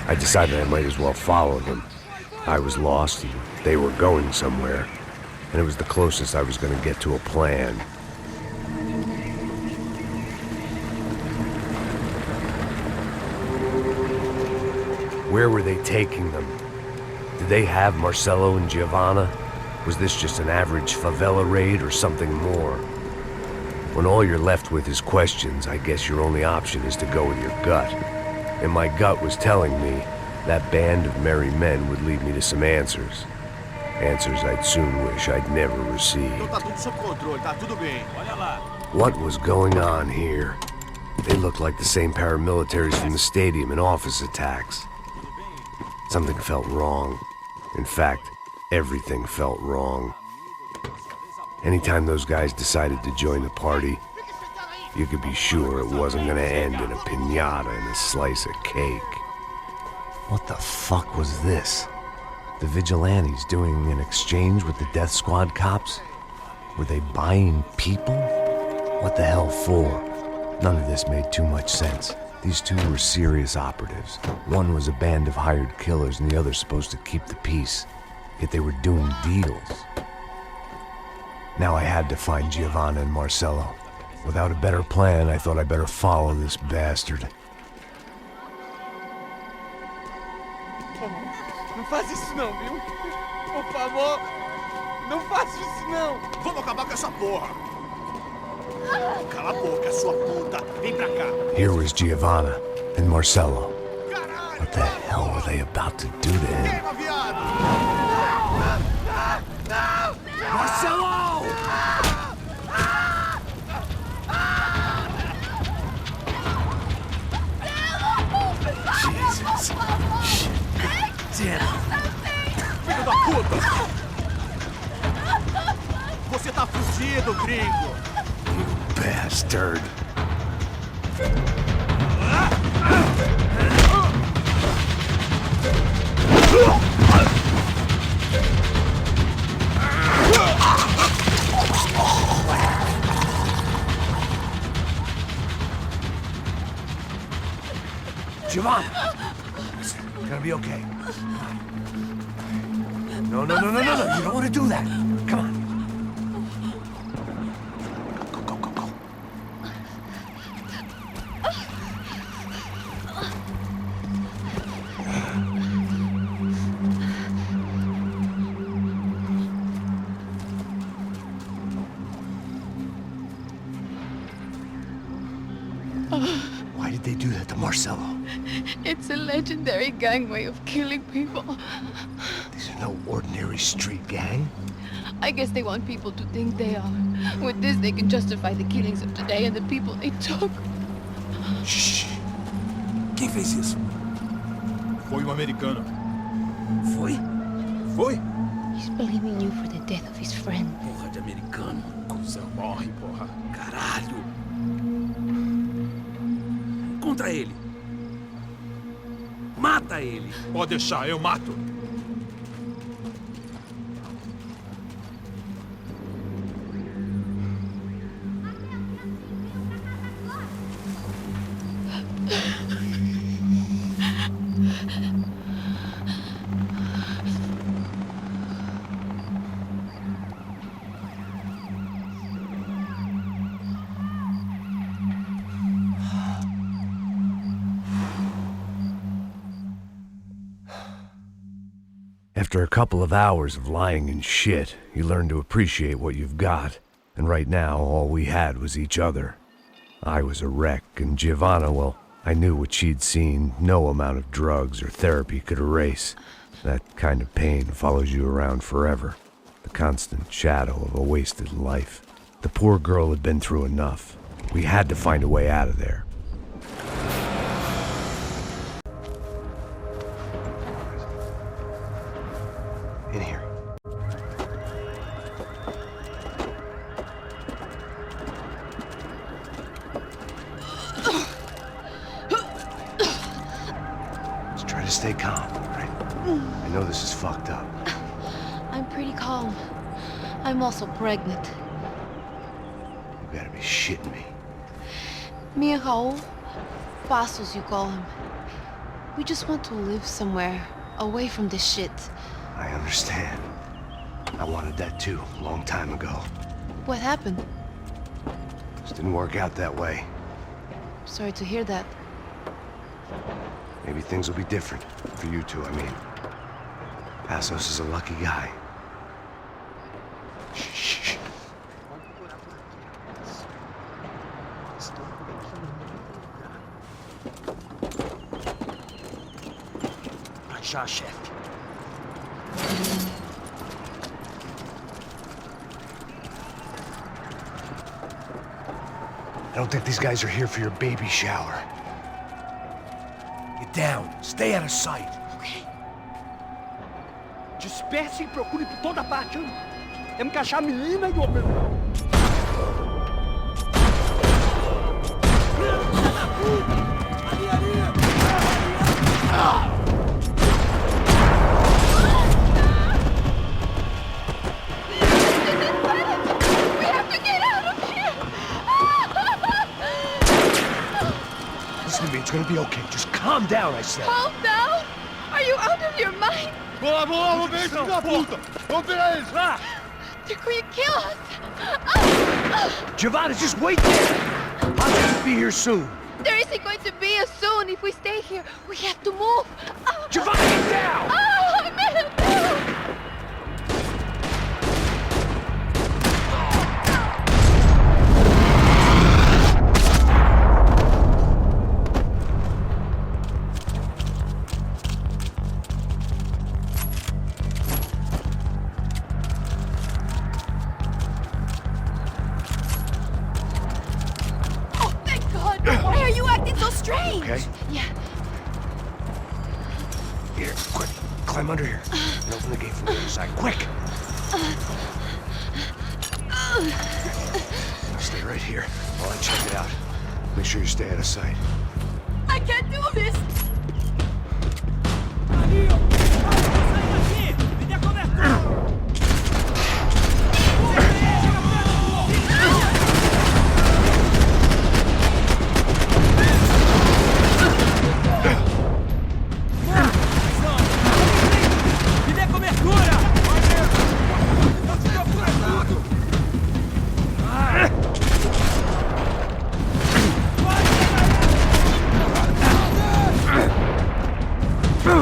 I decided I might as well follow them. I was lost, and they were going somewhere, and it was the closest I was going to get to a plan. Where were they taking them? Did they have Marcelo and Giovanna? Was this just an average favela raid or something more? When all you're left with is questions, I guess your only option is to go with your gut. And my gut was telling me that band of merry men would lead me to some answers. Answers I'd soon wish I'd never received. Tá tudo sob controle, tá tudo bem. Olha lá. What was going on here? They looked like the same paramilitaries from the stadium and office attacks. Something felt wrong. In fact, everything felt wrong. Anytime those guys decided to join the party, you could be sure it wasn't gonna end in a piñata and a slice of cake. What the fuck was this? The vigilantes doing an exchange with the death squad cops? Were they buying people? What the hell for? None of this made too much sense. These two were serious operatives. One was a band of hired killers and the other supposed to keep the peace. Yet they were doing deals. Now I had to find Giovanna and Marcello. Without a better plan, I thought I better follow this bastard. Não faz isso não, viu? Por favor, não faça isso não. Vamos acabar com essa porra. Cala a boca, sua puta. Vem pra cá. Here was Giovanna and Marcello. What the hell were they about to do to him? Marcello! Jesus. Shit. Damn. Filho da puta! Você tá fudido, gringo! Bastard. Giovanna! It's gonna be okay. No. You don't want to do that. Come on. Go. Why did they do that to Marcello? It's a legendary gang way of killing people. These are no ordinary street gang. I guess they want people to think they are. With this, they can justify the killings of today and the people they took. Shh. Quem fez isso? Foi americano. Foi? Foi? He's blaming you for the death of his friend. Porra de americano. Cusão morre, porra. Caralho. Contra ele. Mata ele. Pode deixar, eu mato. After a couple of hours of lying in shit, you learn to appreciate what you've got. And right now, all we had was each other. I was a wreck, and Giovanna, well, I knew what she'd seen no amount of drugs or therapy could erase. That kind of pain follows you around forever. The constant shadow of a wasted life. The poor girl had been through enough. We had to find a way out of there. In here. Just try to stay calm, all right? I know this is fucked up. I'm pretty calm. I'm also pregnant. You gotta be shitting me. Me and Raul, Passos you call him. We just want to live somewhere, away from this shit. I understand. I wanted that too, a long time ago. What happened? Just didn't work out that way. Sorry to hear that. Maybe things will be different. For you two, I mean. Passos is a lucky guy. Shh. Pra já, chefe. I don't think these guys are here for your baby shower. Get down. Stay out of sight. Disperse e procure por toda parte. Temos que achar a menina e o meu irmão. Listen to me, it's gonna be okay. Just calm down, I said. Calm down? Are you out of your mind? Boa, boa, vamos ver, filho da puta! Vamos pegar eles, lá! They're going to kill us! Giovanna, just wait there! I'll just be here soon. There isn't going to be a soon if we stay here. We have to move. Giovanna, get down! Man, no! Why are you acting so strange? Okay. Yeah. Here, quick. Climb under here. And open the gate from the other side. Quick! Stay right here while I check it out. Make sure you stay out of sight. I can't do this!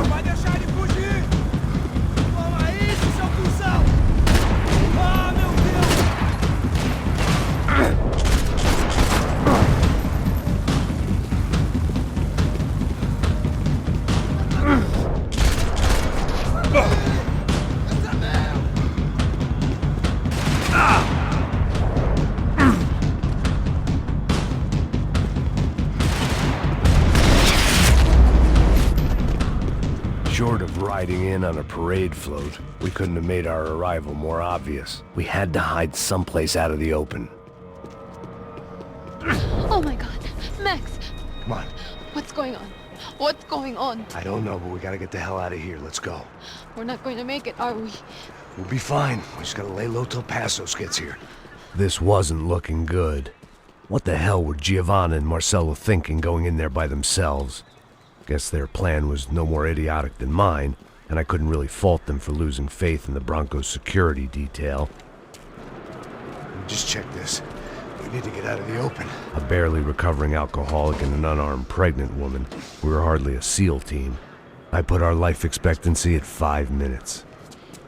Vai deixar ele fugir! Toma isso, seu cuzão! Ah, meu Short of riding in on a parade float, we couldn't have made our arrival more obvious. We had to hide someplace out of the open. Oh my god. Max, Come on. what's going on? What's going on? I don't know, but we gotta get the hell out of here. Let's go. We're not going to make it, are we? We'll be fine. We just gotta lay low till Passos gets here. This wasn't looking good. What the hell were Giovanna and Marcello thinking going in there by themselves? Guess their plan was no more idiotic than mine, and I couldn't really fault them for losing faith in the Broncos security detail. Just check this. We need to get out of the open. A barely recovering alcoholic and an unarmed pregnant woman. We were hardly a SEAL team. I put our life expectancy at 5 minutes.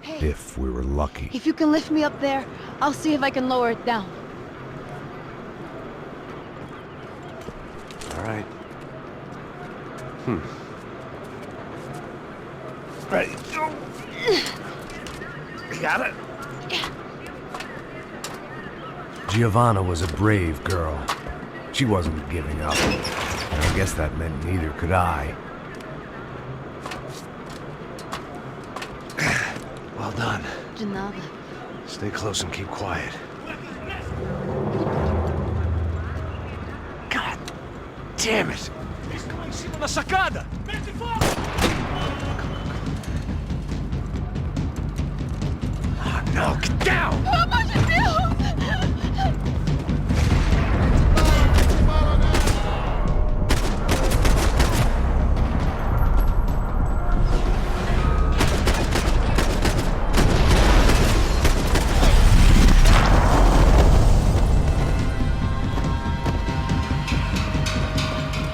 Hey. If we were lucky. If you can lift me up there, I'll see if I can lower it down. All right. Ready. You got it? Giovanna was a brave girl. She wasn't giving up. And I guess that meant neither could I. Well done. De nada. Stay close and keep quiet. God damn it! Na sacada! Oh, no, get down! Pelo amor de Deus!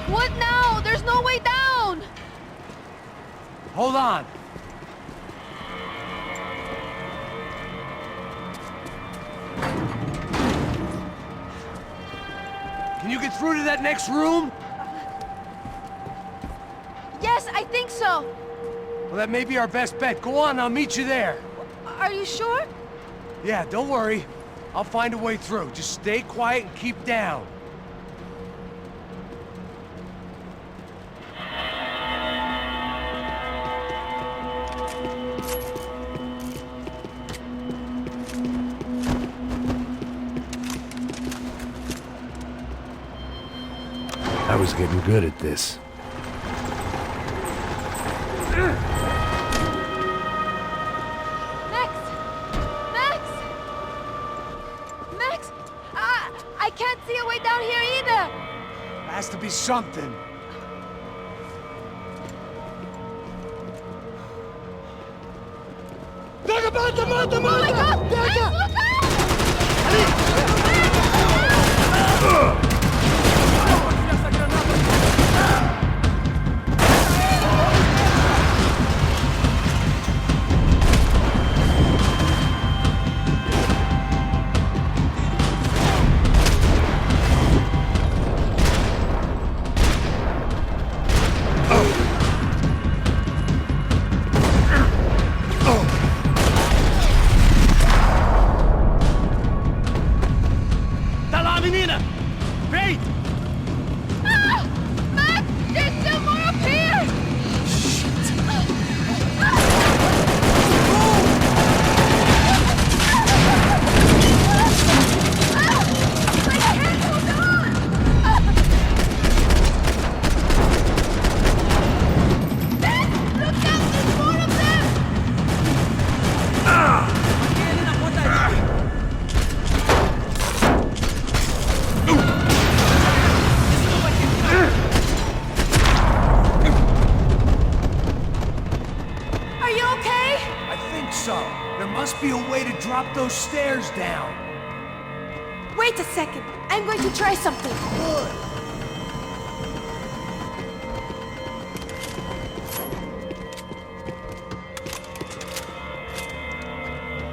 What now? There's no way down! Hold on! Can you get through to that next room? Yes, I think so. Well, that may be our best bet. Go on, I'll meet you there. Are you sure? Yeah, don't worry. I'll find a way through. Just stay quiet and keep down. I was getting good at this. Max! I can't see a way down here either! There has to be something. Oh my God! Max, look Tá lá, menina! Payne! Max! There's still more up here! Are you okay? I think so. There must be a way to drop those stairs down. Wait a second. I'm going to try something. Good.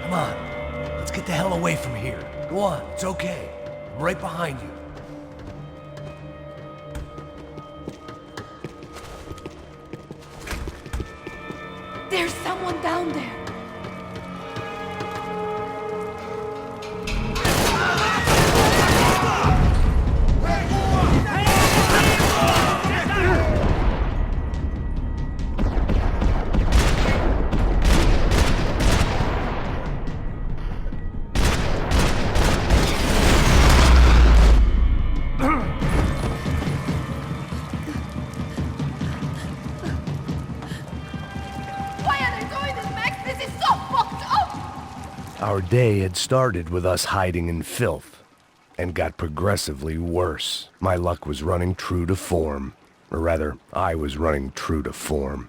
Come on. Let's get the hell away from here. Go on. It's okay. I'm right behind you. There's someone down there. Why are they doing this, Max? This is so fucked up! Our day had started with us hiding in filth, and got progressively worse. My luck was running true to form. Or rather, I was running true to form.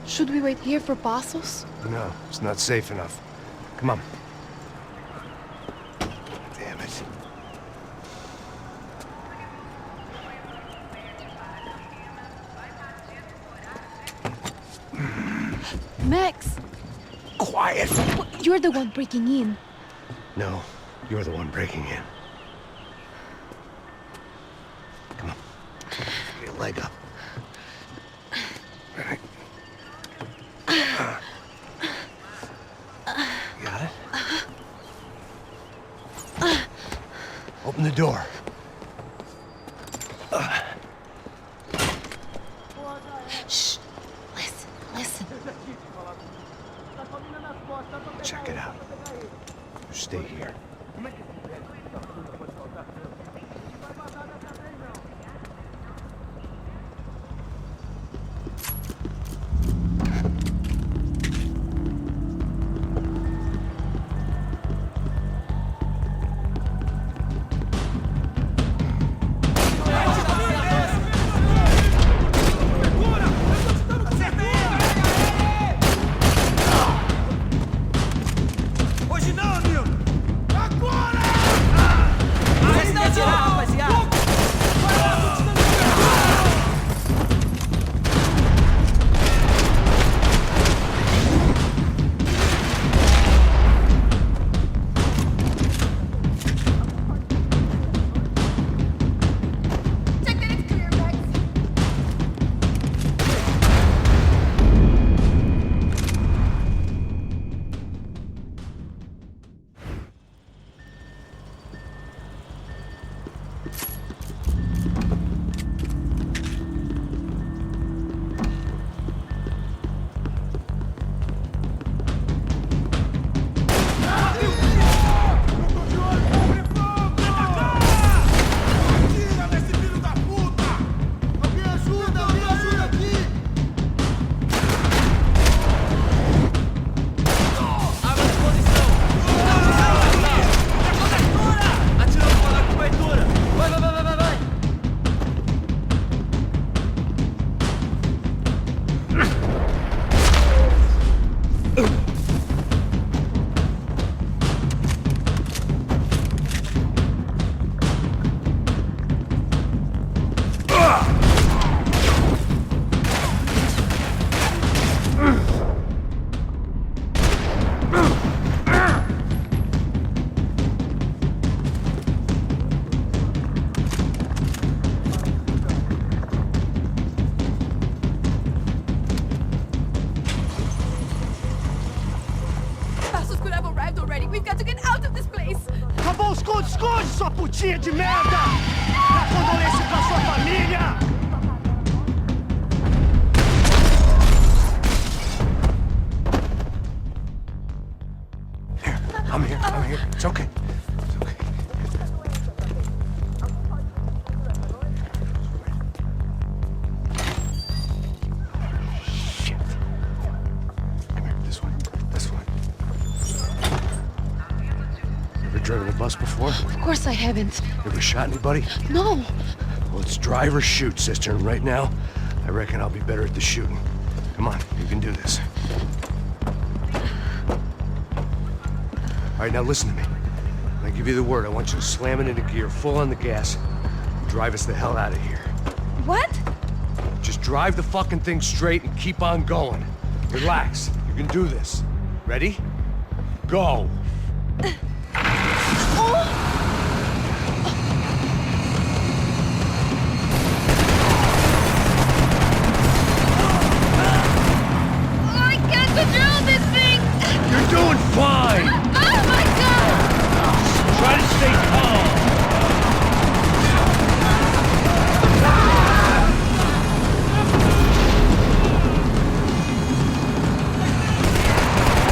Should we wait here for Passos? No, it's not safe enough. Come on. Damn it. Max! Quiet! You're the one breaking in. No, you're the one breaking in. Come on. Get your leg up. All right. Got it? Open the door. Shh. Listen. Check it out. You stay here. Hoje não, amigo! Agora! We've got to get out of this place. Acabou, esconde, esconde, sua putinha de merda! Dá condolência pra sua família! I'm here. It's okay. It's okay. Shit. Come here, this way. Ever driven a bus before? Of course I haven't. Ever shot anybody? No. Well, it's drive or shoot, sister, and right now, I reckon I'll be better at the shooting. Come on, you can do this. All right, now listen to me. When I give you the word, I want you to slam it into gear, full on the gas, and drive us the hell out of here. What? Just drive the fucking thing straight and keep on going. Relax. You can do this. Ready? Go. I can't control this thing! You're doing fine! Oh my god! Try to stay calm.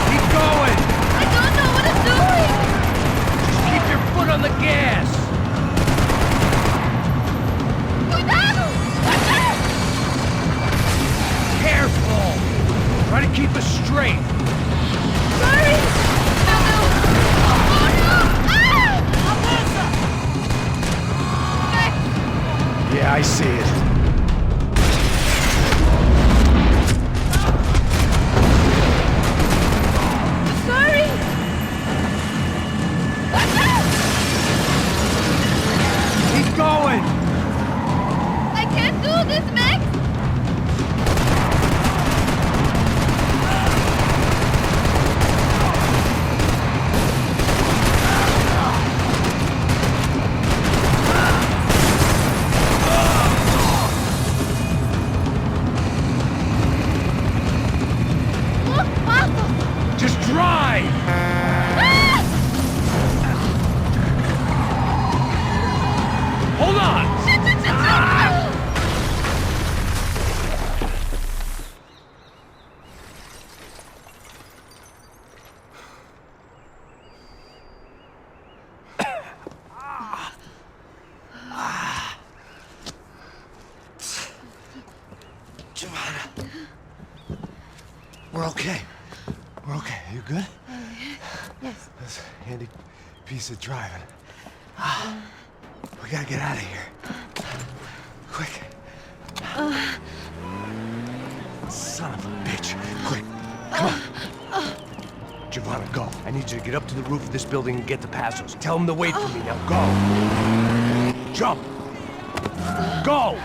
Keep going! I don't know what I'm doing! Just keep your foot on the gas! Cuidado! Careful! Try to keep us straight. Sorry! Yeah, I see it. Sorry! Keep going! I can't do this, Max! Just drive! Hold on! Giovanna. We're okay. We're okay. You good? Yes. That's a handy piece of driving. We gotta get out of here. Quick. Son of a bitch. Quick. Come on. Giovanna, go. I need you to get up to the roof of this building and get the Passos. Tell them to wait for me. Now go. Jump. Go.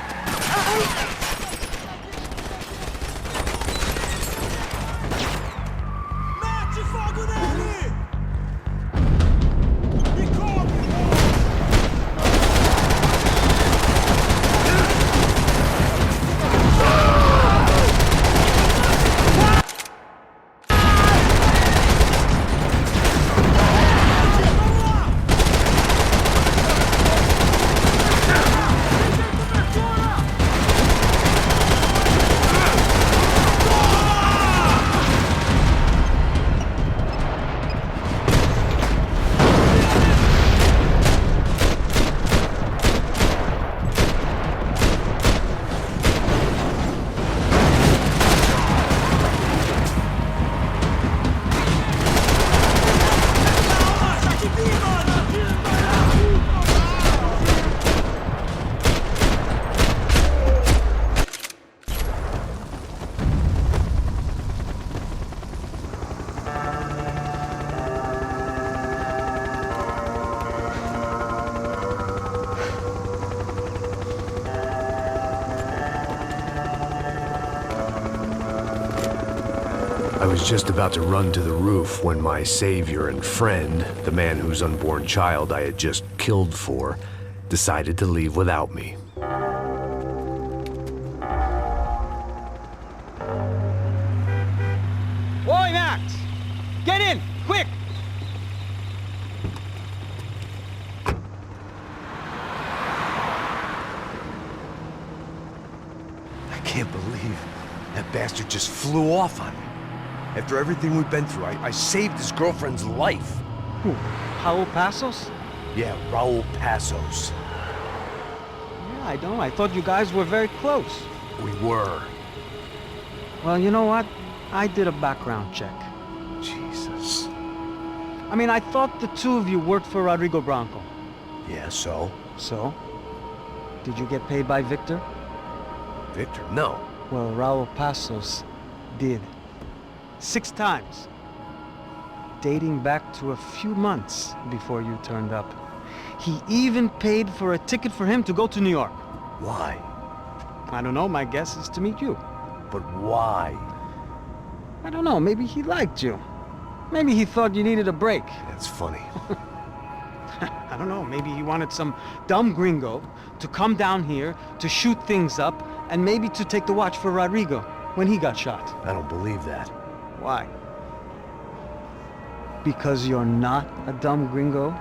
I was just about to run to the roof when my savior and friend, the man whose unborn child I had just killed for, decided to leave without me. Oi, Max! Get in, quick! just flew off on me. After everything we've been through, I saved his girlfriend's life. Who? Raul Passos? Yeah, Raul Passos. Yeah, I know. I thought you guys were very close. We were. Well, you know what? I did a background check. Jesus. I mean, I thought the two of you worked for Rodrigo Branco. Yeah, so? So? Did you get paid by Victor? Victor? No. Well, Raul Passos did. 6 times. Dating back to a few months before you turned up. He even paid for a ticket for him to go to New York. Why? I don't know, my guess is to meet you. But why? I don't know, maybe he liked you. Maybe he thought you needed a break. That's funny. I don't know, maybe he wanted some dumb gringo to come down here to shoot things up and maybe to take the watch for Rodrigo when he got shot. I don't believe that. Why? Because you're not a dumb gringo?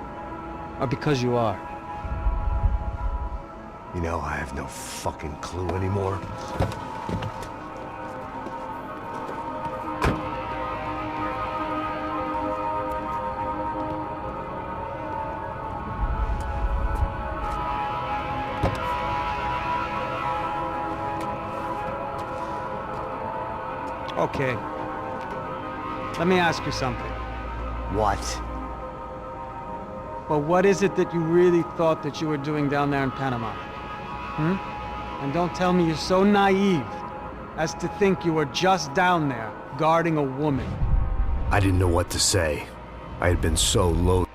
Or because you are? You know, I have no fucking clue anymore. Okay. Let me ask you something. What? Well, what is it that you really thought that you were doing down there in Panama? And don't tell me you're so naive as to think you were just down there guarding a woman. I didn't know what to say. I had been so low.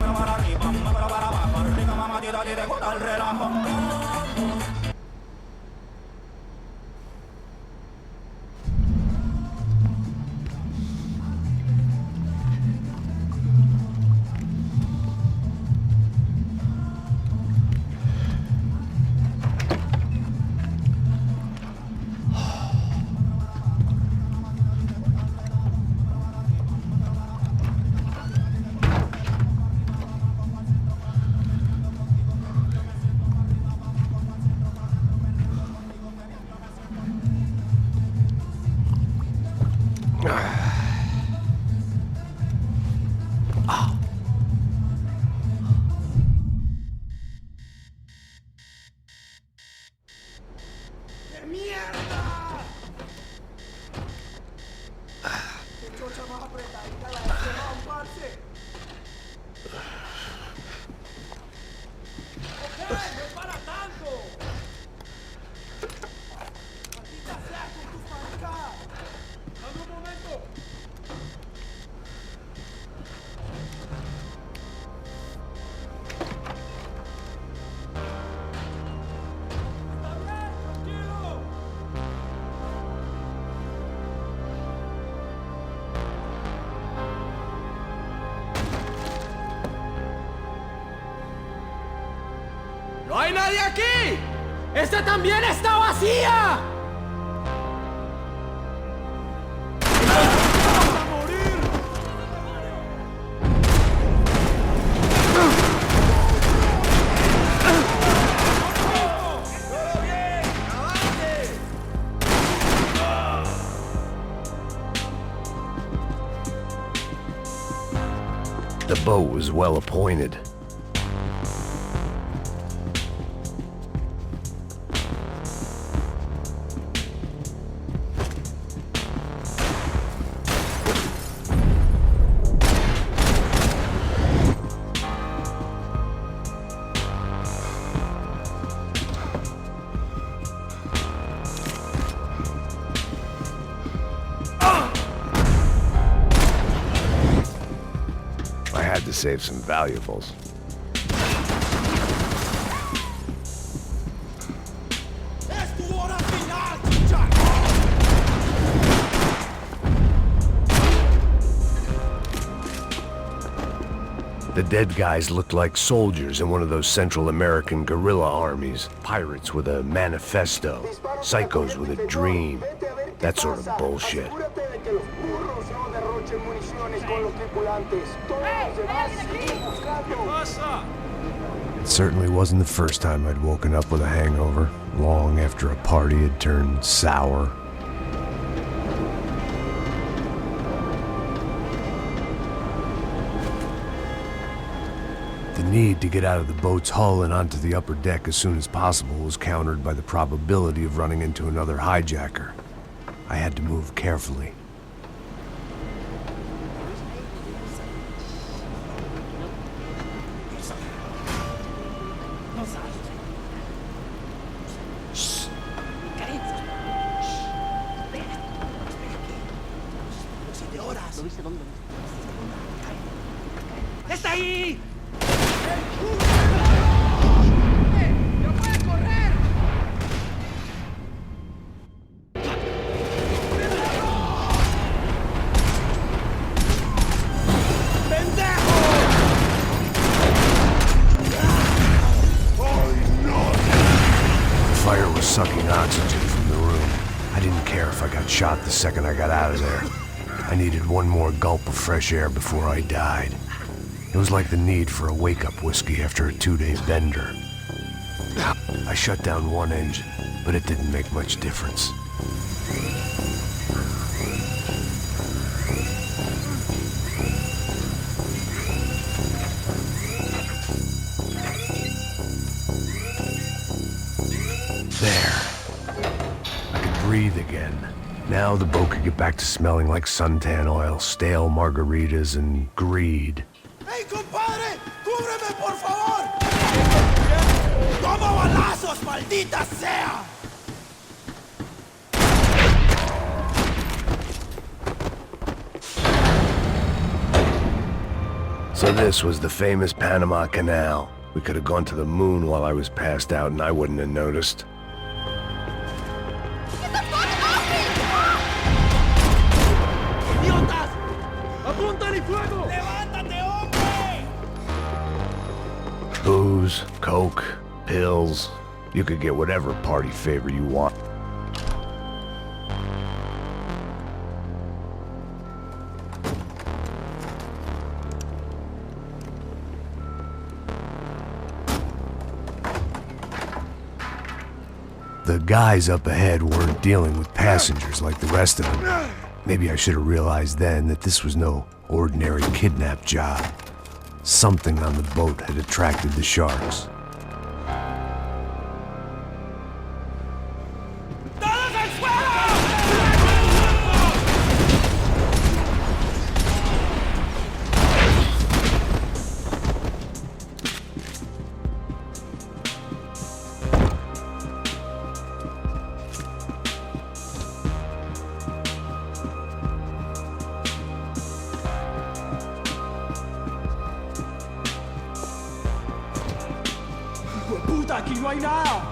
¡No hay nadie aquí! ¡Esta también está vacía! The boat was well appointed. To save some valuables. The dead guys looked like soldiers in one of those Central American guerrilla armies. Pirates with a manifesto, psychos with a dream. That sort of bullshit. It certainly wasn't the first time I'd woken up with a hangover, long after a party had turned sour. The need to get out of the boat's hull and onto the upper deck as soon as possible was countered by the probability of running into another hijacker. I had to move carefully. ¡Está ahí! The fire was sucking oxygen from the room. I didn't care if I got shot the second I got out of there. I needed one more gulp of fresh air before I died. It was like the need for a wake-up whiskey after a 2-day bender. I shut down one engine, but it didn't make much difference. There. I could breathe again. Now the boat could get back to smelling like suntan oil, stale margaritas, and greed. ¡Hey, compadre! ¡Cúbreme, por favor! ¡Toma balazos, maldita sea! So this was the famous Panama Canal. We could have gone to the moon while I was passed out and I wouldn't have noticed. ¡Idiotas! ¡Apuntan y fuego! ¡Levántate, hombre! Booze, coke, pills. You could get whatever party favor you want. The guys up ahead weren't dealing with passengers like the rest of them. Maybe I should have realized then that this was no ordinary kidnap job. Something on the boat had attracted the sharks. ¡Puta, aquí no hay nada!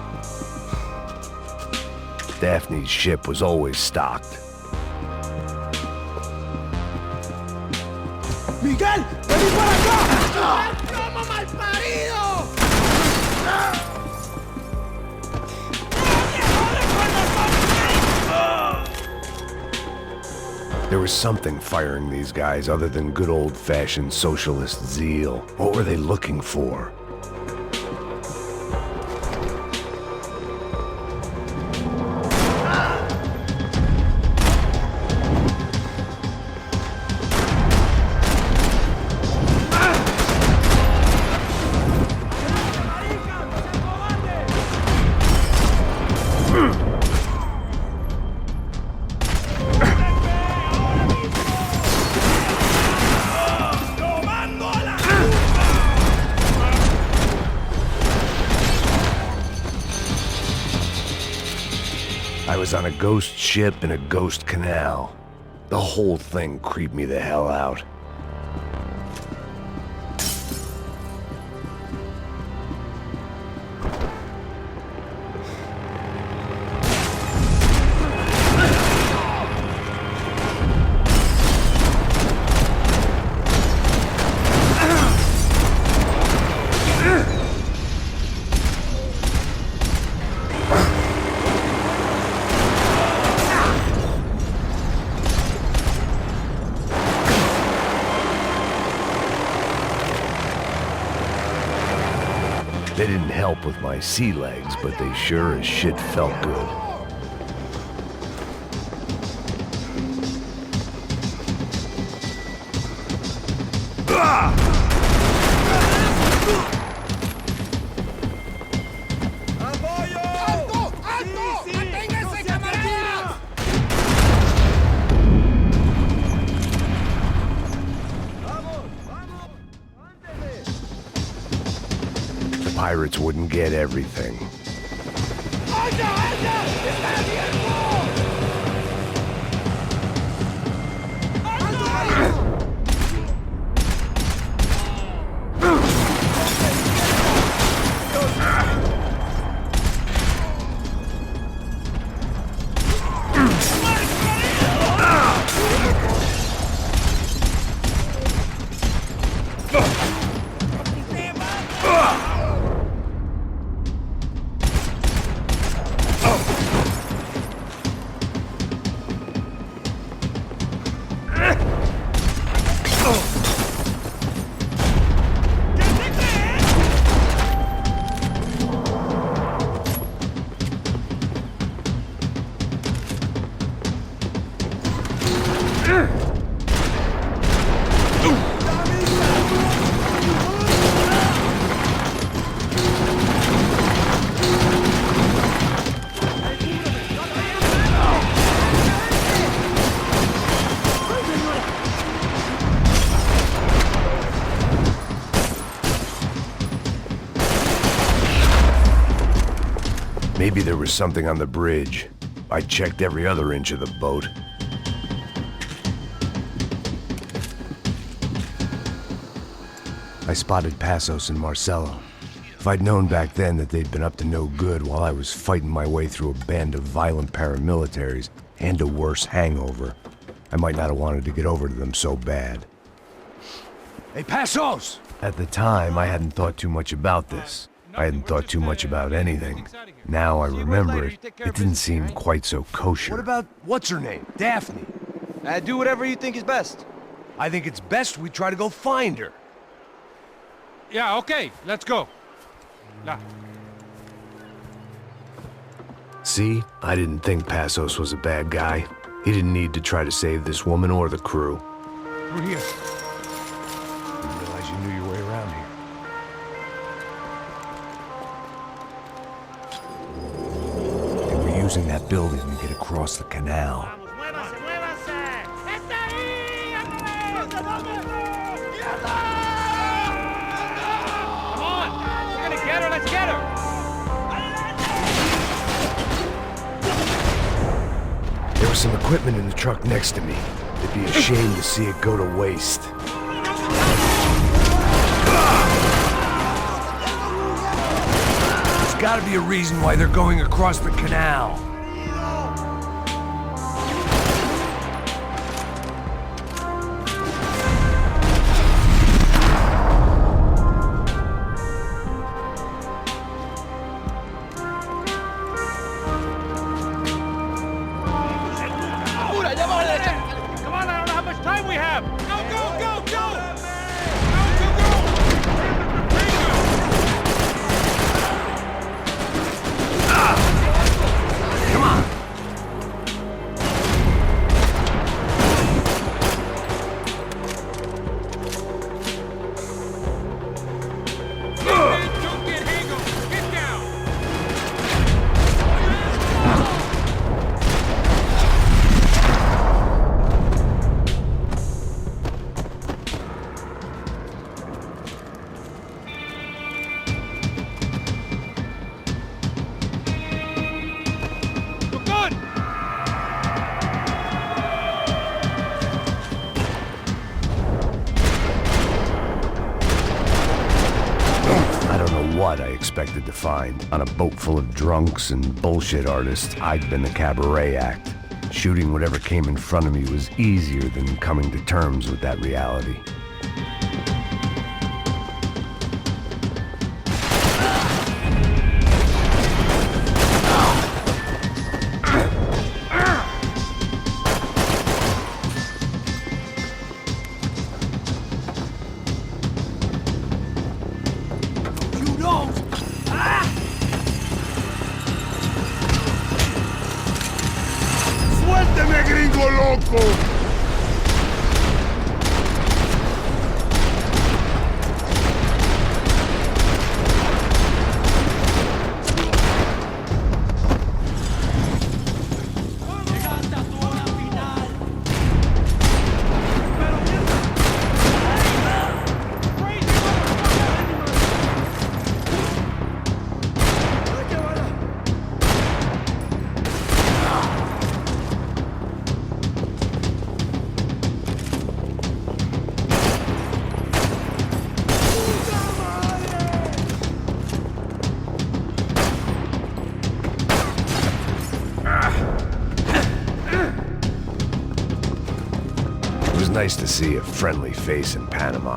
Daphne's ship was always stocked. ¡Miguel! ¡Vení para acá! ¡Como malparido! There was something firing these guys other than good old-fashioned socialist zeal. What were they looking for? I was on a ghost ship in a ghost canal. The whole thing creeped me the hell out. They didn't help with my sea legs, but they sure as shit felt good. pirates wouldn't get everything. Maybe there was something on the bridge. I checked every other inch of the boat. I spotted Passos and Marcelo. If I'd known back then that they'd been up to no good while I was fighting my way through a band of violent paramilitaries and a worse hangover, I might not have wanted to get over to them so bad. Hey, Passos! At the time, I hadn't thought too much about this. I hadn't thought too much about anything. Now I remember it, it didn't seem quite so kosher. What about, what's her name? Daphne. Do whatever you think is best. I think it's best we try to go find her. Yeah, okay, let's go. La. See? I didn't think Passos was a bad guy. He didn't need to try to save this woman or the crew. We're here. Didn't realize you knew your way around here. They were using that building to get across the canal. Let's get her! There was some equipment in the truck next to me. It'd be a shame to see it go to waste. There's gotta be a reason why they're going across the canal. What I expected to find. On a boat full of drunks and bullshit artists, I'd been the cabaret act. Shooting whatever came in front of me was easier than coming to terms with that reality. ¡Suélteme, gringo loco! nice to see a friendly face in Panama.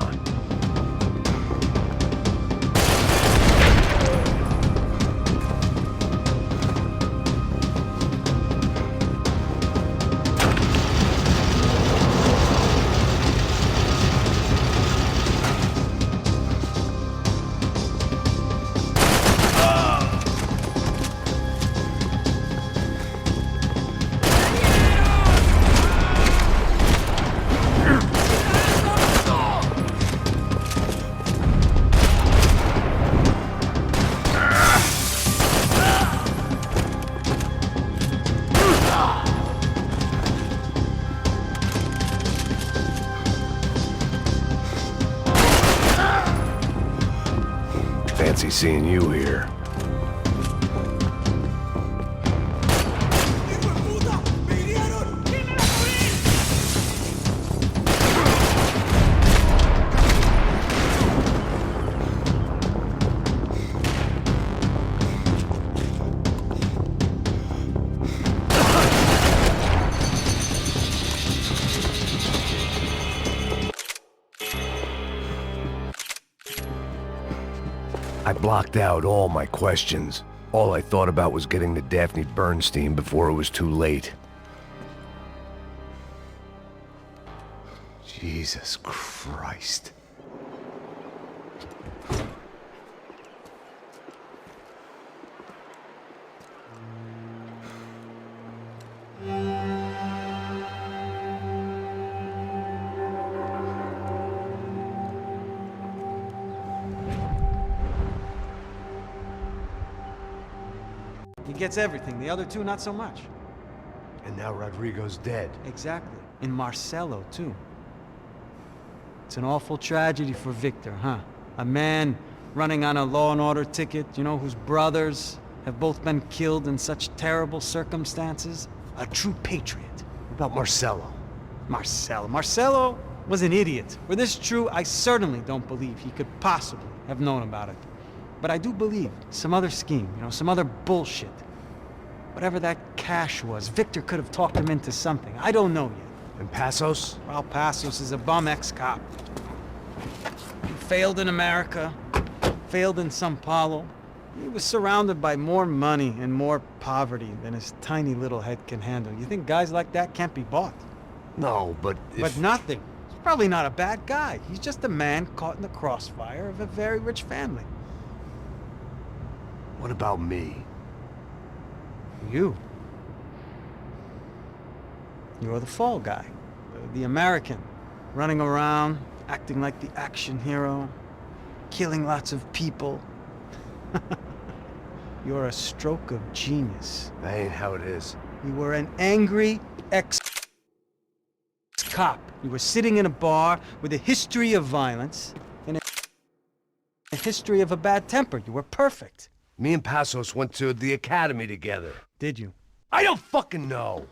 Fancy seeing you here. I blocked out all my questions. All I thought about was getting to Daphne Bernstein before it was too late. Jesus Christ. He gets everything, the other two not so much. And now Rodrigo's dead. Exactly. And Marcelo, too. It's an awful tragedy for Victor, huh? A man running on a law and order ticket, you know, whose brothers have both been killed in such terrible circumstances. A true patriot. What about Marcelo? Marcelo was an idiot. Were this true, I certainly don't believe he could possibly have known about it. But I do believe some other scheme, you know, some other bullshit. Whatever that cash was, Victor could have talked him into something. I don't know yet. And Passos? Well, Passos is a bum ex-cop. He failed in America, failed in Sao Paulo. He was surrounded by more money and more poverty than his tiny little head can handle. You think guys like that can't be bought? No, but if... But nothing. He's probably not a bad guy. He's just a man caught in the crossfire of a very rich family. What about me? You. You're the fall guy. The American. Running around, acting like the action hero. Killing lots of people. You're a stroke of genius. That ain't how it is. You were an angry ex-cop. You were sitting in a bar with a history of violence and a history of a bad temper. You were perfect. Me and Passos went to the academy together. Did you? I don't fucking know.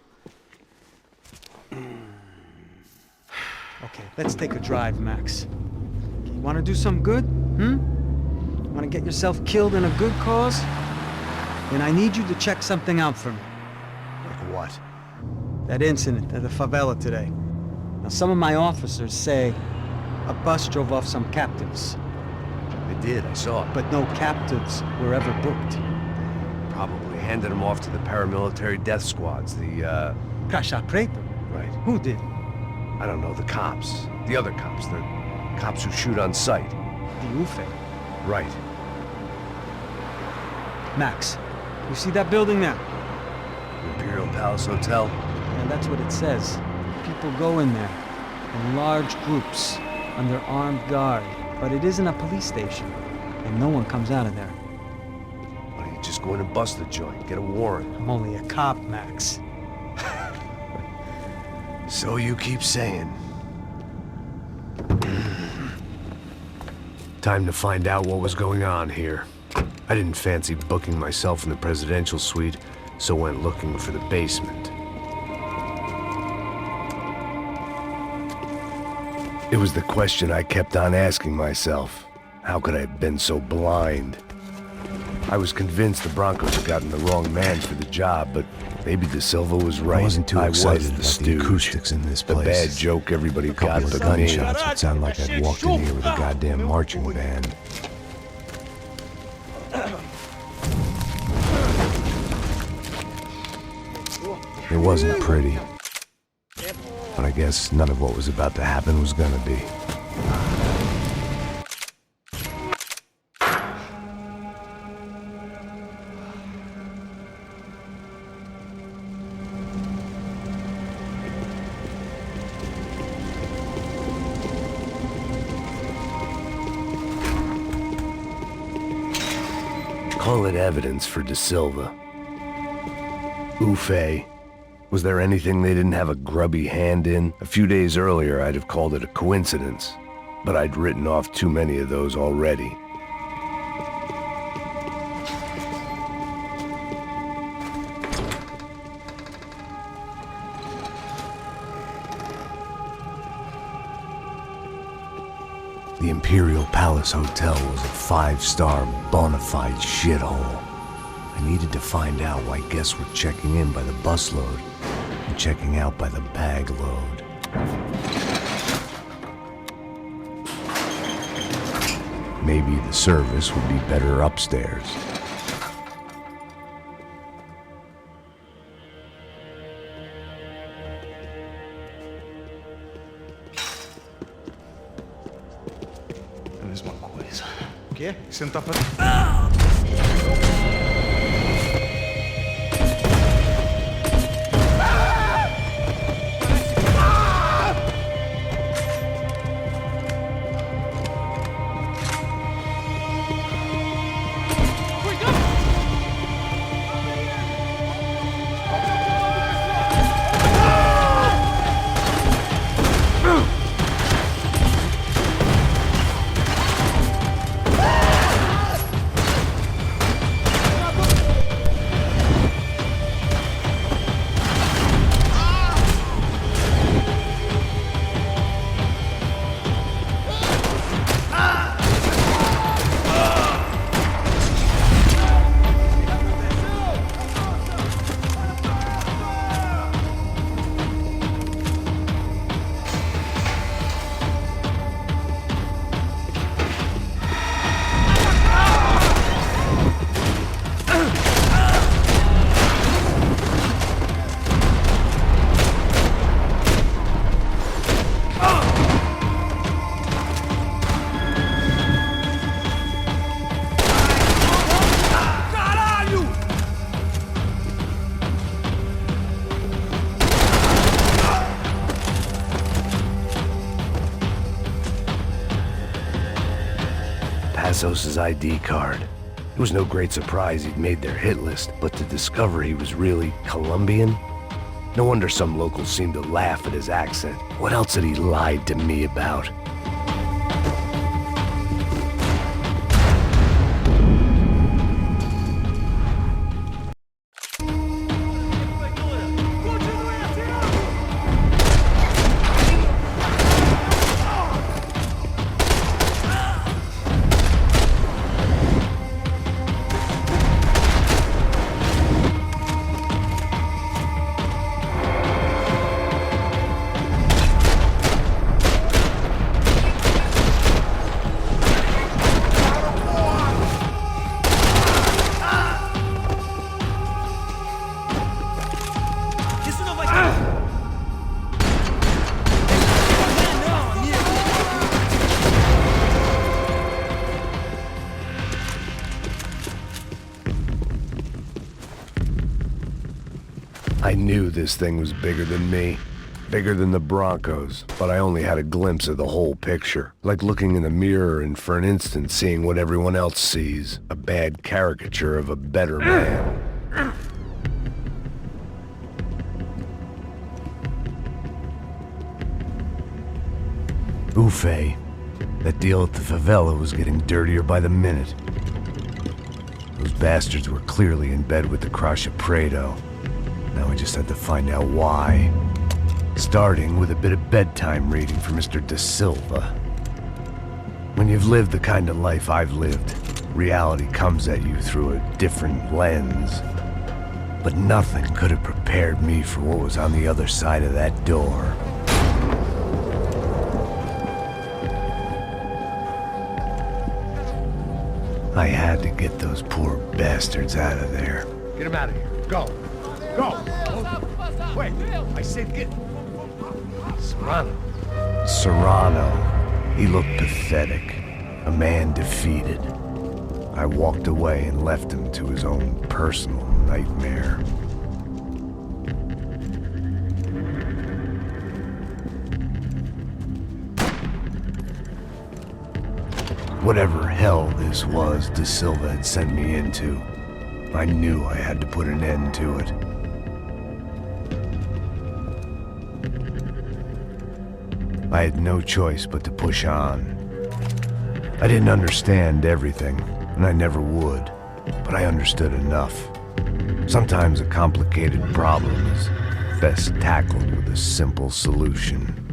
Okay, let's take a drive, Max. You want to do some good? You want to get yourself killed in a good cause? Then I need you to check something out for me. Like what? That incident at the favela today. Now, some of my officers say a bus drove off some captives. They did, I saw it. But no captives were ever booked. Probably handed them off to the paramilitary death squads, the, Caixa Preta? Right. Who did? I don't know, the cops. The other cops. The cops who shoot on sight. The UFE. Right. Max, you see that building there? Imperial Palace Hotel? And that's what it says. People go in there in large groups under armed guard. But it isn't a police station, and no one comes out of there. Why don't you just go in and bust the joint, get a warrant? I'm only a cop, Max. So you keep saying. Time to find out what was going on here. I didn't fancy booking myself in the presidential suite, so went looking for the basement. It was the question I kept on asking myself. How could I have been so blind? I was convinced the Broncos had gotten the wrong man for the job, but maybe De Silva was right. I wasn't too excited about the stooge. acoustics in this The place. bad joke everybody got The but me. gunshots would sound like I'd walked in here with a goddamn marching band. It wasn't pretty. But I guess none of what was about to happen was gonna be. Call it evidence for De Silva. Ufe. Was there anything they didn't have a grubby hand in? A few days earlier, I'd have called it a coincidence, but I'd written off too many of those already. The Imperial Palace Hotel was a 5-star bona fide shithole. I needed to find out why guests were checking in by the busload and checking out by the bag load. Maybe the service would be better upstairs. É a mesma coisa. O quê? O que você não tá fazendo? Passos' ID card. It was no great surprise he'd made their hit list, but to discover he was really Colombian? No wonder some locals seemed to laugh at his accent. What else had he lied to me about? I knew this thing was bigger than me, bigger than the Broncos, but I only had a glimpse of the whole picture. Like looking in the mirror and for an instant seeing what everyone else sees, a bad caricature of a better man. Ufe. That deal at the favela was getting dirtier by the minute. Those bastards were clearly in bed with the Crusher Prado. Now I just had to find out why. Starting with a bit of bedtime reading for Mr. De Silva. When you've lived the kind of life I've lived, Reality comes at you through a different lens. But nothing could have prepared me for what was on the other side of that door. I had to get those poor bastards out of there. Get him out of here. Go. Go. Wait. I said get... Serrano. Serrano. He looked pathetic. A man defeated. I walked away and left him to his own personal nightmare. Whatever hell this was De Silva had sent me into, I knew I had to put an end to it. I had no choice but to push on. I didn't understand everything, and I never would, but I understood enough. Sometimes a complicated problem is best tackled with a simple solution.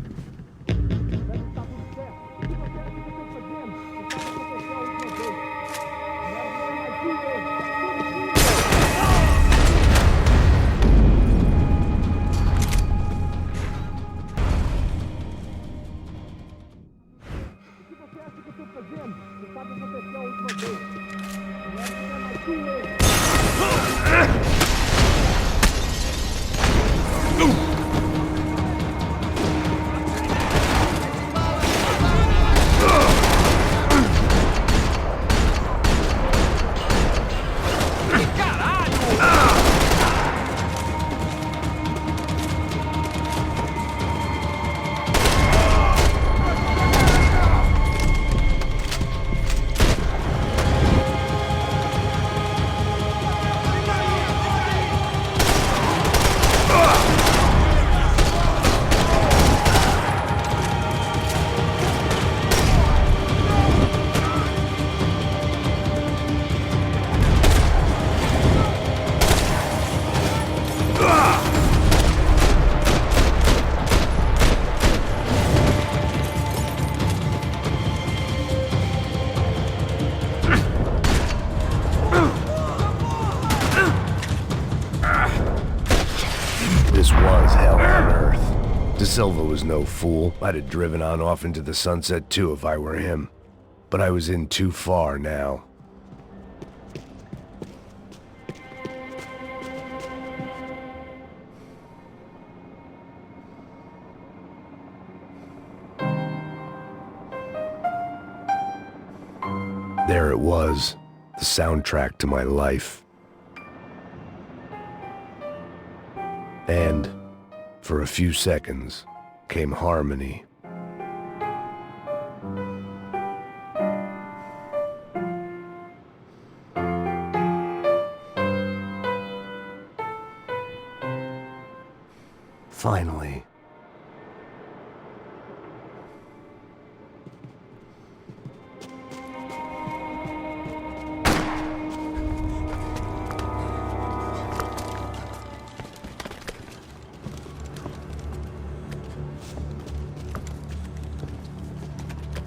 This was hell on earth. De Silva was no fool. I'd have driven on off into the sunset too if I were him. But I was in too far now. There it was, the soundtrack to my life. And, for a few seconds, came harmony. Finally.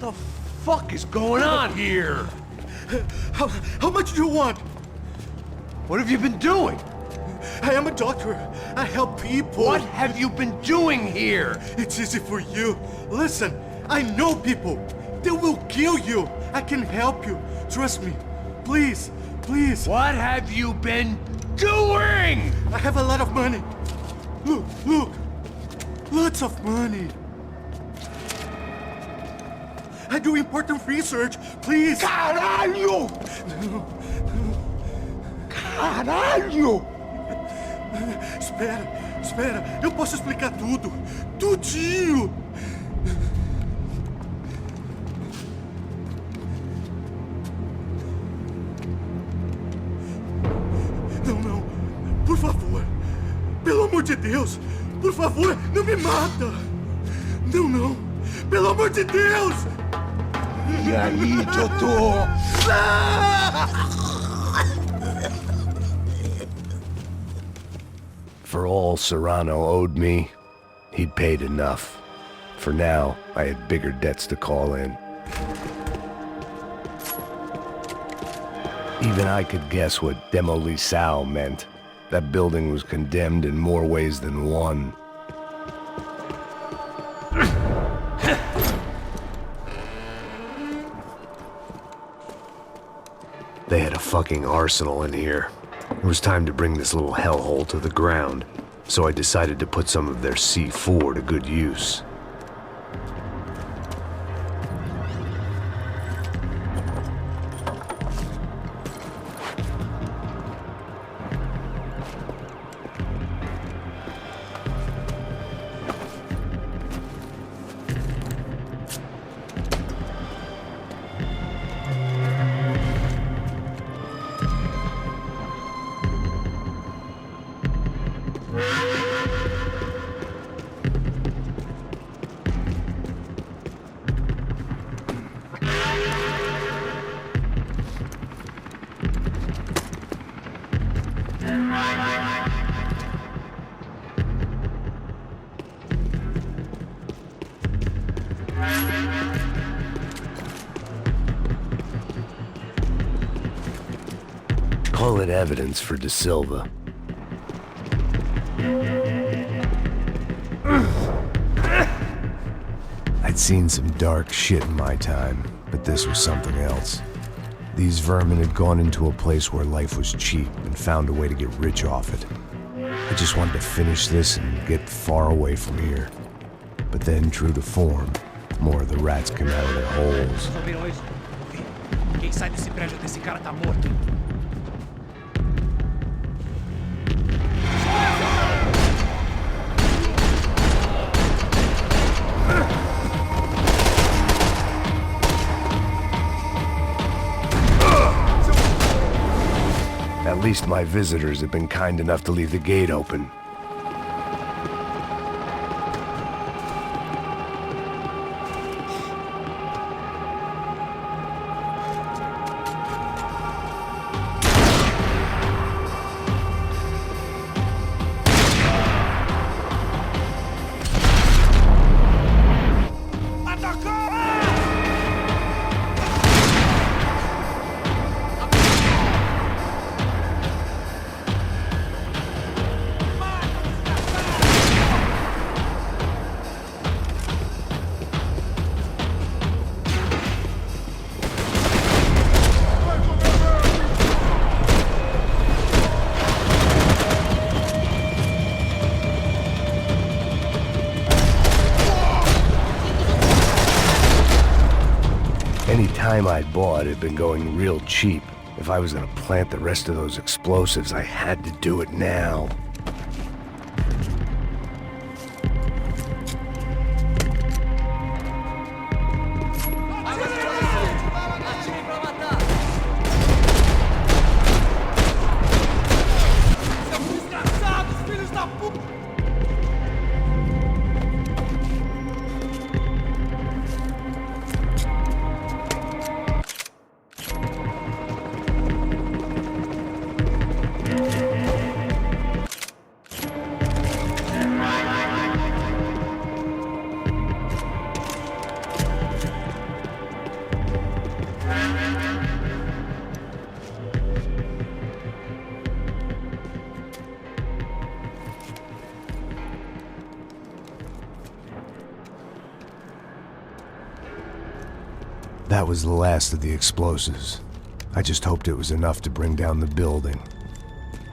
What the fuck is going on here? How much do you want? What have you been doing? I am a doctor. I help people. What have you been doing here? It's easy for you. Listen, I know people. They will kill you. I can help you. Trust me. Please, please. What have you been doing? I have a lot of money. Look, look. Lots of money. I do important research. Please. Caralho! Caralho! Espera, espera. Eu posso explicar tudo. Tudinho. Não, não. Por favor. Pelo amor de Deus. Por favor, não me mata. Não, não. Pelo amor de Deus. E aí, Totô? For all Serrano owed me, he'd paid enough. For now, I had bigger debts to call in. Even I could guess what demolissao meant. That building was condemned in more ways than one. They had a fucking arsenal in here. It was time to bring this little hellhole to the ground, so I decided to put some of their C4 to good use. Call it evidence for De Silva. I'd seen some dark shit in my time, but this was something else. These vermin had gone into a place where life was cheap and found a way to get rich off it. I just wanted to finish this and get far away from here. But then, true to form, more of the rats came out of their holes. Vocês ouviram isso? Quem sai desse prédio desse cara tá morto. At least my visitors have been kind enough to leave the gate open. Any time I'd bought had been going real cheap. If I was gonna plant the rest of those explosives, I had to do it now. That was the last of the explosives. I just hoped it was enough to bring down the building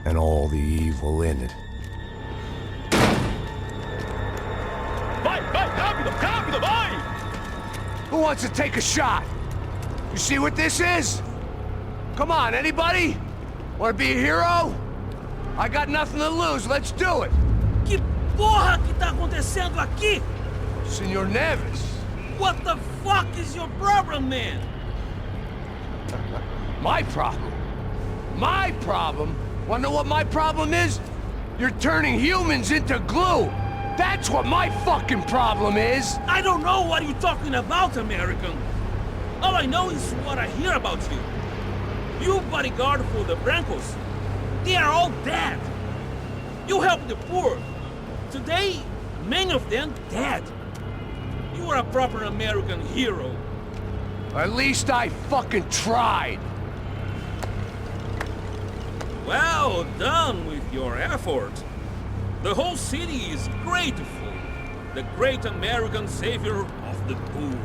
and all the evil in it. Vai, vai, rápido, rápido, vai! Who wants to take a shot? You see what this is? Come on, anybody? Want to be a hero? I got nothing to lose, let's do it! Que porra que tá acontecendo aqui? Senor Neves. What the fuck is your problem, man? My problem? My problem? Wanna know what my problem is? You're turning humans into glue! That's what my fucking problem is! I don't know what you're talking about, American. All I know is what I hear about you. You bodyguard for the Brancos. They are all dead. You help the poor. Today, many of them dead. You are a proper American hero. At least I fucking tried. Well done with your effort. The whole city is grateful. The great American savior of the poor.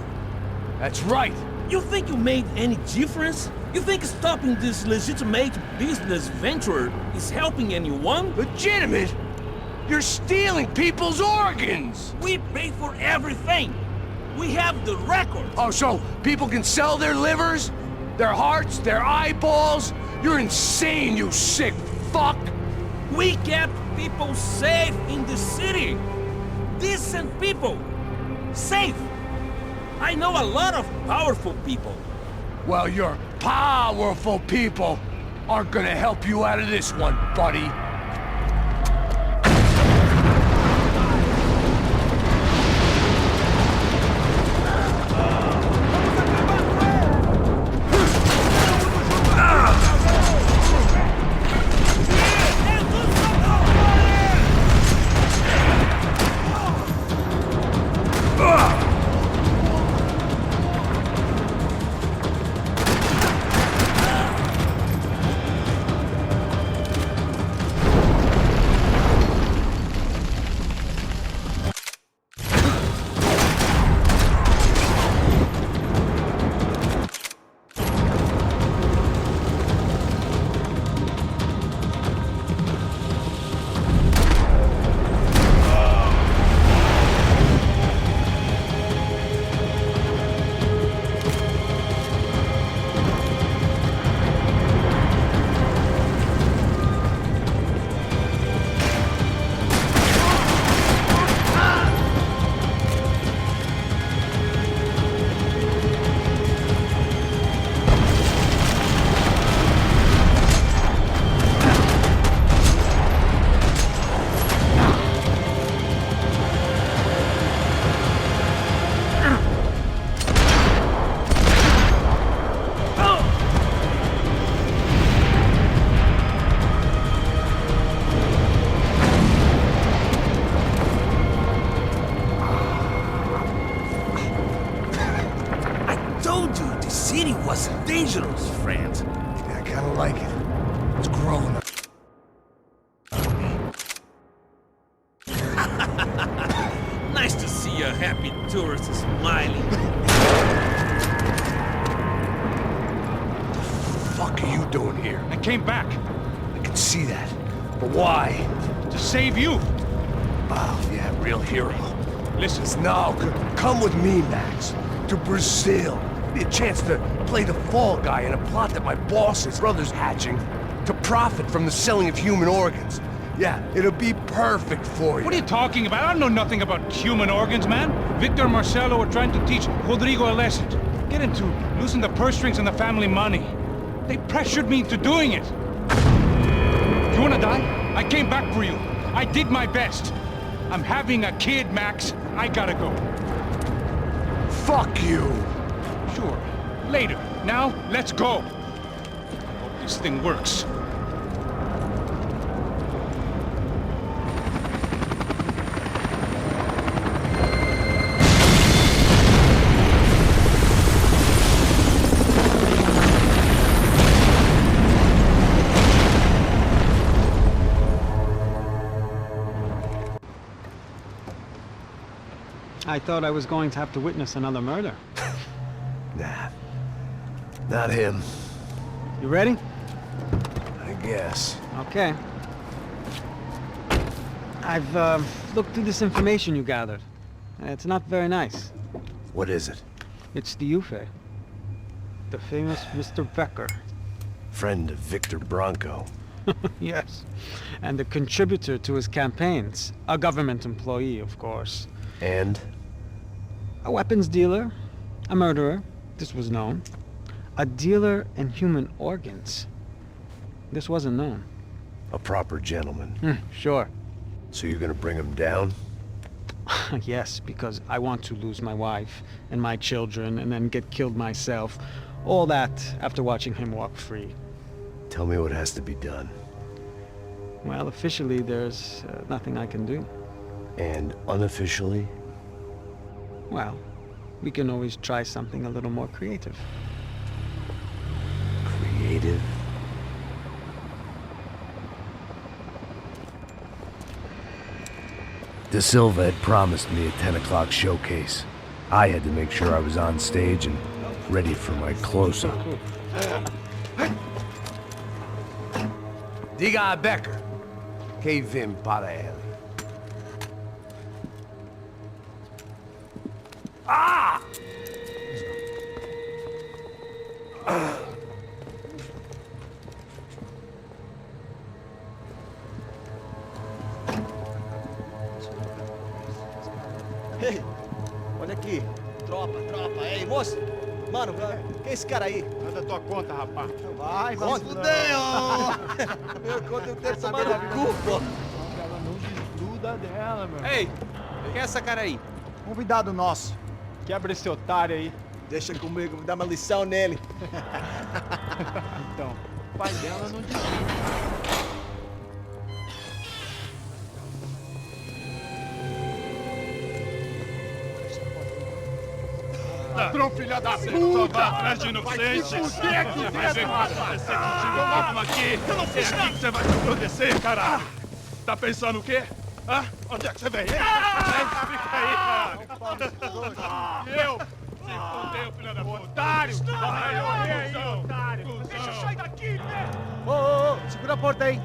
That's right. You think you made any difference? You think stopping this legitimate business venture is helping anyone? Legitimate? You're stealing people's organs! We pay for everything. We have the record. Oh, so people can sell their livers? Their hearts? Their eyeballs? You're insane, you sick fuck! We kept people safe in the city. Decent people. Safe. I know a lot of powerful people. Well, your powerful people aren't gonna help you out of this one, buddy. Dangerous, friend. Yeah, I kinda like it. It's growing up. Nice to see a happy tourist smiling. What the fuck are you doing here? I came back. I can see that. But why? To save you. Wow, yeah, real hero. Listen. No, come with me, Max. To Brazil. Be a chance to play the fall guy in a plot that my boss's brother's hatching to profit from the selling of human organs. Yeah, it'll be perfect for you. What are you talking about? I don't know nothing about human organs, man. Victor and Marcelo were trying to teach Rodrigo a lesson. Get into losing the purse strings and the family money. They pressured me into doing it. You wanna die? I came back for you. I did my best. I'm having a kid, Max. I gotta go. Fuck you. Sure. Later. Now, let's go. I hope this thing works. I thought I was going to have to witness another murder. Nah. Not him. You ready? I guess. Okay. I've looked through this information you gathered. It's not very nice. What is it? It's the UFE. The famous Mr. Becker. Friend of Victor Bronco. Yes. And a contributor to his campaigns. A government employee, of course. And? A weapons dealer. A murderer. This was known. A dealer in human organs. This wasn't known. A proper gentleman. Sure. So you're gonna bring him down? Yes, because I want to lose my wife and my children and then get killed myself. All that after watching him walk free. Tell me what has to be done. Well, officially there's nothing I can do. And unofficially? Well, we can always try something a little more creative. Creative? De Silva had promised me a 10 o'clock showcase. I had to make sure I was on stage and ready for my close-up. Diga a Becker. Que vim para ele. Ah! Ei, olha aqui. Tropa. Ei, moço. Mano, quem é esse cara aí? Manda tua conta, rapaz. Vai se fuder, Meu conta eu quero saber no cu, pô. Ela não desgruda dela, meu. Ei, quem é essa cara aí? Convidado nosso. Quebra esse otário aí. Deixa comigo, vou dar uma lição nele. Então, o pai dela não desgruda. Ladrão, filha da puta! Vai atrás de inocente! Vai ver o que vai acontecer contigo mesmo aqui! Eu não fiz nada! É aqui que você vai se acontecer, caralho! Tá pensando o quê? Hã? Onde é que você vem? Fica aí, caralho! Eu? Se fodeu, filha da puta! Otário! Vai, otário! Deixa eu sair daqui, né? Ô, segura a porta aí!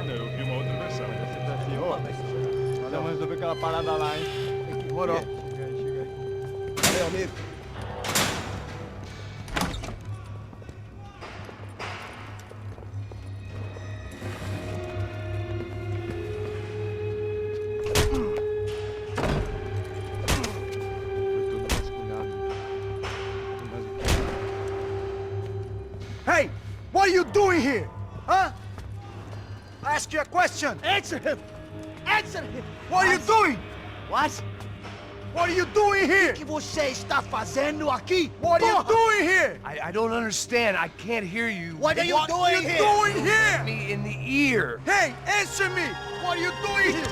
Eu vi uma outra versão. Vamos resolver aquela parada lá, hein? Morou. Chega aí. Valeu, amigo. Hey, what are you doing here? Huh? I ask you a question. Answer him! Answer him! What are you doing? What? What are you doing here? O que você está fazendo aqui? What are you doing here? I don't understand. I can't hear you. What are you doing here? Doing here? Me in the ear. Hey, answer me! What are you doing here?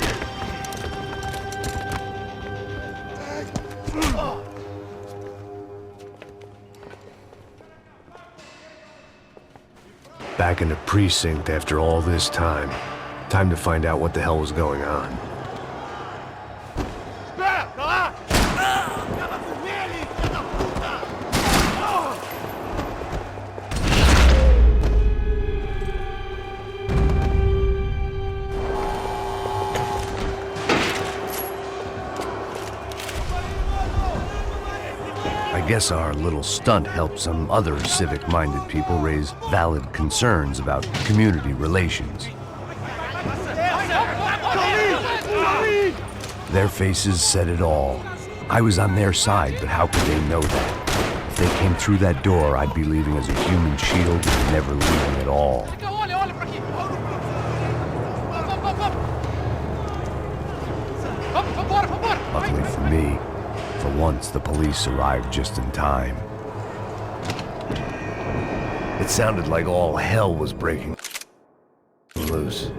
Back in the precinct after all this time. Time to find out what the hell was going on. Espera, tá lá! Acaba com ele, filha da puta! I guess our little stunt helped some other civic-minded people raise valid concerns about community relations. Their faces said it all. I was on their side, but how could they know that? If they came through that door, I'd be leaving as a human shield and never leaving at all. Luckily for me, for once the police arrived just in time. It sounded like all hell was breaking loose.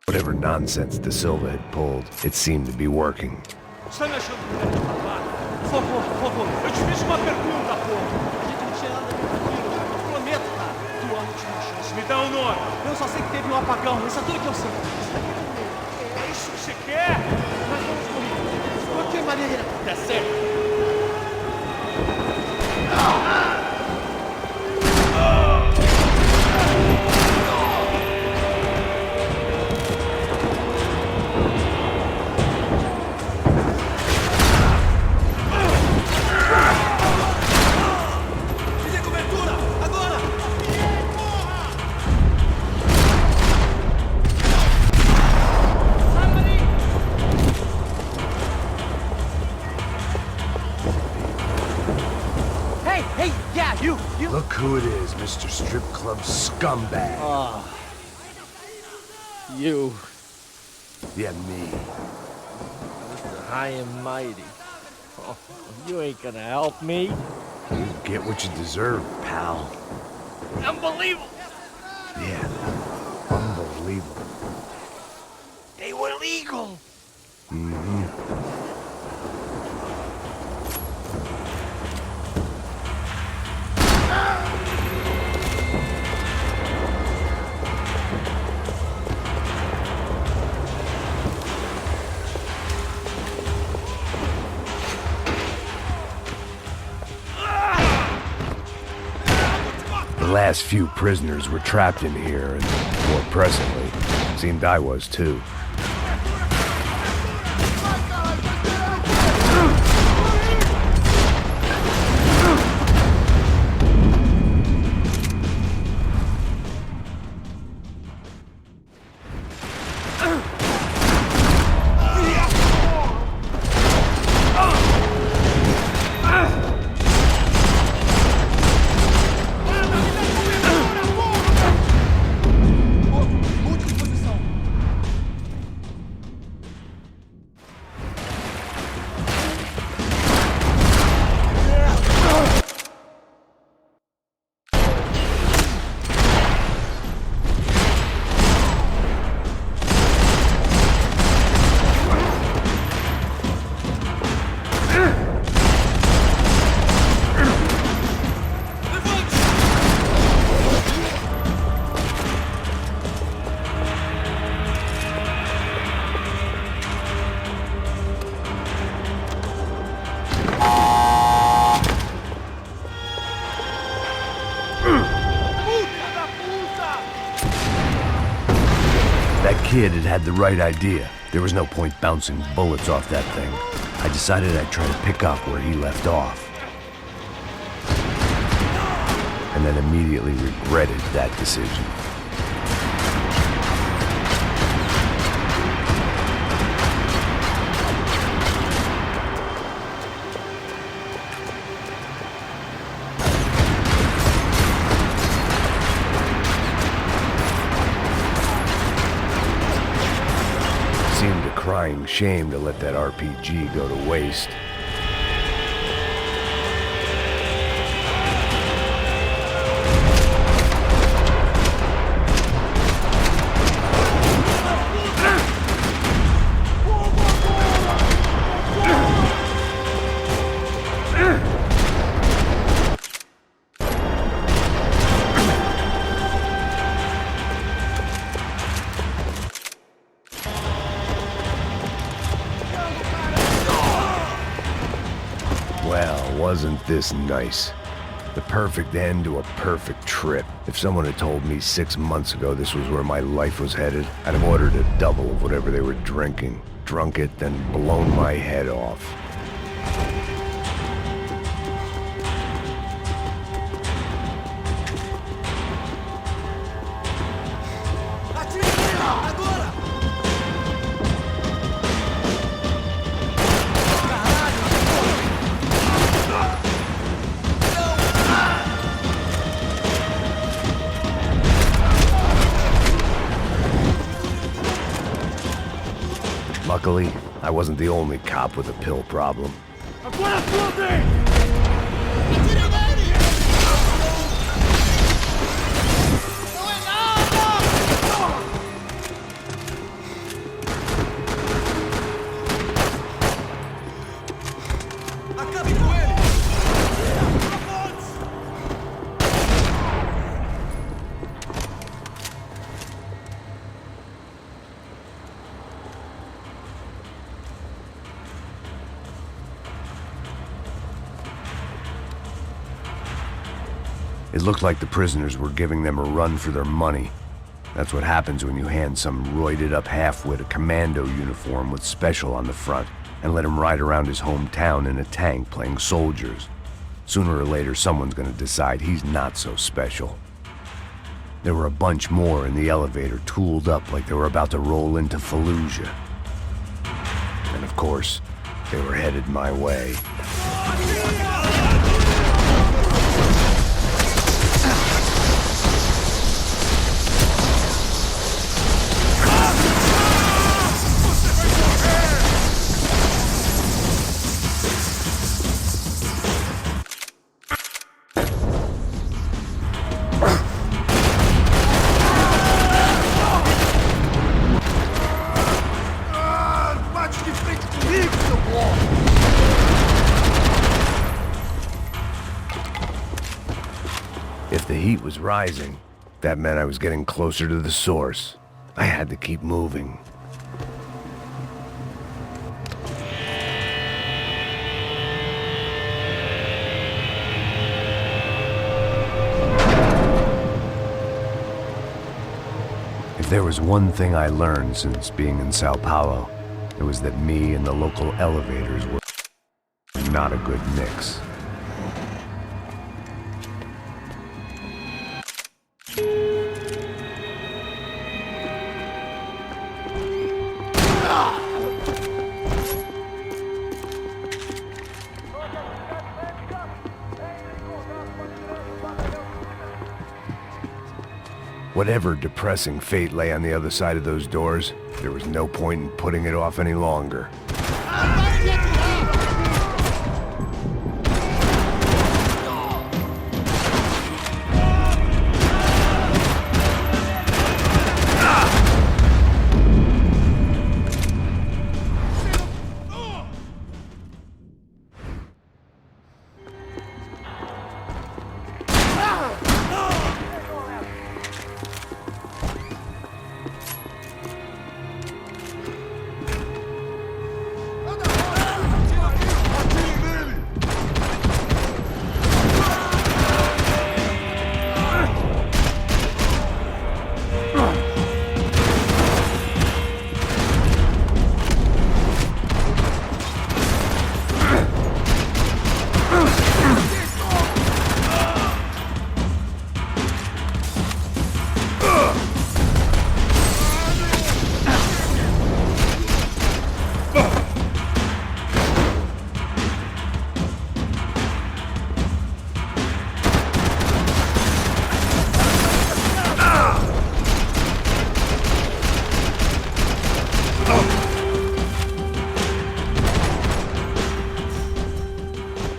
Whatever nonsense De Silva had pulled, it seemed to be working. Está me achando que vai falar? Por favor, eu te fiz uma pergunta, porra. A gente não tinha nada a ver com aquilo. Eu prometo, cara. Tua última chance. Me dá um nome. Eu só sei que teve um apagão. Isso é tudo que eu sei. É isso que você quer? Mas vamos comigo. De qualquer maneira, dá certo. Look who it is, Mr. Strip Club Scumbag. You. Yeah, me. High and mighty. Oh, you ain't gonna help me. You get what you deserve, pal. Unbelievable! Yeah, unbelievable. They were legal! Mm-hmm. The last few prisoners were trapped in here, and more pressingly, seemed I was too. That kid had the right idea. There was no point bouncing bullets off that thing. I decided I'd try to pick up where he left off. And then immediately regretted that decision. Seemed a crying shame to let that RPG go to waste. Well, wasn't this nice? The perfect end to a perfect trip. If someone had told me 6 months ago this was where my life was headed, I'd have ordered a double of whatever they were drinking, drunk it, then blown my head off. Luckily, I wasn't the only cop with a pill problem. It looked like the prisoners were giving them a run for their money. That's what happens when you hand some roided-up halfwit a commando uniform with special on the front and let him ride around his hometown in a tank playing soldiers. Sooner or later, someone's gonna decide he's not so special. There were a bunch more in the elevator, tooled up like they were about to roll into Fallujah. And of course, they were headed my way. If the heat was rising, that meant I was getting closer to the source. I had to keep moving. If there was one thing I learned since being in Sao Paulo, it was that me and the local elevators were not a good mix. Whatever depressing fate lay on the other side of those doors, there was no point in putting it off any longer.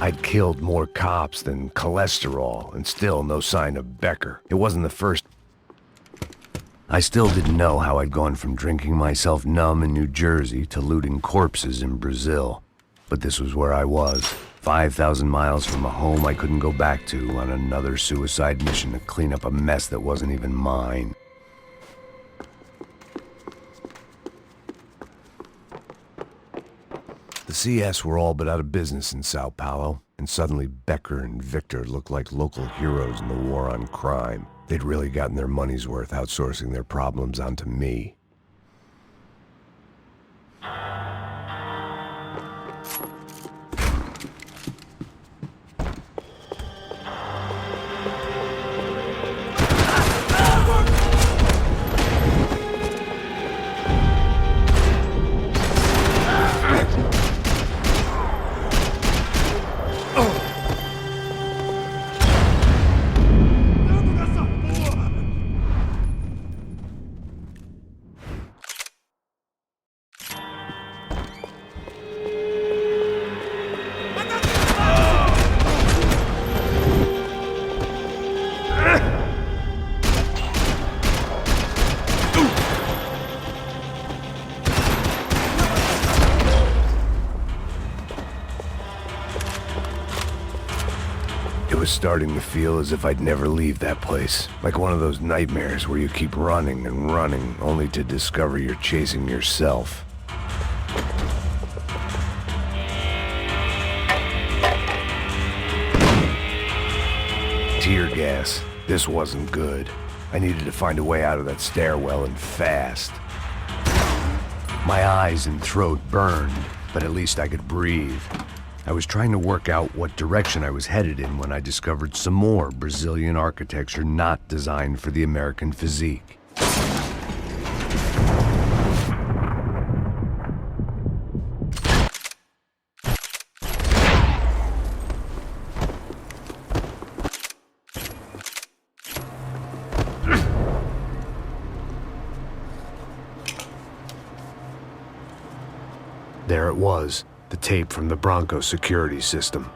I'd killed more cops than cholesterol, and still no sign of Becker. It wasn't the first. I still didn't know how I'd gone from drinking myself numb in New Jersey to looting corpses in Brazil. But this was where I was, 5,000 miles from a home I couldn't go back to, on another suicide mission to clean up a mess that wasn't even mine. The CS were all but out of business in Sao Paulo, and suddenly Becker and Victor looked like local heroes in the war on crime. They'd really gotten their money's worth outsourcing their problems onto me. It was starting to feel as if I'd never leave that place. Like one of those nightmares where you keep running and running, only to discover you're chasing yourself. Tear gas. This wasn't good. I needed to find a way out of that stairwell, and fast. My eyes and throat burned, but at least I could breathe. I was trying to work out what direction I was headed in when I discovered some more Brazilian architecture not designed for the American physique. There it was. The tape from the Bronco security system.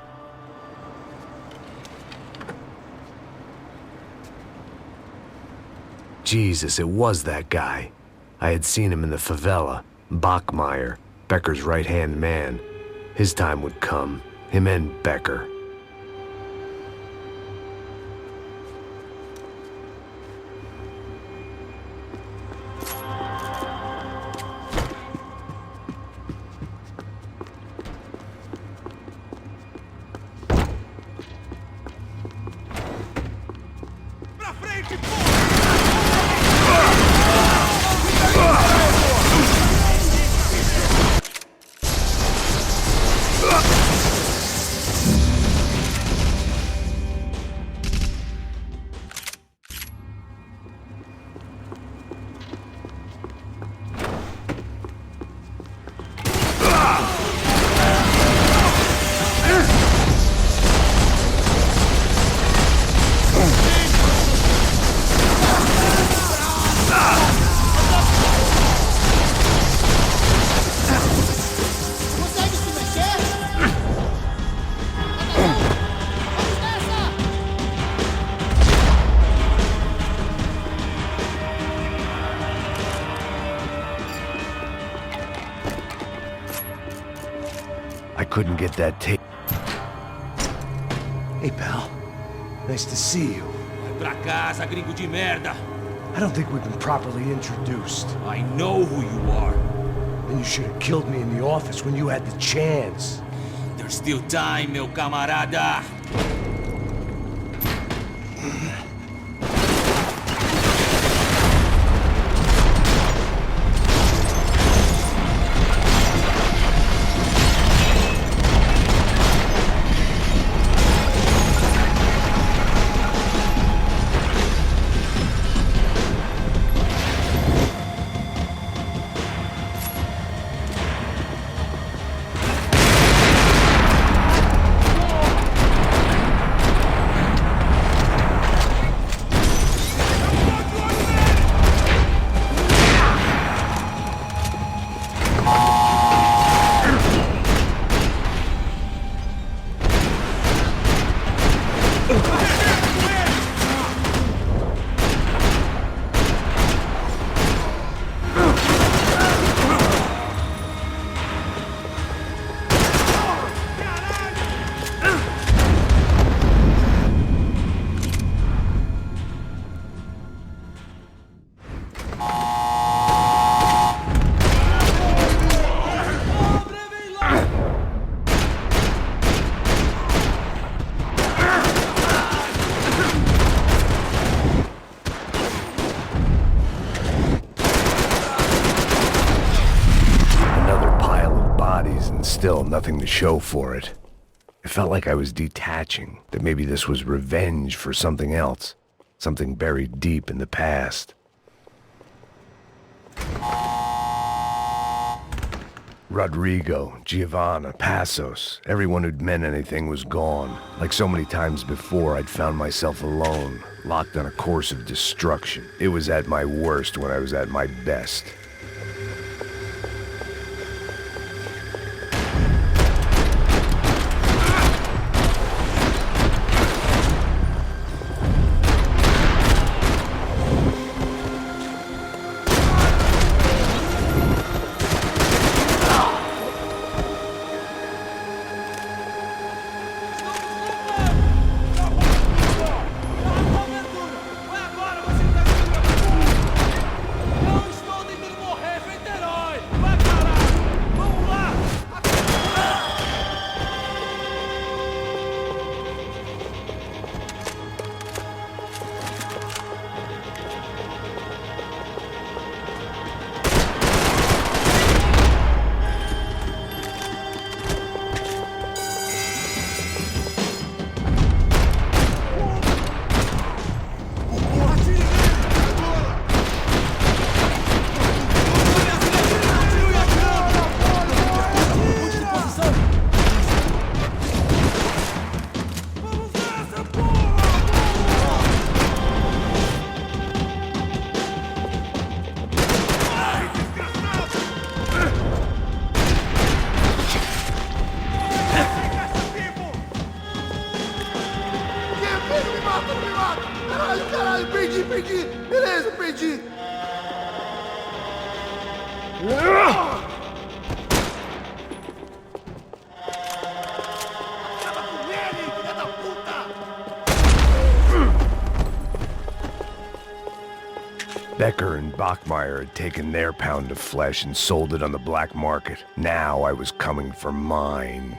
Jesus, it was that guy. I had seen him in the favela. Bachmeyer, Becker's right-hand man. His time would come. Him and Becker. couldn't get that tape. Hey, pal. Nice to see you. Vai pra casa, gringo de merda. I don't think we've been properly introduced. I know who you are. Then you should have killed me in the office when you had the chance. There's still time, meu camarada. Still nothing to show for it. It felt like I was detaching, that maybe this was revenge for something else, something buried deep in the past. Rodrigo, Giovanna, Passos, everyone who'd meant anything was gone. Like so many times before, I'd found myself alone, locked on a course of destruction. It was at my worst when I was at my best. Perdi! Beleza, perdi! Becker and Bachmeyer had taken their pound of flesh and sold it on the black market. Now I was coming for mine.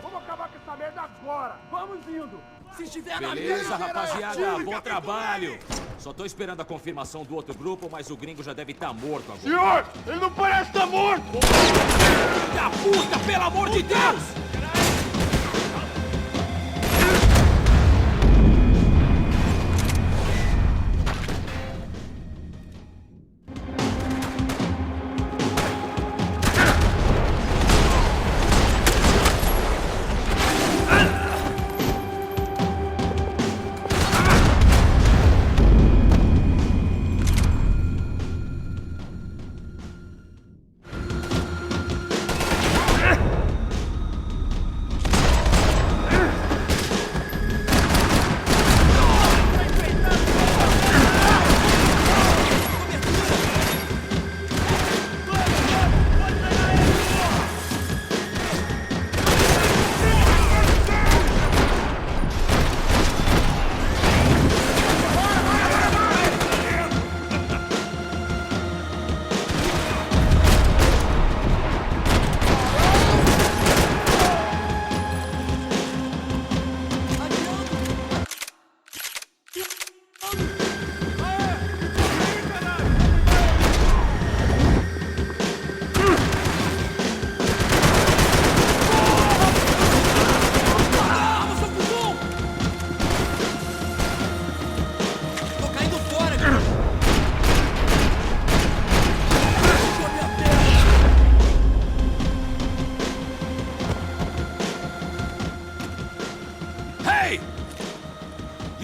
Vamos acabar com essa merda agora! Vamos indo! Se estiver na Beleza, minha, rapaziada, bom trabalho. Só tô esperando a confirmação do outro grupo, mas o gringo já deve estar morto agora. Senhor, ele não parece estar morto! Filho da puta, pelo amor de Deus!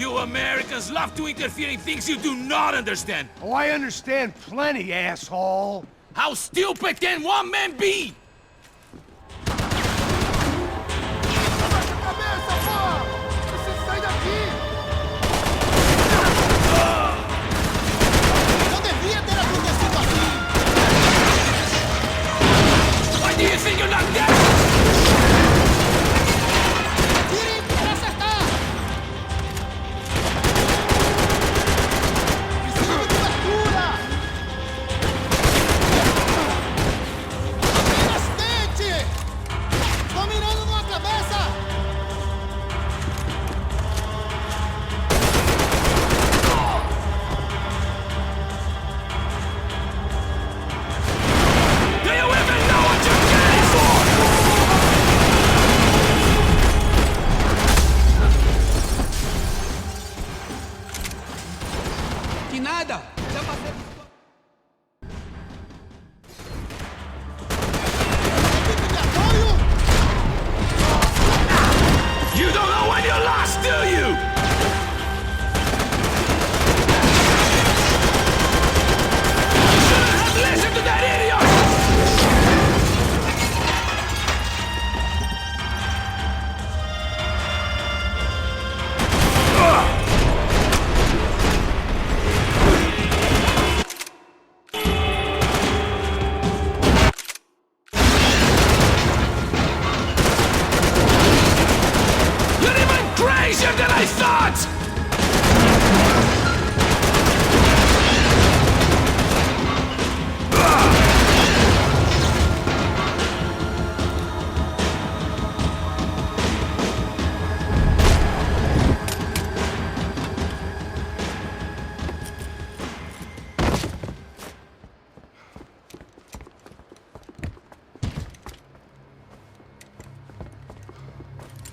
You Americans love to interfere in things you do not understand. Oh, I understand plenty, asshole. How stupid can one man be? Why do you think you're not dead? Que nada! Já passei. You don't know when you're lost, do you? Listen to that idiot! You're even crazier than I thought!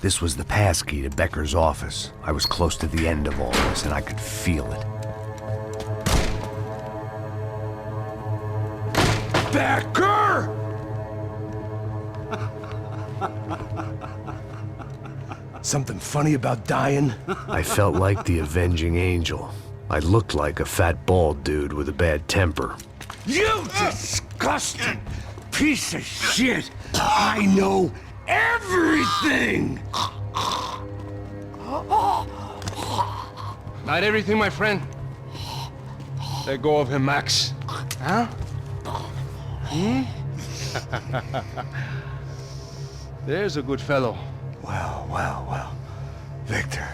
This was the passkey to Becker's office. I was close to the end of all this, and I could feel it. Becker! Something funny about dying? I felt like the avenging angel. I looked like a fat bald dude with a bad temper. You disgusting piece of shit! I know everything! Not everything, my friend. Let go of him, Max. Huh? Hmm? There's a good fellow. Well, well, well. Victor,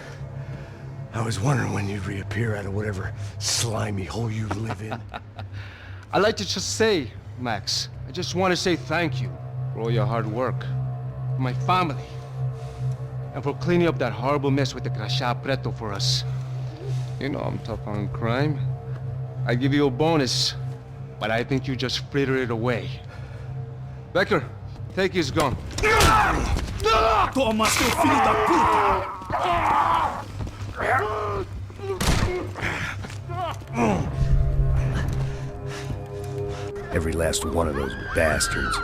I was wondering when you'd reappear out of whatever slimy hole you live in. I'd like to just say, Max, I just want to say thank you for all your hard work, for my family, and for cleaning up that horrible mess with the Crachá Preto for us. You know I'm tough on crime. I give you a bonus, but I think you just fritter it away. Becker, take his gun. Toma, seu filho da puta! Every last one of those bastards.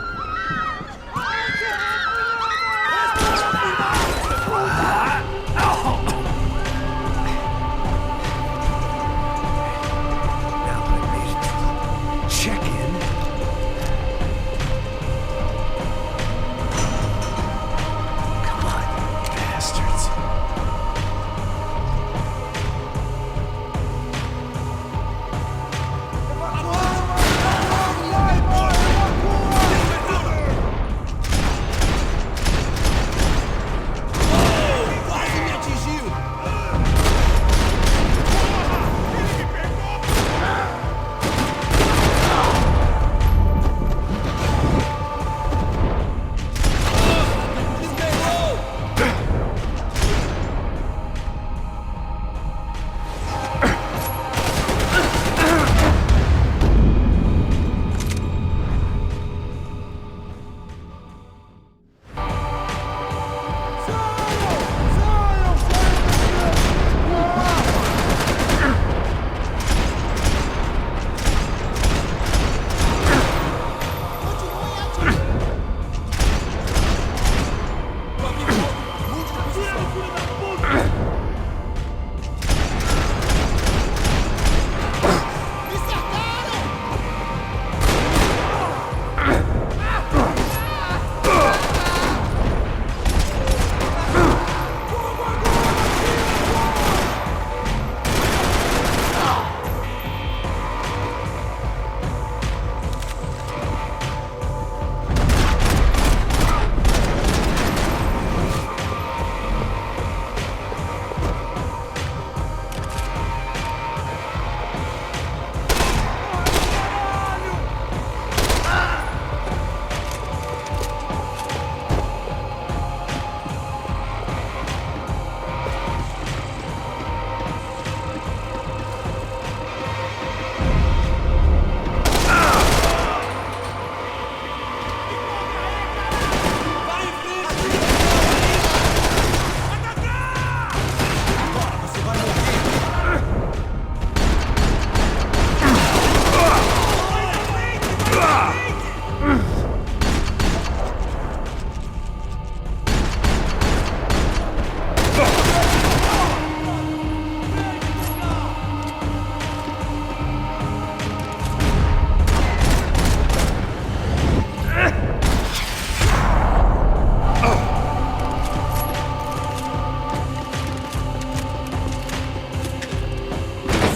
Check in. Come on, bastards.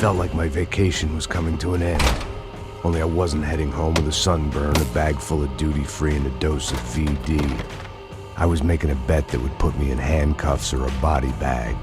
felt like my vacation was coming to an end. Only I wasn't heading home with a sunburn, a bag full of duty-free, and a dose of VD. I was making a bet that would put me in handcuffs or a body bag.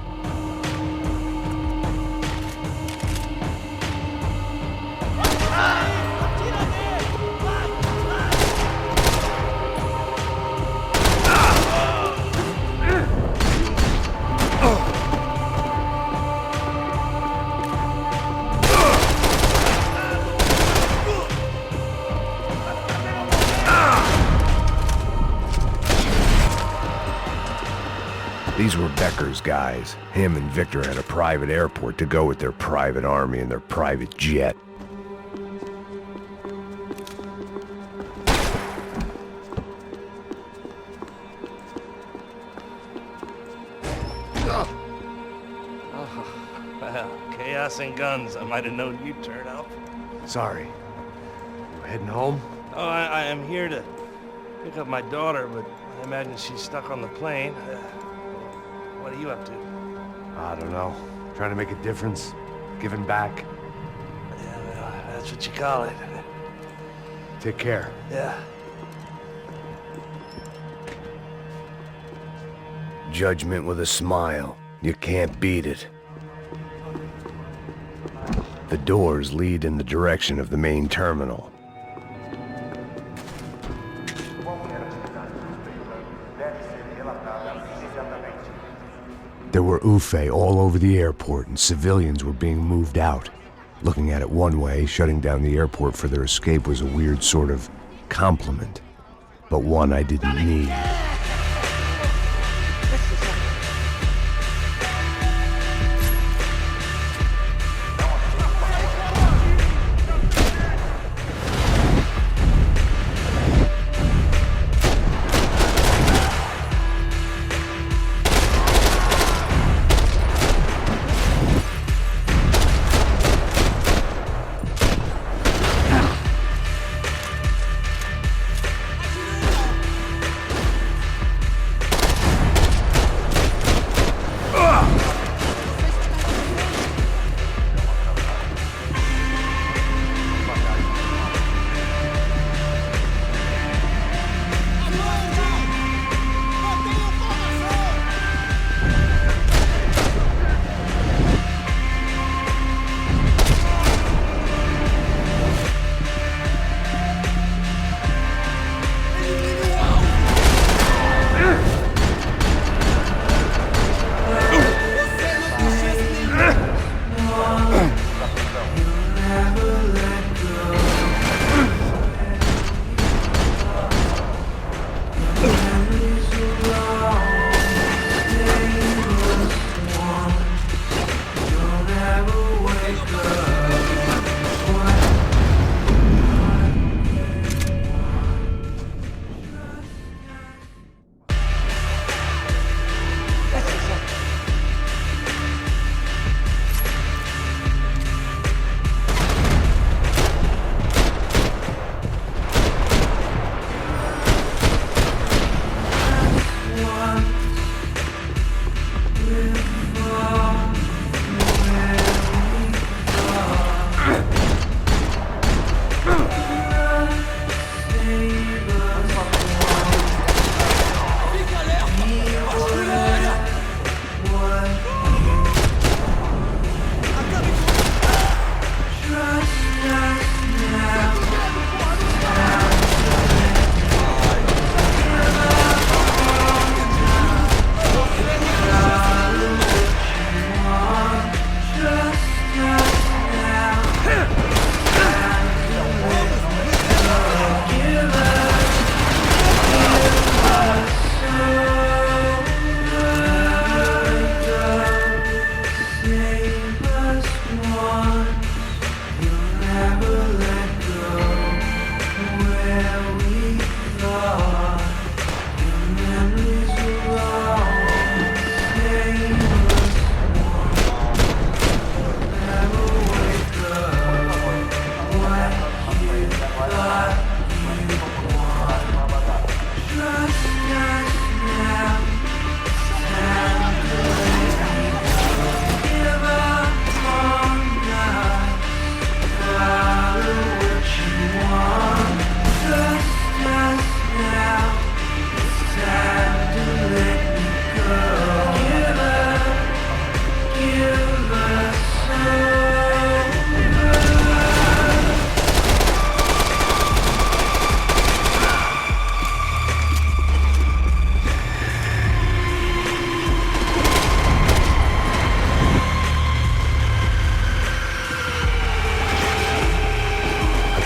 These were Becker's guys. Him and Victor had a private airport to go with their private army and their private jet. Well, chaos and guns. I might have known you'd turn up. Sorry. You heading home? Oh, I am here to pick up my daughter, but I imagine she's stuck on the plane. What are you up to? I don't know. Trying to make a difference. Giving back. Yeah, well, that's what you call it. Take care. Yeah. Judgment with a smile. You can't beat it. The doors lead in the direction of the main terminal. There were Ufe all over the airport, and civilians were being moved out. Looking at it one way, shutting down the airport for their escape was a weird sort of compliment, but one I didn't need.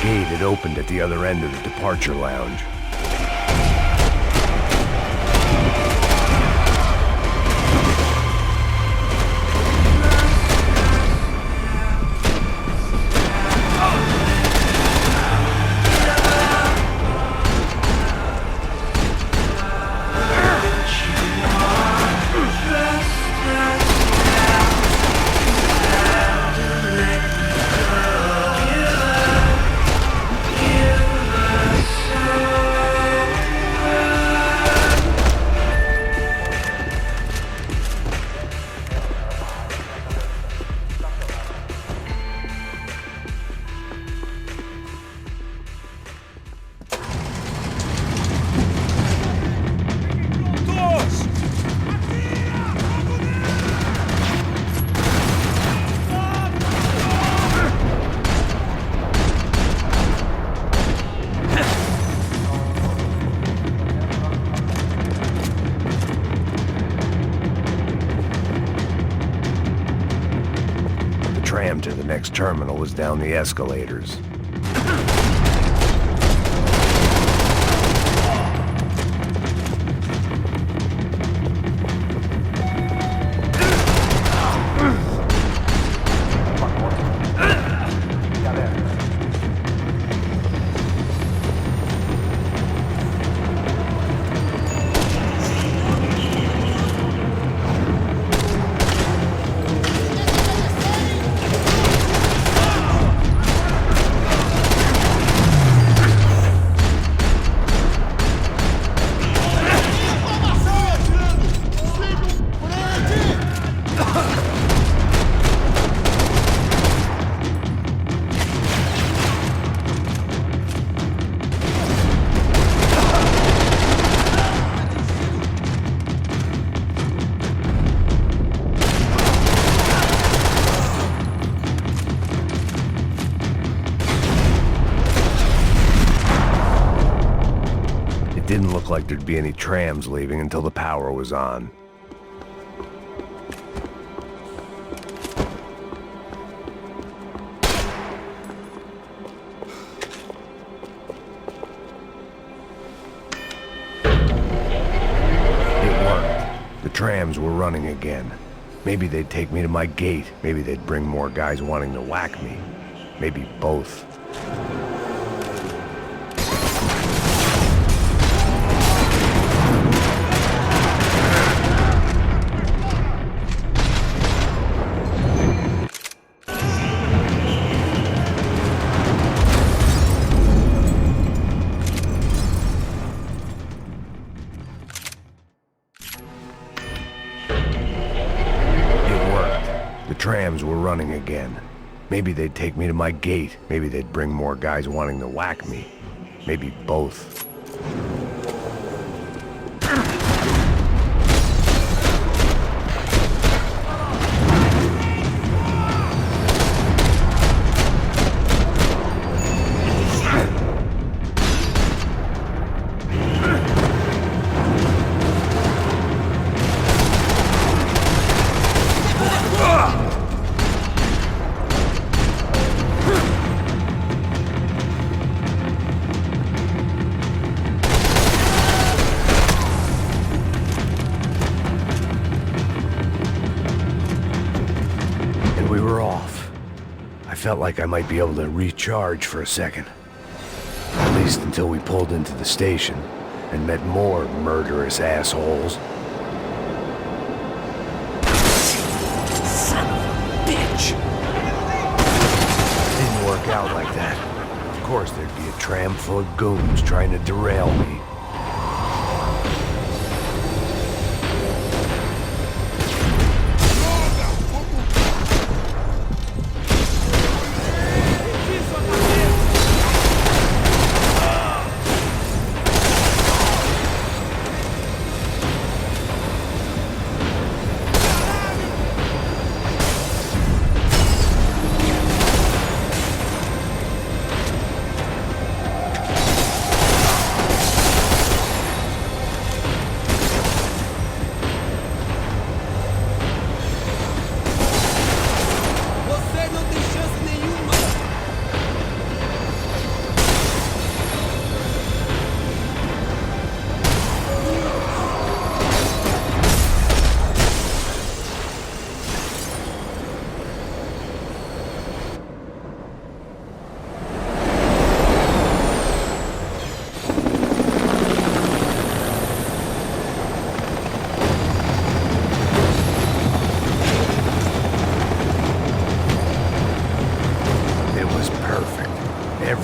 Gate had opened at the other end of the departure lounge. Tram to the next terminal was down the escalators. Didn't look like there'd be any trams leaving until the power was on. It worked. The trams were running again. Maybe they'd take me to my gate. Maybe they'd bring more guys wanting to whack me. Maybe both. Trams were running again. Maybe they'd take me to my gate. Maybe they'd bring more guys wanting to whack me. Maybe both. Felt like I might be able to recharge for a second. At least until we pulled into the station and met more murderous assholes. Son of a bitch! Didn't work out like that. Of course there'd be a tram full of goons trying to derail me.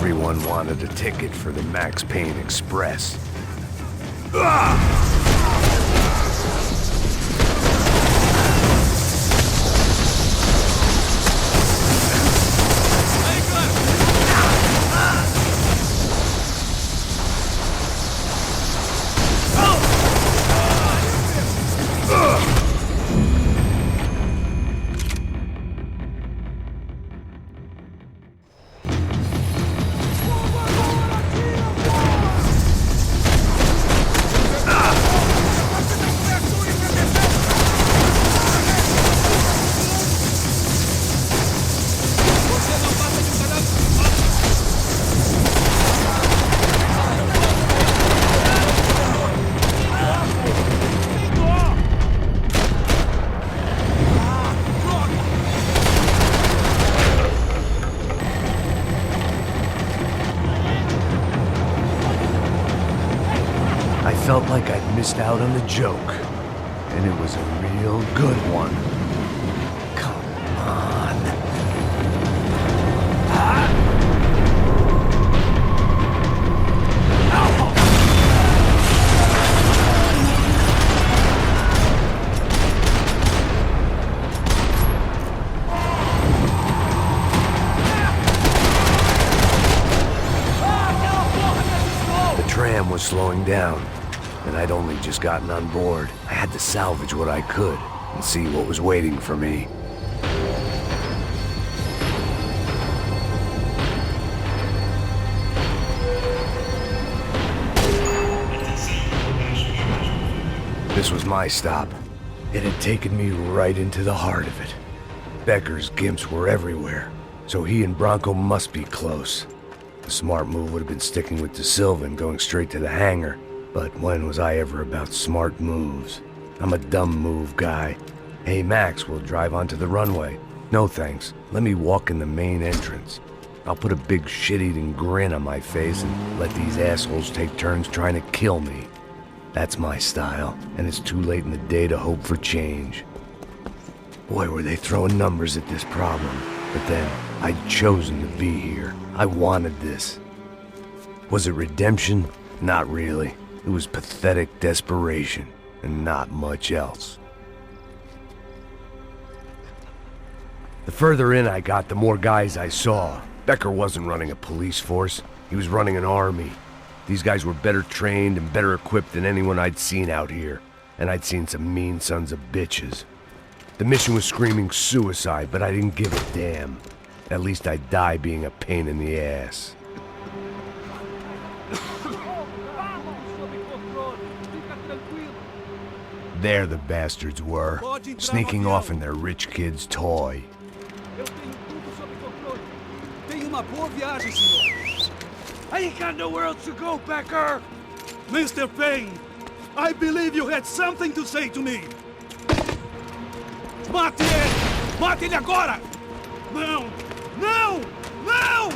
Everyone wanted a ticket for the Max Payne Express. I felt like I'd missed out on the joke, and it was a real good one. Come on. The tram was slowing down, and I'd only just gotten on board. I had to salvage what I could and see what was waiting for me. This was my stop. It had taken me right into the heart of it. Becker's gimps were everywhere, so he and Bronco must be close. The smart move would have been sticking with De Silva and going straight to the hangar. But when was I ever about smart moves? I'm a dumb move guy. Hey Max, we'll drive onto the runway. No thanks. Let me walk in the main entrance. I'll put a big shit-eating grin on my face and let these assholes take turns trying to kill me. That's my style, and it's too late in the day to hope for change. Boy, were they throwing numbers at this problem. But then, I'd chosen to be here. I wanted this. Was it redemption? Not really. It was pathetic desperation, and not much else. The further in I got, the more guys I saw. Becker wasn't running a police force. He was running an army. These guys were better trained and better equipped than anyone I'd seen out here. And I'd seen some mean sons of bitches. The mission was screaming suicide, but I didn't give a damn. At least I'd die being a pain in the ass. There the bastards were, sneaking off in their rich kid's toy. Tenha uma boa viagem, senhor. I ain't got nowhere else to go, Becker. Mr. Payne, I believe you had something to say to me. Mate ele! Mate ele agora! Não! Não! Não!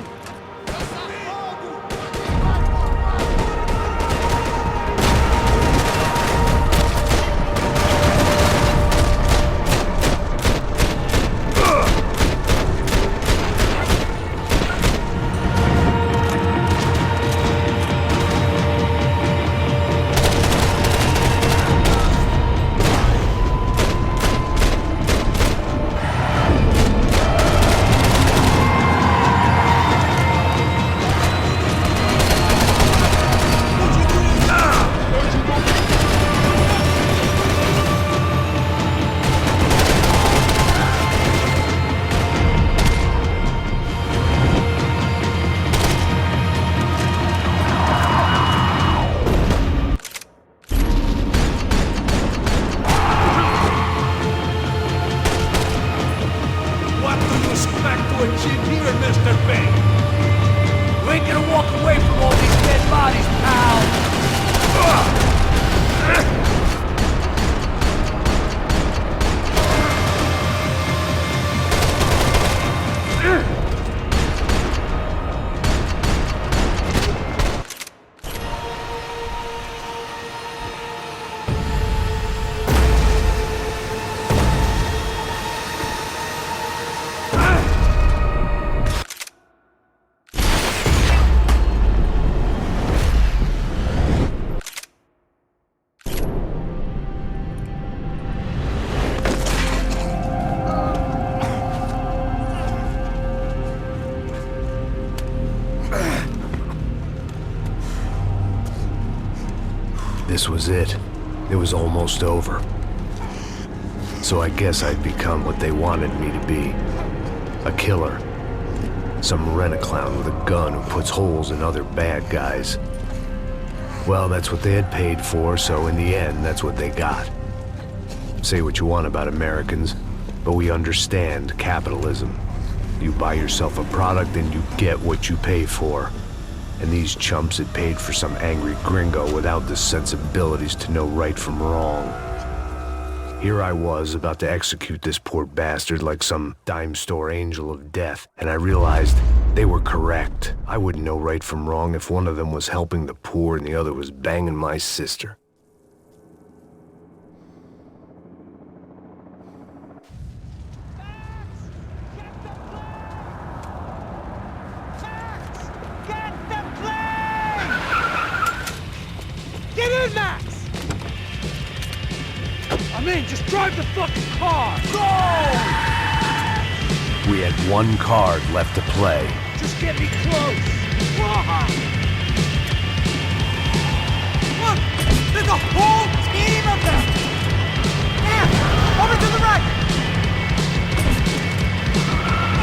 This was it. It was almost over. So I guess I'd become what they wanted me to be. A killer. Some rent-a-clown with a gun who puts holes in other bad guys. Well, that's what they had paid for, so in the end, that's what they got. Say what you want about Americans, but we understand capitalism. You buy yourself a product and you get what you pay for. And these chumps had paid for some angry gringo without the sensibilities to know right from wrong. Here I was, about to execute this poor bastard like some dime store angel of death, and I realized they were correct. I wouldn't know right from wrong if one of them was helping the poor and the other was banging my sister. Get in, Max! I'm in, just drive the fucking car! Go! We had one card left to play. Just get me close! Look! There's a whole team of them! Yeah! Over to the right!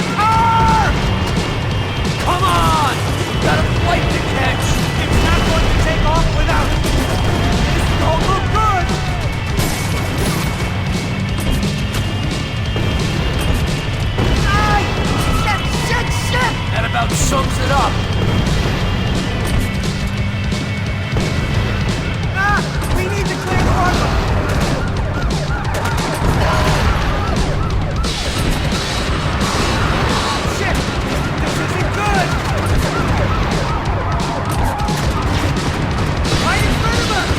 The car! Come on! Got a flight to catch! It's not going to take off without it! This don't look good! Shit! That about sums it up. We need to clear the runway! Shit! This isn't good! Right in front of us!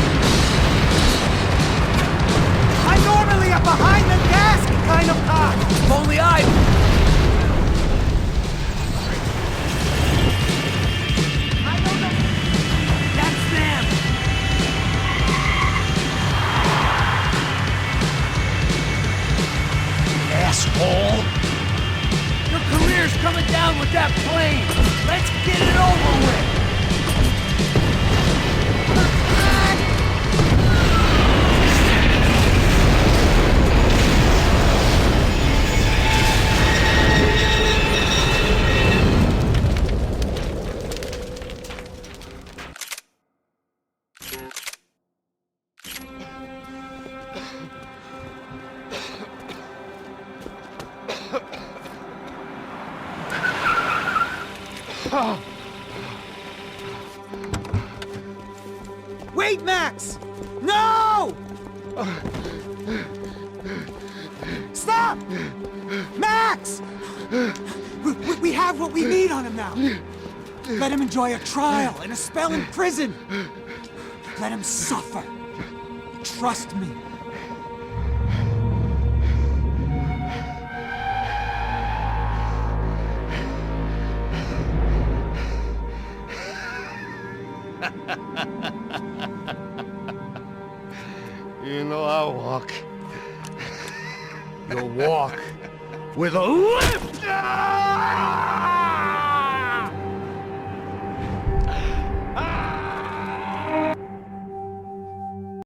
I'm normally a behind-the-gas kind of cop! If only I... Asshole! Your career's coming down with that plane! Let's get it over with! Wait, Max! No! Stop! Max! We have what we need on him now. Let him enjoy a trial and a spell in prison. Let him suffer. Trust me. You know I walk. You'll walk with a lift!